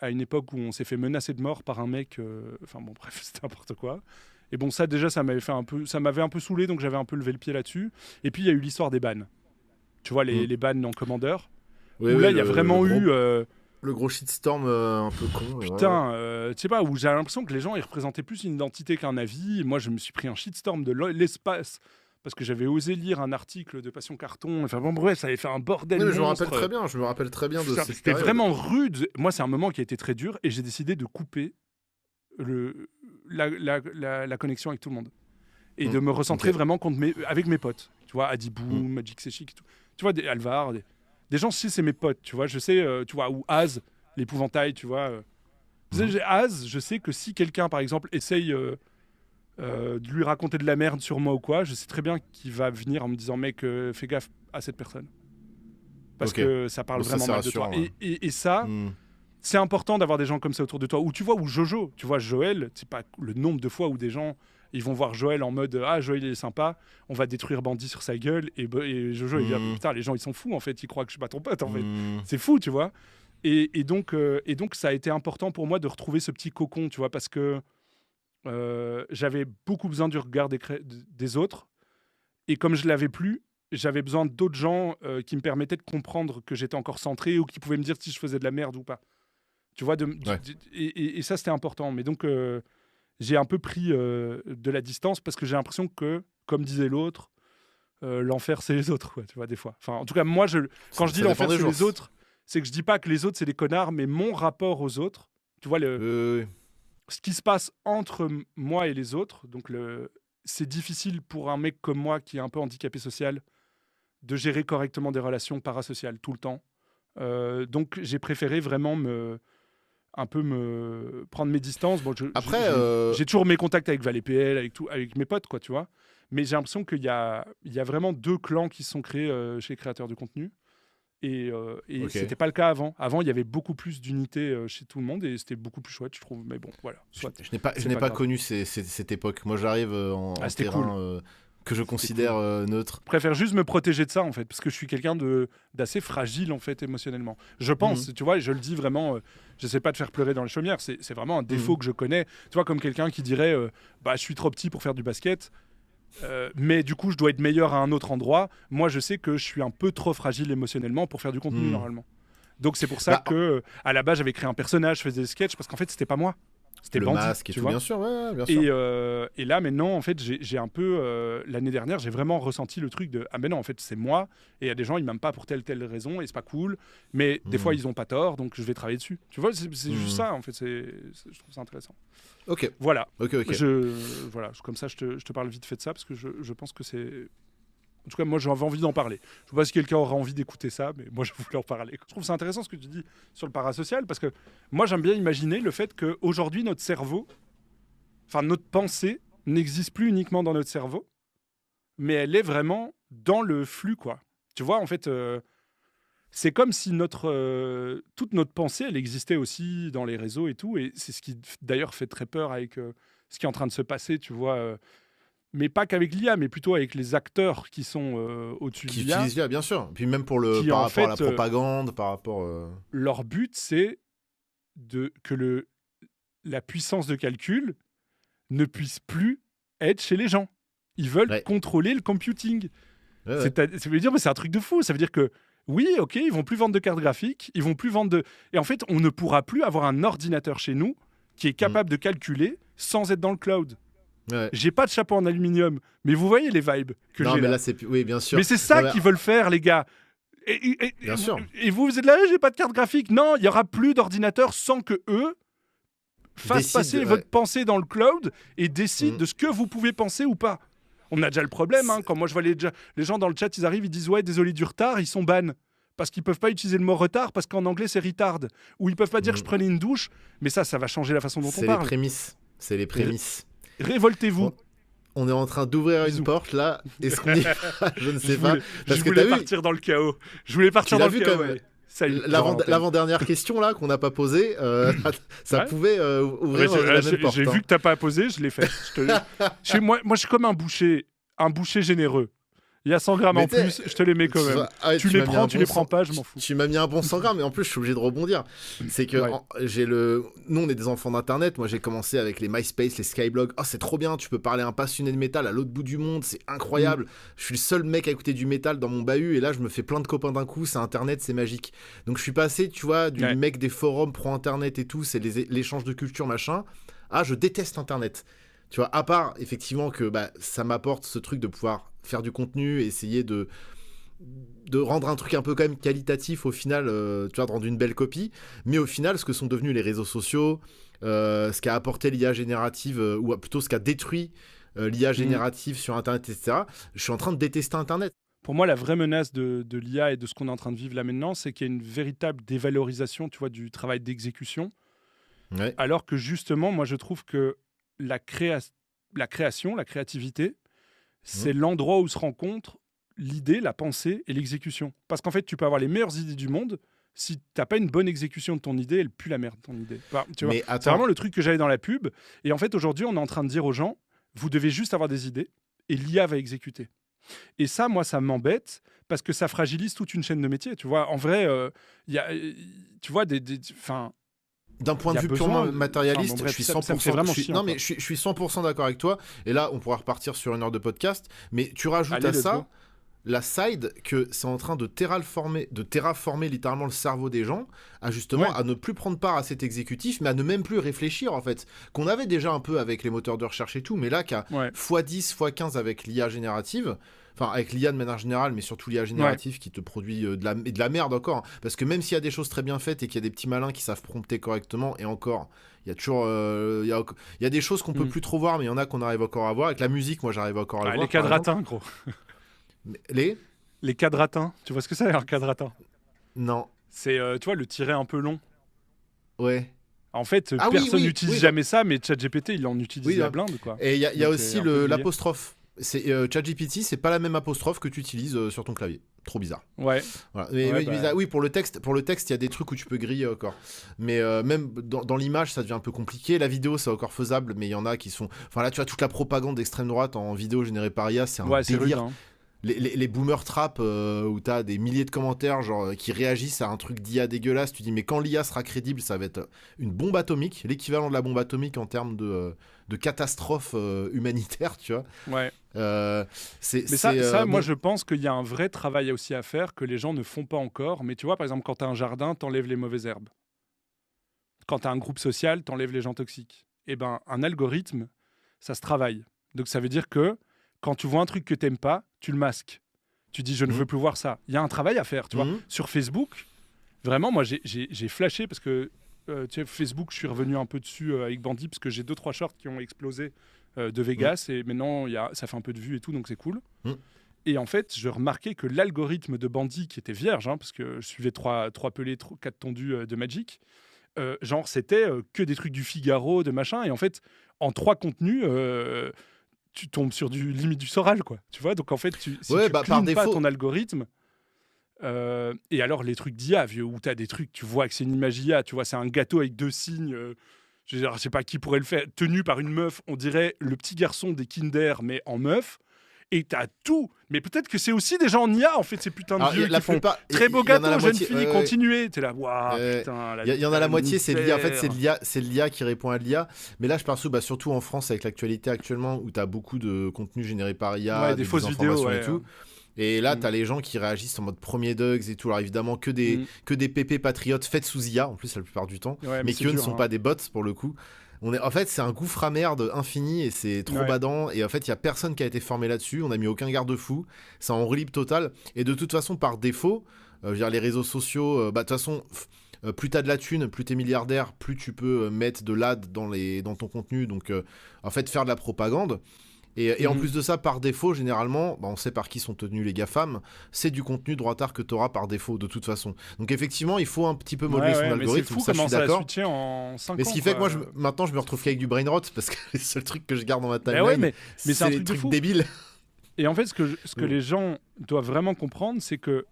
à une époque où on s'est fait menacer de mort par un mec. Enfin bon, bref, c'était n'importe quoi. Et bon, ça déjà, ça m'avait un peu saoulé, donc j'avais un peu levé le pied là-dessus. Et puis il y a eu l'histoire des bans. Tu vois, les bans en commandeur. Où là, il y a vraiment eu. Le gros shitstorm un peu con. Putain, tu sais pas, où j'ai l'impression que les gens ils représentaient plus une identité qu'un avis. Et moi, je me suis pris un shitstorm de l'espace parce que j'avais osé lire un article de Passion Carton. Enfin bon, bref, ça avait fait un bordel. Oui, je me rappelle très bien de cette C'était vraiment rude. Moi, c'est un moment qui a été très dur et j'ai décidé de couper la connexion avec tout le monde et de me recentrer vraiment avec mes potes. Tu vois, Adibou, Magic Sechik et tout. Tu vois, Alvar, des gens, si c'est mes potes, tu vois, je sais, tu vois, ou Az, l'épouvantail, tu vois. Az, je sais que si quelqu'un, par exemple, essaye de lui raconter de la merde sur moi ou quoi, je sais très bien qu'il va venir en me disant, mec, fais gaffe à cette personne. Parce que ça parle vraiment mal de toi. Et ça, c'est important d'avoir des gens comme ça autour de toi. Ou tu vois, ou Jojo, tu vois, Joël, c'est pas le nombre de fois où des gens... Ils vont voir Joël en mode « Ah, Joël, il est sympa, on va détruire Bandit sur sa gueule. » Et Jojo, il dit « Putain, les gens, ils sont fous, en fait. Ils croient que je suis pas ton pote, en fait. » C'est fou, tu vois. Et donc, ça a été important pour moi de retrouver ce petit cocon, tu vois, parce que j'avais beaucoup besoin du regard des autres. Et comme je l'avais plus, j'avais besoin d'autres gens qui me permettaient de comprendre que j'étais encore centré ou qui pouvaient me dire si je faisais de la merde ou pas. Tu vois, et ça, c'était important. Mais donc... j'ai un peu pris de la distance parce que j'ai l'impression que, comme disait l'autre, l'enfer, c'est les autres, quoi, tu vois, des fois. Enfin, en tout cas, moi, quand je dis l'enfer, c'est les autres, c'est que je dis pas que les autres, c'est des connards, mais mon rapport aux autres, tu vois, ce qui se passe entre moi et les autres, donc c'est difficile pour un mec comme moi qui est un peu handicapé social de gérer correctement des relations parasociales tout le temps. Donc, j'ai préféré vraiment me prendre mes distances. Bon, j'ai toujours mes contacts avec Valais PL, avec mes potes, quoi, tu vois. Mais j'ai l'impression qu'il y a vraiment deux clans qui se sont créés chez les créateurs de contenu. Et c'était pas le cas avant. Avant, il y avait beaucoup plus d'unité chez tout le monde et c'était beaucoup plus chouette, je trouve. Mais bon, voilà. Je n'ai pas connu cette époque. Moi, j'arrive en terrain... Cool. Que je considère neutre. Je préfère juste me protéger de ça, en fait, parce que je suis quelqu'un d'assez fragile, en fait, émotionnellement. Je pense, tu vois, et je le dis vraiment, j'essaie pas de faire pleurer dans les chaumières, c'est vraiment un défaut que je connais. Tu vois, comme quelqu'un qui dirait, je suis trop petit pour faire du basket, mais du coup, je dois être meilleur à un autre endroit. Moi, je sais que je suis un peu trop fragile émotionnellement pour faire du contenu, normalement. Donc, c'est pour ça que, à la base, j'avais créé un personnage, je faisais des sketchs, parce qu'en fait, c'était pas moi. C'était le Bandit, masque et tu tout, vois. bien sûr, bien sûr. Et là, maintenant, en fait, j'ai un peu... l'année dernière, j'ai vraiment ressenti le truc de « Ah, mais non, en fait, c'est moi. Et il y a des gens, ils m'aiment pas pour telle raison, et c'est pas cool. Mais des fois, ils ont pas tort, donc je vais travailler dessus. » Tu vois, c'est juste ça, en fait. Je trouve ça intéressant. Ok. Voilà. Ok. Voilà, comme ça, je te parle vite fait de ça, parce que je pense que c'est... En tout cas, moi, j'avais envie d'en parler. Je ne sais pas si quelqu'un aura envie d'écouter ça, mais moi, je voulais en parler. Je trouve ça intéressant ce que tu dis sur le parasocial, parce que moi, j'aime bien imaginer le fait qu'aujourd'hui, notre cerveau, enfin, notre pensée n'existe plus uniquement dans notre cerveau, mais elle est vraiment dans le flux, quoi. Tu vois, en fait, c'est comme si toute notre pensée, elle existait aussi dans les réseaux et tout, et c'est ce qui, d'ailleurs, fait très peur avec ce qui est en train de se passer, tu vois... mais pas qu'avec l'IA, mais plutôt avec les acteurs qui sont au-dessus de l'IA. Qui utilisent l'IA, bien sûr. Puis même par rapport à la propagande, par rapport... Leur but, c'est que la puissance de calcul ne puisse plus être chez les gens. Ils veulent contrôler le computing. Ça veut dire, mais c'est un truc de fou. Ça veut dire que, oui, ok, ils vont plus vendre de cartes graphiques, ils vont plus vendre de... Et en fait, on ne pourra plus avoir un ordinateur chez nous qui est capable de calculer sans être dans le cloud. Ouais. J'ai pas de chapeau en aluminium, mais vous voyez les vibes que j'ai là. Oui, bien sûr. Mais c'est ça qu'ils veulent faire, les gars. Bien sûr. Et vous êtes là, j'ai pas de carte graphique. Non, il y aura plus d'ordinateur sans que eux fasse passer votre pensée dans le cloud et décide de ce que vous pouvez penser ou pas. On a déjà le problème, hein, quand moi je vois les gens dans le chat, ils arrivent, ils disent ouais, désolé du retard, ils sont ban. Parce qu'ils peuvent pas utiliser le mot retard parce qu'en anglais c'est retard. Ou ils peuvent pas dire je prenais une douche, mais ça va changer la façon dont on parle. C'est les prémices. Révoltez-vous. Bon, on est en train d'ouvrir une porte là. Est-ce qu'on y va? Je ne sais pas. Je voulais partir dans le chaos. L'avant-dernière question là qu'on n'a pas posée, ça pouvait ouvrir la même porte. J'ai vu que t'as pas posé, je l'ai fait. Moi, je suis comme un boucher généreux. Il y a 100 grammes en plus, je te les mets quand même. Tu les prends, tu les prends pas, je m'en fous. Tu m'as mis un bon 100 grammes, mais en plus, je suis obligé de rebondir. C'est que nous, on est des enfants d'Internet. Moi, j'ai commencé avec les MySpace, les Skyblog. Oh, c'est trop bien, tu peux parler à un passionné de métal à l'autre bout du monde, c'est incroyable. Je suis le seul mec à écouter du métal dans mon bahut, et là, je me fais plein de copains d'un coup. C'est Internet, c'est magique. Donc, je suis passé, tu vois, du mec des forums pro-Internet et tout, c'est l'échange de culture, machin. Ah, je déteste Internet. Tu vois, à part, effectivement, que ça m'apporte ce truc de pouvoir faire du contenu, essayer de rendre un truc un peu quand même qualitatif au final, tu vois, de rendre une belle copie, mais au final, ce que sont devenus les réseaux sociaux, ce qu'a apporté l'IA générative, ou plutôt ce qu'a détruit l'IA générative sur Internet, etc., je suis en train de détester Internet. Pour moi, la vraie menace de l'IA et de ce qu'on est en train de vivre là maintenant, c'est qu'il y a une véritable dévalorisation, tu vois, du travail d'exécution, alors que justement, moi, je trouve que la création, la créativité, c'est l'endroit où se rencontrent l'idée, la pensée et l'exécution. Parce qu'en fait, tu peux avoir les meilleures idées du monde, si t'as pas une bonne exécution de ton idée, elle pue la merde, ton idée. Enfin, tu vois, c'est vraiment le truc que j'avais dans la pub. Et en fait, aujourd'hui, on est en train de dire aux gens, vous devez juste avoir des idées et l'IA va exécuter. Et ça, moi, ça m'embête parce que ça fragilise toute une chaîne de métiers. Tu vois, en vrai, tu vois, d'un point de vue purement matérialiste, je suis 100% d'accord avec toi. Et là, on pourra repartir sur une heure de podcast. Mais tu rajoutes à ça la side que c'est en train de terraformer littéralement le cerveau des gens, à justement à ne plus prendre part à cet exécutif, mais à ne même plus réfléchir en fait. Qu'on avait déjà un peu avec les moteurs de recherche et tout, mais là qu'à x10, x15 avec l'IA générative. Enfin, avec l'IA de manière générale, mais surtout l'IA générative qui te produit de la merde encore. Hein. Parce que même s'il y a des choses très bien faites et qu'il y a des petits malins qui savent prompter correctement, et encore, il y a toujours... il y a des choses qu'on peut plus trop voir, mais il y en a qu'on arrive encore à voir. Avec la musique, moi, j'arrive encore à le voir. Les quadratins, gros. Les quadratins. Tu vois ce que c'est, un quadratin? Non. C'est, tu vois, le tiret un peu long. Ouais. En fait, personne n'utilise jamais ça, mais ChatGPT, il en utilise la blinde, quoi. Et il y a aussi l'apostrophe. ChatGPT, c'est pas la même apostrophe que tu utilises sur ton clavier. Trop bizarre. Ouais. Voilà. Oui, pour le texte, il y a des trucs où tu peux griller encore. Mais même dans l'image, ça devient un peu compliqué. La vidéo, c'est encore faisable, mais il y en a qui sont. Enfin là, tu vois, toute la propagande d'extrême droite en vidéo générée par IA, c'est un délire. C'est rude, hein. Les boomer trap où t'as des milliers de commentaires genre qui réagissent à un truc d'IA dégueulasse, tu dis mais quand l'IA sera crédible, ça va être une bombe atomique, l'équivalent de la bombe atomique en termes de catastrophe humanitaire, tu vois. Ouais. Moi je pense qu'il y a un vrai travail aussi à faire que les gens ne font pas encore. Mais tu vois, par exemple, quand t'as un jardin, t'enlèves les mauvaises herbes. Quand t'as un groupe social, t'enlèves les gens toxiques. Et ben, un algorithme, ça se travaille. Donc ça veut dire que quand tu vois un truc que t'aimes pas, tu le masques. Tu dis, je ne veux plus voir ça. Il y a un travail à faire, tu vois. Sur Facebook, vraiment, moi, j'ai flashé parce que, tu sais, Facebook, je suis revenu un peu dessus avec Bandit parce que j'ai 2-3 shorts qui ont explosé de Vegas et maintenant, ça fait un peu de vues et tout, donc c'est cool. Et en fait, je remarquais que l'algorithme de Bandit, qui était vierge, hein, parce que je suivais 3 pelés, 4 tondus de Magic, genre, c'était que des trucs du Figaro, de machin. Et en fait, en 3 contenus... tu tombes sur limite du Soral, quoi. Tu vois, donc en fait, si tu cleans pas ton algorithme, et alors les trucs d'IA, vieux, où t'as des trucs, tu vois que c'est une image IA, tu vois, c'est un gâteau avec 2 signes, je sais pas qui pourrait le faire, tenu par une meuf, on dirait le petit garçon des Kinder, mais en meuf, et t'as tout. Mais peut-être que c'est aussi des gens en IA, en fait, ces putains de vieux qui font très beau gâteau, jeune fille, continuez. T'es là, waouh, putain. Il y en a la moitié, c'est l'IA. En fait, c'est l'IA qui répond à l'IA. Mais là, je parle surtout en France, avec l'actualité actuellement, où t'as beaucoup de contenu généré par IA, des fausses vidéos et tout. Et là, t'as les gens qui réagissent en mode premier Dugs et tout. Alors évidemment, que des PP patriotes faites sous IA, en plus, la plupart du temps. Mais qui, eux, ne sont pas des bots, pour le coup. En fait, c'est un gouffre à merde infini et c'est trop badant. Et en fait, il n'y a personne qui a été formé là-dessus. On n'a mis aucun garde-fou. C'est en roue libre totale. Et de toute façon, par défaut, je veux dire, les réseaux sociaux, de toute façon, plus t'as de la thune, plus t'es milliardaire, plus tu peux mettre de l'ad dans ton contenu, donc en fait faire de la propagande. Et en plus de ça, par défaut, généralement, on sait par qui sont tenus les GAFAM, c'est du contenu droitard que tu auras par défaut, de toute façon. Donc effectivement, il faut un petit peu modeler son algorithme, ça je suis d'accord. Mais ce qui fait que moi, maintenant, je me retrouve qu'avec du brain rot, parce que les seuls trucs que je garde dans ma timeline, mais c'est un des truc trucs débiles. Et en fait, ce que les gens doivent vraiment comprendre, c'est que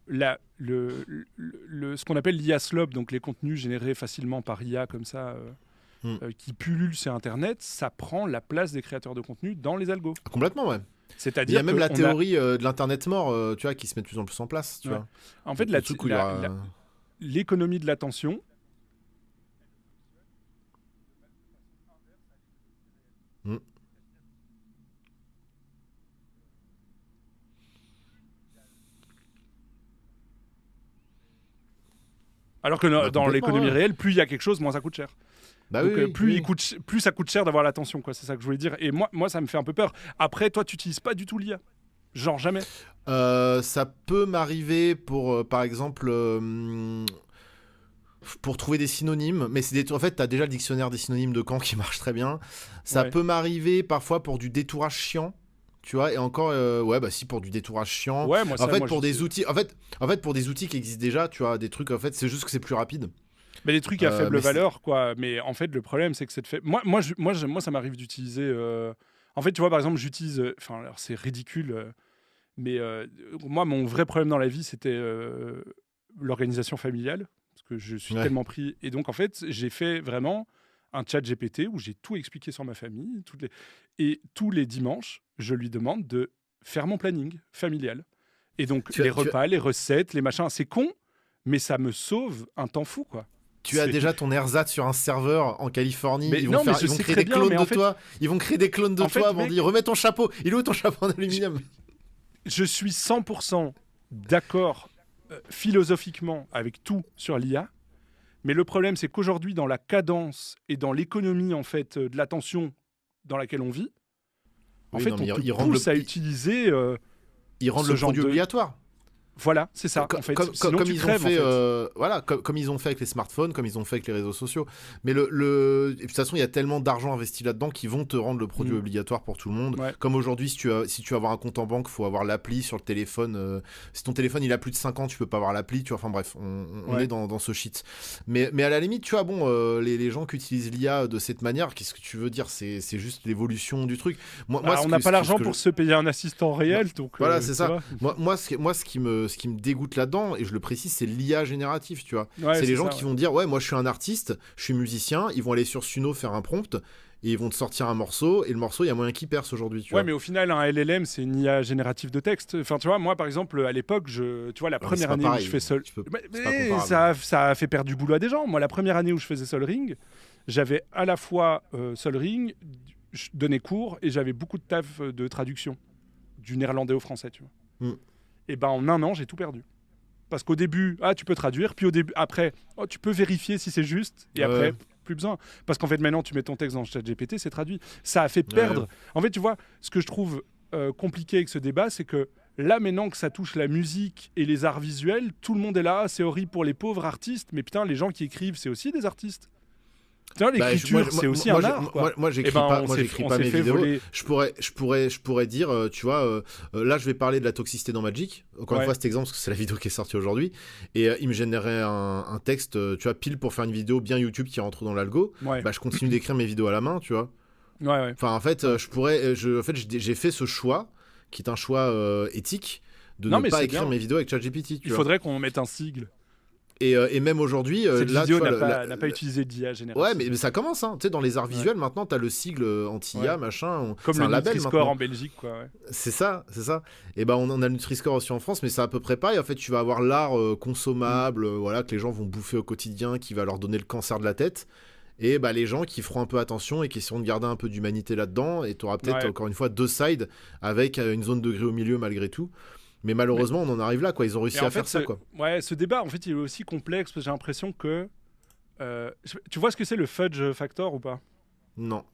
ce qu'on appelle l'IA slope, donc les contenus générés facilement par IA comme ça... qui pullulent sur Internet, ça prend la place des créateurs de contenu dans les algos. Complètement, ouais. C'est-à-dire il y a même la théorie de l'Internet mort, tu vois, qui se met de plus en plus en place. Tu vois. En fait, l'économie de l'attention, alors que dans l'économie réelle, plus il y a quelque chose, moins ça coûte cher. Donc, plus ça coûte cher d'avoir l'attention, quoi. C'est ça que je voulais dire. Et moi, ça me fait un peu peur. Après, toi, tu n'utilises pas du tout l'IA. Genre jamais. Ça peut m'arriver pour, par exemple, pour trouver des synonymes. Mais en fait, tu as déjà le dictionnaire des synonymes de Caen qui marche très bien. Ça peut m'arriver parfois pour du détourage chiant. Tu vois, et encore, si, pour du détourage chiant. Ouais, moi, ça, en fait, moi, pour des outils. En fait, pour des outils qui existent déjà, tu vois, des trucs, en fait, c'est juste que c'est plus rapide. Mais des trucs à faible valeur, quoi. Mais en fait, le problème, c'est que c'est fait. Moi, ça m'arrive d'utiliser. En fait, tu vois, par exemple, j'utilise. Enfin, alors c'est ridicule, mais moi, mon vrai problème dans la vie, c'était l'organisation familiale, parce que je suis tellement pris. Et donc, en fait, j'ai fait vraiment un chat GPT où j'ai tout expliqué sur ma famille, et tous les dimanches, je lui demande de faire mon planning familial. Et donc, les repas, les recettes, les machins, c'est con, mais ça me sauve un temps fou, quoi. Tu as déjà ton ersatz sur un serveur en Californie. Ils vont créer des clones de toi. Ils vont créer des clones de toi. Ils vont dire remets ton chapeau. Il est où ton chapeau en aluminium ? Je suis 100% d'accord philosophiquement avec tout sur l'IA. Mais le problème, c'est qu'aujourd'hui, dans la cadence et dans l'économie en fait de l'attention dans laquelle on vit, on te pousse à utiliser. Ils rendent le produit obligatoire. Voilà, c'est ça. En fait. Comme ils ont fait, comme ils ont fait avec les smartphones, comme ils ont fait avec les réseaux sociaux. Mais et de toute façon, il y a tellement d'argent investi là-dedans qu'ils vont te rendre le produit obligatoire pour tout le monde. Ouais. Comme aujourd'hui, si tu veux avoir un compte en banque, il faut avoir l'appli sur le téléphone. Si ton téléphone il a plus de 5 ans, tu peux pas avoir l'appli. Tu vois, enfin bref, on est dans ce shit. Mais à la limite, tu vois, les gens qui utilisent l'IA de cette manière, qu'est-ce que tu veux dire ? C'est juste l'évolution du truc. On n'a pas l'argent pour se payer un assistant réel, donc. Voilà, c'est ça. Moi, ce qui me dégoûte là-dedans, et je le précise, c'est l'IA génératif, tu vois. C'est les gens qui vont dire, moi je suis un artiste, je suis musicien, ils vont aller sur Suno faire un prompt, et ils vont te sortir un morceau, et le morceau, il y a moyen qu'il perce aujourd'hui, tu vois. Mais au final, un LLM, c'est une IA générative de texte. Enfin, tu vois, moi, par exemple, à l'époque, tu vois, la première année où je fais ça a fait perdre du boulot à des gens. Moi, la première année où je faisais Sol Ring, j'avais à la fois Sol Ring, je donnais cours, et j'avais beaucoup de taf de traduction, du néerlandais au français, tu vois. Et en un an, j'ai tout perdu. Parce qu'au début, tu peux traduire, puis après, tu peux vérifier si c'est juste, et après, plus besoin. Parce qu'en fait, maintenant, tu mets ton texte dans le chat GPT, c'est traduit. Ça a fait perdre. En fait, tu vois, ce que je trouve compliqué avec ce débat, c'est que là, maintenant que ça touche la musique et les arts visuels, tout le monde est là, c'est horrible pour les pauvres artistes, mais putain, les gens qui écrivent, c'est aussi des artistes. L'écriture, c'est aussi un art. Moi, j'écris pas mes vidéos. Je pourrais dire, tu vois, là, je vais parler de la toxicité dans Magic. Encore une fois, cet exemple, parce que c'est la vidéo qui est sortie aujourd'hui. Et il me générait un texte, tu vois, pile pour faire une vidéo bien YouTube qui rentre dans l'algo. Je continue d'écrire mes vidéos à la main, tu vois. Enfin, en fait, j'ai fait ce choix, qui est un choix éthique, de ne pas écrire mes vidéos avec ChatGPT. Il faudrait qu'on mette un sigle. Et même aujourd'hui, cette vidéo n'a pas utilisé d'IA générative. Ouais, mais ça commence, hein. Tu sais, dans les arts visuels, maintenant, t'as le sigle anti-IA, machin. Comme le Nutri-Score en Belgique, quoi. Ouais. C'est ça. Et on a le Nutri-Score aussi en France, mais c'est à peu près pareil. En fait, tu vas avoir l'art consommable, que les gens vont bouffer au quotidien, qui va leur donner le cancer de la tête. Et les gens qui feront un peu attention et qui essaieront de garder un peu d'humanité là-dedans. Et t'auras peut-être, encore une fois, deux sides avec une zone de gris au milieu, malgré tout. Mais malheureusement, on en arrive là, quoi. Ils ont réussi à faire ça, quoi. Ouais, ce débat, en fait, il est aussi complexe parce que j'ai l'impression que... tu vois ce que c'est le fudge factor ou pas ? Non.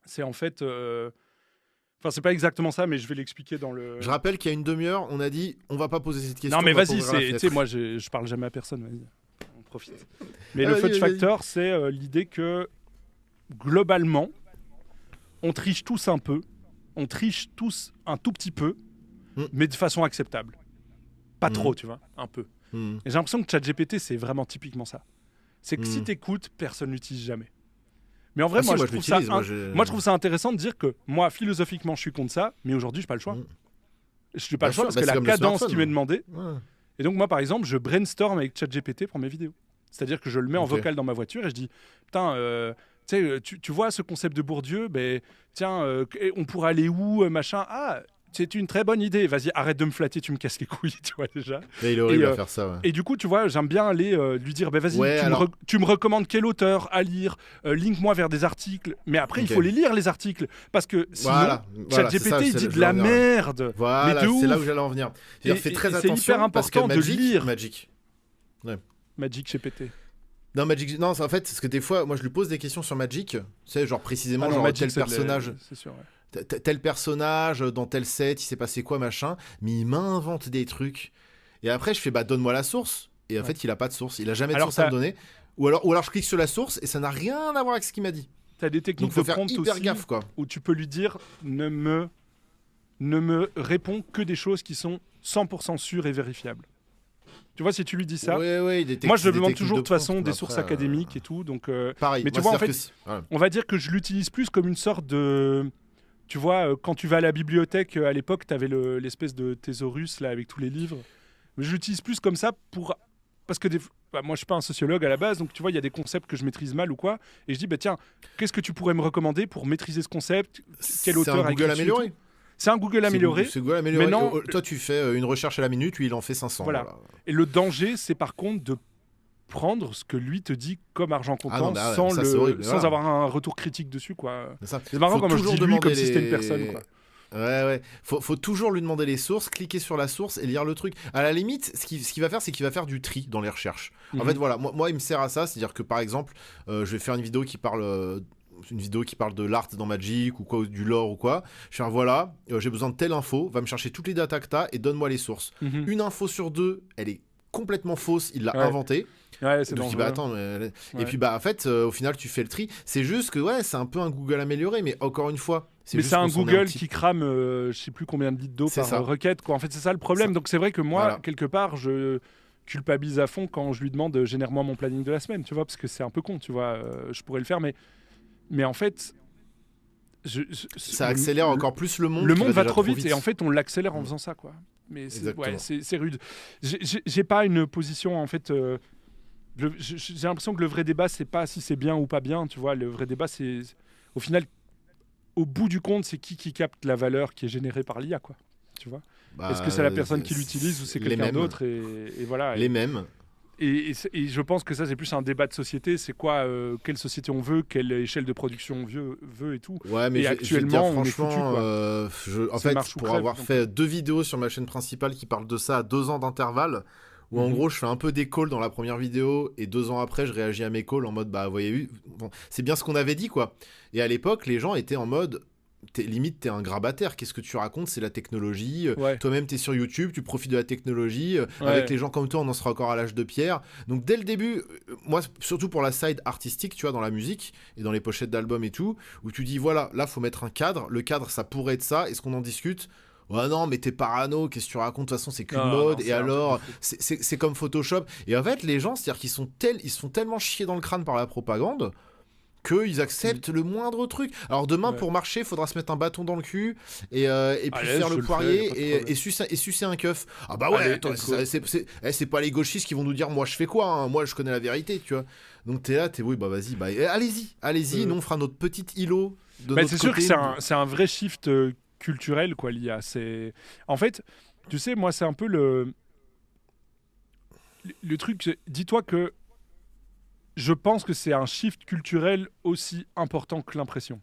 C'est en fait... Enfin, c'est pas exactement ça, mais je vais l'expliquer dans le... Je rappelle qu'il y a une demi-heure, on a dit, on va pas poser cette question. Non, mais vas-y, tu sais, moi, je parle jamais à personne, vas-y. profite. Mais le fudge factor, c'est l'idée que, globalement, on triche tous un peu, on triche tous un tout petit peu, mais de façon acceptable. Pas trop, tu vois, un peu. Et j'ai l'impression que ChatGPT, c'est vraiment typiquement ça. C'est que si t'écoutes, personne l'utilise jamais. Mais en vrai, moi, je trouve ça intéressant de dire que moi, philosophiquement, je suis contre ça, mais aujourd'hui, je n'ai pas le choix. Je n'ai pas le choix parce que la cadence qui m'est demandée. Ouais. Et donc, moi, par exemple, je brainstorm avec ChatGPT pour mes vidéos. C'est-à-dire que je le mets en vocal dans ma voiture et je dis putain, tu vois ce concept de Bourdieu, tiens, on pourrait aller où, machin. Ah, c'est une très bonne idée. Vas-y, arrête de me flatter, tu me casses les couilles, tu vois déjà. Et il est horrible à faire ça. Ouais. Et du coup, tu vois, j'aime bien aller lui dire, vas-y, tu me recommandes quel auteur à lire, link-moi vers des articles. Mais après, il faut les lire, les articles. Parce que sinon, ChatGPT, il dit de la merde. Voilà, c'est là où j'allais en venir. Fais très attention. C'est hyper important de lire. Magic GPT. Non, Magic, non, en fait, parce que des fois, moi, je lui pose des questions sur Magic. Tu sais, genre précisément, tel personnage. C'est sûr, ouais. Tel personnage dans tel set, il s'est passé quoi, machin, mais il m'invente des trucs. Et après, je fais donne-moi la source. Et en fait, il a pas de source. Il a jamais de source à me donner. Ou alors, je clique sur la source et ça n'a rien à voir avec ce qu'il m'a dit. T'as des techniques de prompt aussi gaffe, quoi. Où tu peux lui dire ne me réponds que des choses qui sont 100% sûres et vérifiables. Tu vois, si tu lui dis ça, moi je demande toujours de toute façon des sources académiques et tout. Donc, pareil. Mais tu vois, en fait, on va dire que je l'utilise plus comme une sorte de... Tu vois, quand tu vas à la bibliothèque, à l'époque, tu avais l'espèce de thésaurus là, avec tous les livres. Mais je l'utilise plus comme ça parce que moi, je suis pas un sociologue à la base, donc tu vois, il y a des concepts que je maîtrise mal ou quoi. Et je dis, tiens, qu'est-ce que tu pourrais me recommander pour maîtriser ce concept ? Quel auteur a écrit amélioré ? C'est un Google amélioré. C'est Google amélioré. Mais non, toi, tu fais une recherche à la minute, lui, il en fait 500. Voilà. Et le danger, c'est par contre de prendre ce que lui te dit comme argent comptant sans avoir un retour critique dessus, quoi. C'est marrant comme je dis lui comme si c'était une personne, quoi. Ouais. Faut toujours lui demander les sources, cliquer sur la source et lire le truc. À la limite, ce qu'il va faire, c'est qu'il va faire du tri dans les recherches. En fait, voilà, moi, il me sert à ça. C'est-à-dire que, par exemple, je vais faire une vidéo qui parle de l'art dans Magic ou quoi, du lore ou quoi. Je vais faire j'ai besoin de telle info, va me chercher toutes les datas que t'as et donne-moi les sources. Une info sur deux, elle est complètement fausse, il l'a inventée. Ouais, c'est donc je dis attends, et puis en fait au final tu fais le tri. C'est juste que c'est un peu un Google amélioré, mais encore une fois, c'est un Google qui crame je sais plus combien de litres d'eau par requête, quoi. En fait, c'est ça le problème. Donc c'est vrai que moi quelque part je culpabilise à fond quand je lui demande génère-moi mon planning de la semaine, tu vois, parce que c'est un peu con, tu vois. Je pourrais le faire, mais en fait ça accélère encore plus le monde. Le monde va trop vite et en fait on l'accélère en faisant ça, quoi. Mais c'est rude. J'ai pas une position en fait. J'ai l'impression que le vrai débat, c'est pas si c'est bien ou pas bien, tu vois. Le vrai débat, c'est au final, au bout du compte, c'est qui capte la valeur qui est générée par l'IA, quoi. Tu vois. Est-ce que c'est la personne qui l'utilise ou c'est quelqu'un d'autre et voilà. Les mêmes. Et je pense que ça, c'est plus un débat de société. C'est quoi, quelle société on veut, quelle échelle de production on veut et tout. Ouais, mais actuellement, on est foutu, quoi. En fait, pour avoir fait 2 vidéos sur ma chaîne principale qui parlent de ça à 2 ans d'intervalle, où en gros je fais un peu des calls dans la première vidéo et 2 ans après je réagis à mes calls en mode voyez, c'est bien ce qu'on avait dit, quoi. Et à l'époque les gens étaient en mode limite t'es un grabataire, qu'est-ce que tu racontes, c'est la technologie, toi-même t'es sur YouTube, tu profites de la technologie, avec les gens comme toi on en sera encore à l'âge de pierre. Donc dès le début, moi surtout pour la side artistique, tu vois, dans la musique et dans les pochettes d'albums et tout, où tu dis voilà, là faut mettre un cadre, le cadre ça pourrait être ça, est-ce qu'on en discute ? Ouais, non, mais t'es parano, qu'est-ce que tu racontes ? De toute façon, c'est qu'une mode, et alors, c'est comme Photoshop. Et en fait, les gens, c'est-à-dire qu'ils ils se font tellement chier dans le crâne par la propagande qu'ils acceptent le moindre truc. Alors demain, pour marcher, il faudra se mettre un bâton dans le cul et puis faire le poirier et sucer un keuf. Ah bah ouais, attends, c'est pas les gauchistes qui vont nous dire moi je fais quoi, hein, moi je connais la vérité, tu vois. Donc t'es là, oui, vas-y, allez-y, nous on fera notre petit îlot de notre c'est côté. sûr que c'est un vrai shift culturel, quoi, l'IA. En fait, tu sais, moi c'est un peu le truc, dis-toi que je pense que c'est un shift culturel aussi important que l'impression.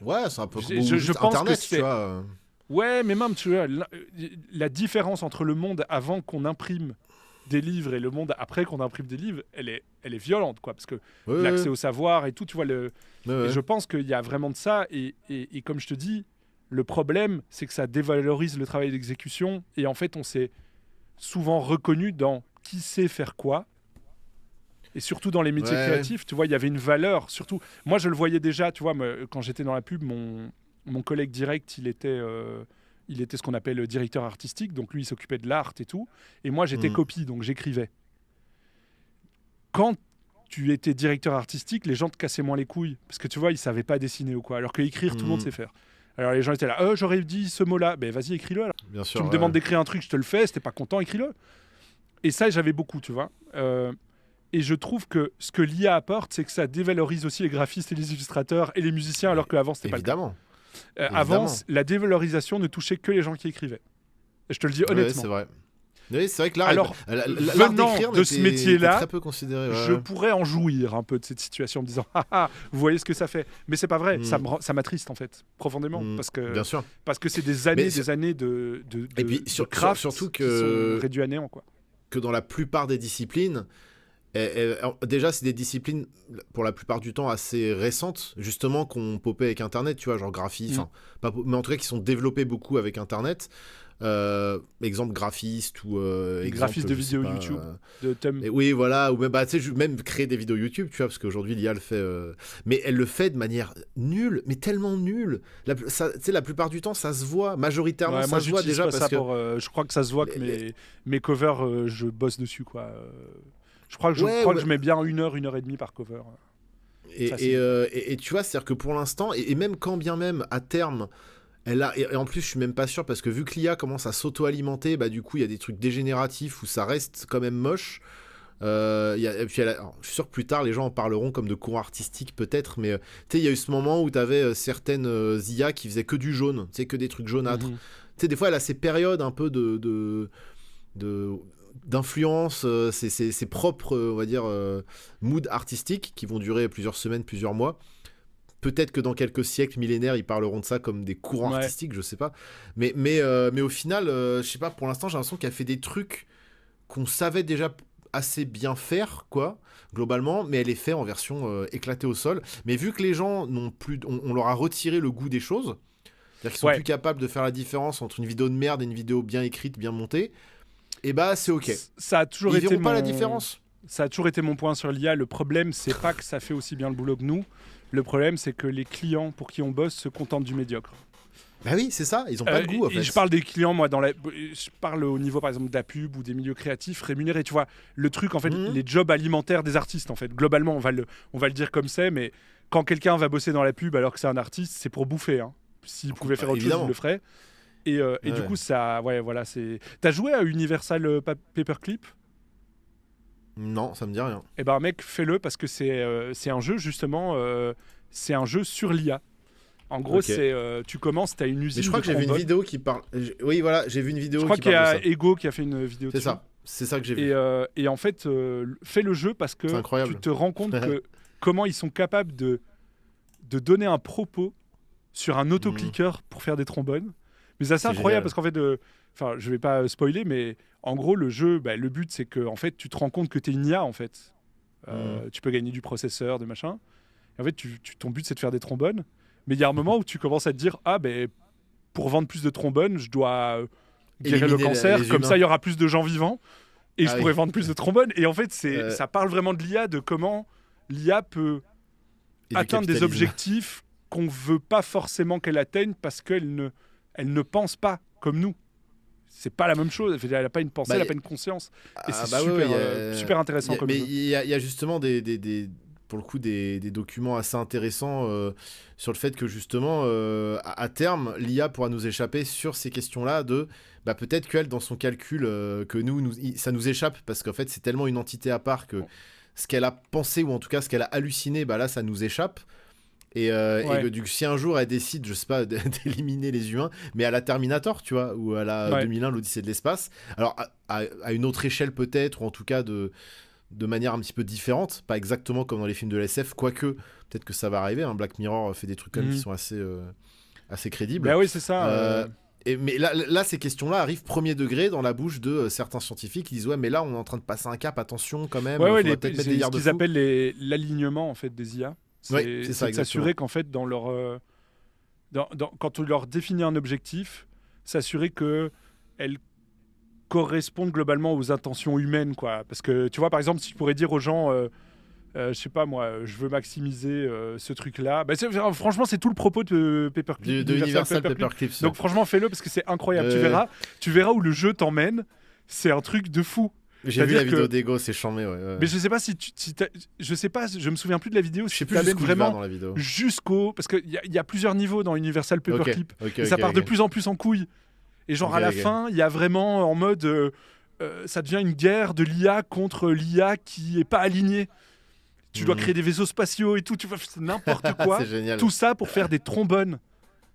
Ouais, c'est un peu je pense Internet, tu vois. Ouais, mais même, tu vois, la différence entre le monde avant qu'on imprime des livres et le monde après qu'on imprime des livres, elle est violente, quoi, parce que l'accès au savoir et tout, tu vois, et je pense qu'il y a vraiment de ça, et comme je te dis, le problème, c'est que ça dévalorise le travail d'exécution, et en fait, on s'est souvent reconnu dans qui sait faire quoi, Et surtout dans les métiers créatifs, tu vois, il y avait une valeur. Surtout, moi, je le voyais déjà, tu vois, quand j'étais dans la pub, mon collègue direct, il était ce qu'on appelle directeur artistique. Donc lui, il s'occupait de l'art et tout. Et moi, j'étais copie, donc j'écrivais. Quand tu étais directeur artistique, les gens te cassaient moins les couilles. Parce que tu vois, ils savaient pas dessiner ou quoi. Alors qu'écrire, tout le monde sait faire. Alors les gens étaient là, j'aurais dit ce mot-là. Ben vas-y, écris-le alors. Bien sûr, tu me demandes d'écrire un truc, je te le fais. Si t'es pas content, écris-le. Et ça, j'avais beaucoup, tu vois. Et je trouve que ce que l'IA apporte, c'est que ça dévalorise aussi les graphistes et les illustrateurs et les musiciens, alors qu'avant, c'était pas le cas. Avant, la dévalorisation ne touchait que les gens qui écrivaient. Et je te le dis honnêtement. C'est vrai. Oui, c'est vrai que l'art, alors, venant de ce métier-là, très peu considéré, je pourrais en jouir un peu de cette situation en me disant vous voyez ce que ça fait. Mais c'est pas vrai, ça m'attriste en fait, profondément. Parce que c'est des années de et puis, craft surtout qui sont réduits à néant, quoi. Que dans la plupart des disciplines, déjà c'est des disciplines pour la plupart du temps assez récentes, justement, qu'on popait avec Internet, tu vois, genre graphisme, mais en tout cas qui sont développés beaucoup avec Internet. Exemple graphiste ou graphiste de vidéos YouTube de Tom. Oui, voilà, ou même même créer des vidéos YouTube, tu vois, parce qu'aujourd'hui l'IA le fait, mais elle le fait de manière nulle, mais tellement nulle. Tu sais, la plupart du temps ça se voit, majoritairement ça se voit déjà parce que je crois que ça se voit que mes covers je bosse dessus, quoi. Je crois que je mets bien 1 heure, 1 heure et demie par cover. Et tu vois, c'est-à-dire que pour l'instant, et même quand bien même à terme et en plus je suis même pas sûr, parce que vu que l'IA commence à s'auto-alimenter, bah du coup il y a des trucs dégénératifs où ça reste quand même moche. Et puis alors, je suis sûr que plus tard les gens en parleront comme de courant artistique peut-être, mais tu sais, il y a eu ce moment où tu avais certaines IA qui faisaient que du jaune, tu sais, que des trucs jaunâtres. Tu sais, des fois elle a ces périodes un peu d'influence, ses propres, on va dire, moods artistiques qui vont durer plusieurs semaines, plusieurs mois. Peut-être que dans quelques siècles millénaires, ils parleront de ça comme des courants artistiques, je sais pas. Mais au final, je sais pas, pour l'instant, j'ai l'impression qu'elle fait des trucs qu'on savait déjà assez bien faire, quoi, globalement, mais elle les fait en version éclatée au sol. Mais vu que les gens n'ont plus, on leur a retiré le goût des choses, c'est-à-dire qu'ils sont plus capables de faire la différence entre une vidéo de merde et une vidéo bien écrite, bien montée, et bah c'est ok. Ça a toujours Ils verront pas la différence. Ça a toujours été mon point sur l'IA. Le problème, c'est pas que ça fait aussi bien le boulot que nous. Le problème, c'est que les clients pour qui on bosse se contentent du médiocre. Bah oui, c'est ça, ils ont pas de goût en fait. Je parle des clients, moi, je parle au niveau par exemple de la pub ou des milieux créatifs rémunérés. Tu vois, le truc, en fait, les jobs alimentaires des artistes, en fait. Globalement, on va le dire comme c'est, mais quand quelqu'un va bosser dans la pub alors que c'est un artiste, c'est pour bouffer. Hein. S'il pouvait faire autre chose, il le ferait. Et du coup, ça, voilà, c'est. T'as joué à Universal Paperclip ? Non, ça me dit rien. Eh ben, mec, fais-le parce que c'est un jeu, justement, c'est un jeu sur l'IA. En gros, tu commences, tu as une usine. Mais je crois que j'ai vu une vidéo qui parle. Oui, voilà, j'ai vu une vidéo. Je crois qu'il y a Ego qui a fait une vidéo dessus. C'est ça que j'ai vu. Et en fait, fais le jeu parce que tu te rends compte que comment ils sont capables de donner un propos sur un autoclicker pour faire des trombones. Mais c'est assez incroyable parce qu'en fait, je vais pas spoiler, mais en gros, le jeu, le but, c'est que en fait, tu te rends compte que tu es une IA, en fait. Tu peux gagner du processeur, de machin. Et en fait, ton but, c'est de faire des trombones. Mais il y a un moment où tu commences à te dire pour vendre plus de trombones, je dois guérir le cancer, comme ça il y aura plus de gens vivants et je pourrais vendre plus de trombones. Et en fait, ça parle vraiment de l'IA, de comment l'IA peut atteindre des objectifs qu'on ne veut pas forcément qu'elle atteigne parce qu'elle ne pense pas comme nous. C'est pas la même chose, elle n'a pas une pensée, elle n'a pas une conscience. Et c'est super intéressant comme jeu. Mais il y a justement pour le coup des documents assez intéressants sur le fait que justement à terme l'IA pourra nous échapper sur ces questions-là de peut-être qu'elle dans son calcul que ça nous échappe parce qu'en fait c'est tellement une entité à part que ce qu'elle a pensé ou en tout cas ce qu'elle a halluciné, là ça nous échappe. Et que si un jour elle décide, je sais pas, d'éliminer les humains, mais à la Terminator, tu vois, ou à la 2001, l'Odyssée de l'espace, alors à une autre échelle peut-être, ou en tout cas de manière un petit peu différente, pas exactement comme dans les films de l'SF, quoique peut-être que ça va arriver, hein. Black Mirror fait des trucs comme qui sont assez crédibles. Bah oui, c'est ça. Mais là, ces questions-là arrivent premier degré dans la bouche de certains scientifiques qui disent mais là on est en train de passer un cap, attention quand même. C'est ce qu'ils appellent l'alignement en fait des IA. C'est ça, de s'assurer qu'en fait dans leur quand on leur définit un objectif, s'assurer que correspondent globalement aux intentions humaines, quoi. Parce que, tu vois, par exemple, si je pourrais dire aux gens, je sais pas moi, je veux maximiser ce truc-là. Bah, franchement, c'est tout le propos de Paperclip. De Universal Paperclip. Donc franchement, fais-le parce que c'est incroyable. Tu verras où le jeu t'emmène. C'est un truc de fou. J'ai vu la vidéo d'Ego, c'est charmé, ouais. Mais je sais pas je sais pas, je me souviens plus de la vidéo. Je sais plus jusqu'où vraiment dans la vidéo. Jusqu'au, parce qu'il y a plusieurs niveaux dans Universal Paperclip. Et ça part de plus en plus en couille. Et genre à la fin, il y a vraiment en mode, ça devient une guerre de l'IA contre l'IA qui est pas alignée. Tu dois créer des vaisseaux spatiaux et tout. Tu vois, c'est n'importe quoi. C'est génial. Tout ça pour faire des trombones.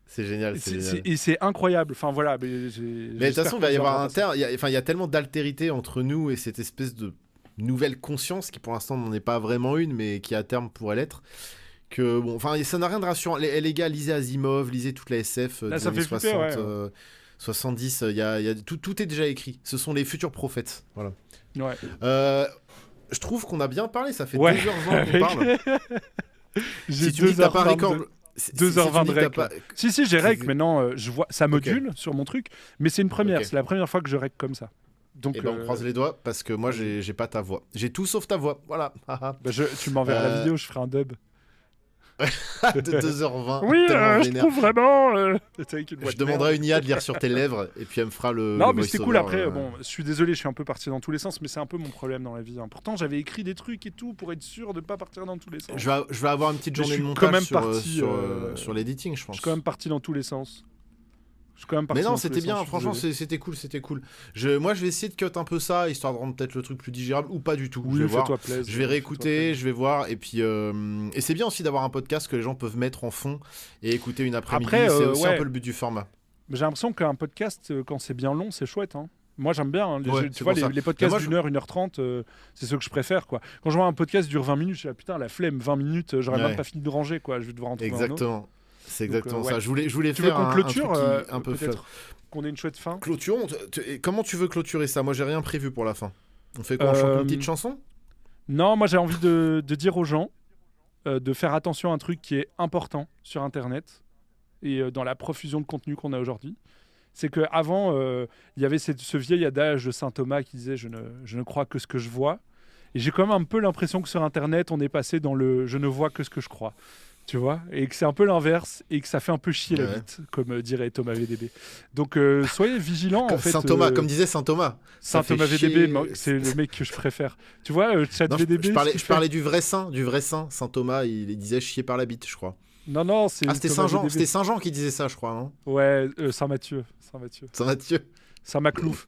C'est génial, et c'est incroyable. Enfin voilà. Mais de toute façon, il va y avoir il y a tellement d'altérité entre nous et cette espèce de nouvelle conscience qui pour l'instant n'en est pas vraiment une, mais qui à terme pourrait l'être. Que bon, enfin, ça n'a rien de rassurant. Les gars, lisez Asimov, lisez toute la SF des années 60, 70. Tout est déjà écrit. Ce sont les futurs prophètes. Voilà. Ouais. Je trouve qu'on a bien parlé. Ça fait 2h20 qu'on parle. J'ai si tu dis que t'as pas record. 2h20 de rec. Si, j'ai rec. Maintenant, je vois, ça module sur mon truc. Mais c'est une première. C'est la première fois que je rec comme ça. Donc, on croise les doigts parce que moi, j'ai pas ta voix. J'ai tout sauf ta voix. Voilà. Tu m'enverras la vidéo, je ferai un dub. De 2h20. Oui, je trouve vraiment. Je demanderai à une IA de lire sur tes lèvres et puis elle me fera le. Non, mais c'est cool après. Bon, je suis désolé, je suis un peu parti dans tous les sens, mais c'est un peu mon problème dans la vie. Pourtant, j'avais écrit des trucs et tout pour être sûr de pas partir dans tous les sens. Je vais avoir une petite journée de montage sur l'editing, je pense. Je suis quand même parti dans tous les sens. Mais non, c'était bien, franchement, c'était cool. Moi, je vais essayer de cut un peu ça, histoire de rendre peut-être le truc plus digérable, ou pas du tout. Oui, je vais voir. Plaisir, je vais réécouter, je vais voir, et puis et c'est bien aussi d'avoir un podcast que les gens peuvent mettre en fond et écouter une après-midi. C'est aussi un peu le but du format. J'ai l'impression qu'un podcast, quand c'est bien long, c'est chouette. Moi, j'aime bien. Tu vois, les podcasts d'une heure, 1h30, c'est ceux que je préfère, quoi. Quand je vois un podcast dure 20 minutes, je dis putain, la flemme, 20 minutes, j'aurais même pas fini de ranger, quoi. Je vais devoir en trouver un autre. C'est exactement ça. Je voulais tu faire veux qu'on clôture, un peu fun. Qu'on ait une chouette fin. Clôture. Comment tu veux clôturer ça? Moi, j'ai rien prévu pour la fin. On fait quoi? On chante une petite chanson? Non, moi j'ai envie de dire aux gens de faire attention à un truc qui est important sur Internet et dans la profusion de contenu qu'on a aujourd'hui. C'est qu'avant, il y avait ce vieil adage de saint Thomas qui disait je ne crois que ce que je vois. Et j'ai quand même un peu l'impression que sur Internet, on est passé dans le je ne vois que ce que je crois. Tu vois, et que c'est un peu l'inverse et que ça fait un peu chier la bite, comme dirait Thomas VDB. Donc soyez vigilants en fait. Saint Thomas, comme disait Saint Thomas. Saint Thomas VDB, c'est le mec que je préfère. Tu vois, chat VDB. Je parlais du vrai saint, Saint Thomas. Il disait chier par la bite, je crois. Non, c'est. C'était Saint Jean. C'était Saint Jean qui disait ça, je crois, non? Ouais, Saint Matthieu. Saint Maclouf.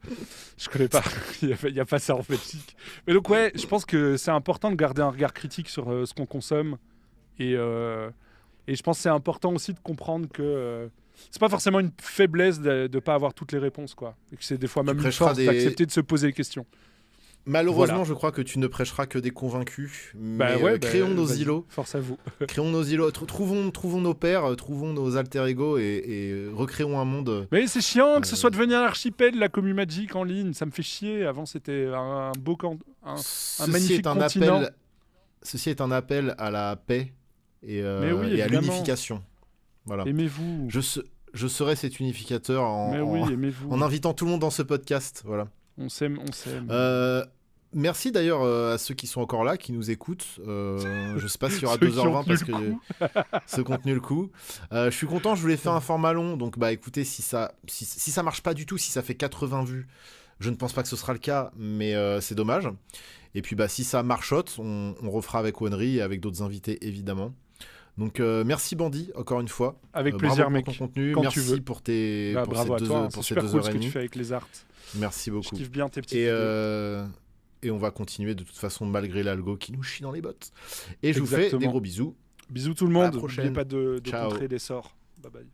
Je connais pas. Il y a pas ça en Belgique. Mais donc ouais, je pense que c'est important de garder un regard critique sur ce qu'on consomme. Et je pense que c'est important aussi de comprendre que c'est pas forcément une faiblesse de ne pas avoir toutes les réponses, quoi. Et que c'est des fois même une force d'accepter de se poser des questions. Malheureusement, je crois que tu ne prêcheras que des convaincus. Mais créons nos îlots. Force à vous. Créons nos îlots. Trouvons nos pères, trouvons nos alter ego et recréons un monde. Mais c'est chiant que ce soit devenu un archipel, la commu Magic en ligne. Ça me fait chier. Avant, c'était un beau camp, un magnifique continent. Ceci est un appel à la paix et à l'unification. Voilà. Aimez-vous. Je serai cet unificateur en invitant tout le monde dans ce podcast. Voilà. On s'aime. Merci d'ailleurs à ceux qui sont encore là, qui nous écoutent. Je sais pas s'il y aura 2h20 parce que ceux qui ont tenu le coup. Je suis content, je voulais faire un format long. Donc bah écoutez, si ça marche pas du tout, si ça fait 80 vues, je ne pense pas que ce sera le cas, mais c'est dommage. Et puis bah si ça marchote, on refera avec Onery et avec d'autres invités évidemment. Donc merci Bandit encore une fois. Avec plaisir bravo mec. Pour ton contenu, quand merci tu veux. pour ces bravo deux, à toi, pour c'est ces super 2 cool heures ce et que demie. tu fais avec les arts. Merci beaucoup. Je kiffe bien tes petites vidéos. Et on va continuer de toute façon malgré l'algo qui nous chie dans les bottes. Et je vous fais des gros bisous. Bisous tout le monde. À la prochaine. N'oubliez pas de contrer des sorts. Bye bye.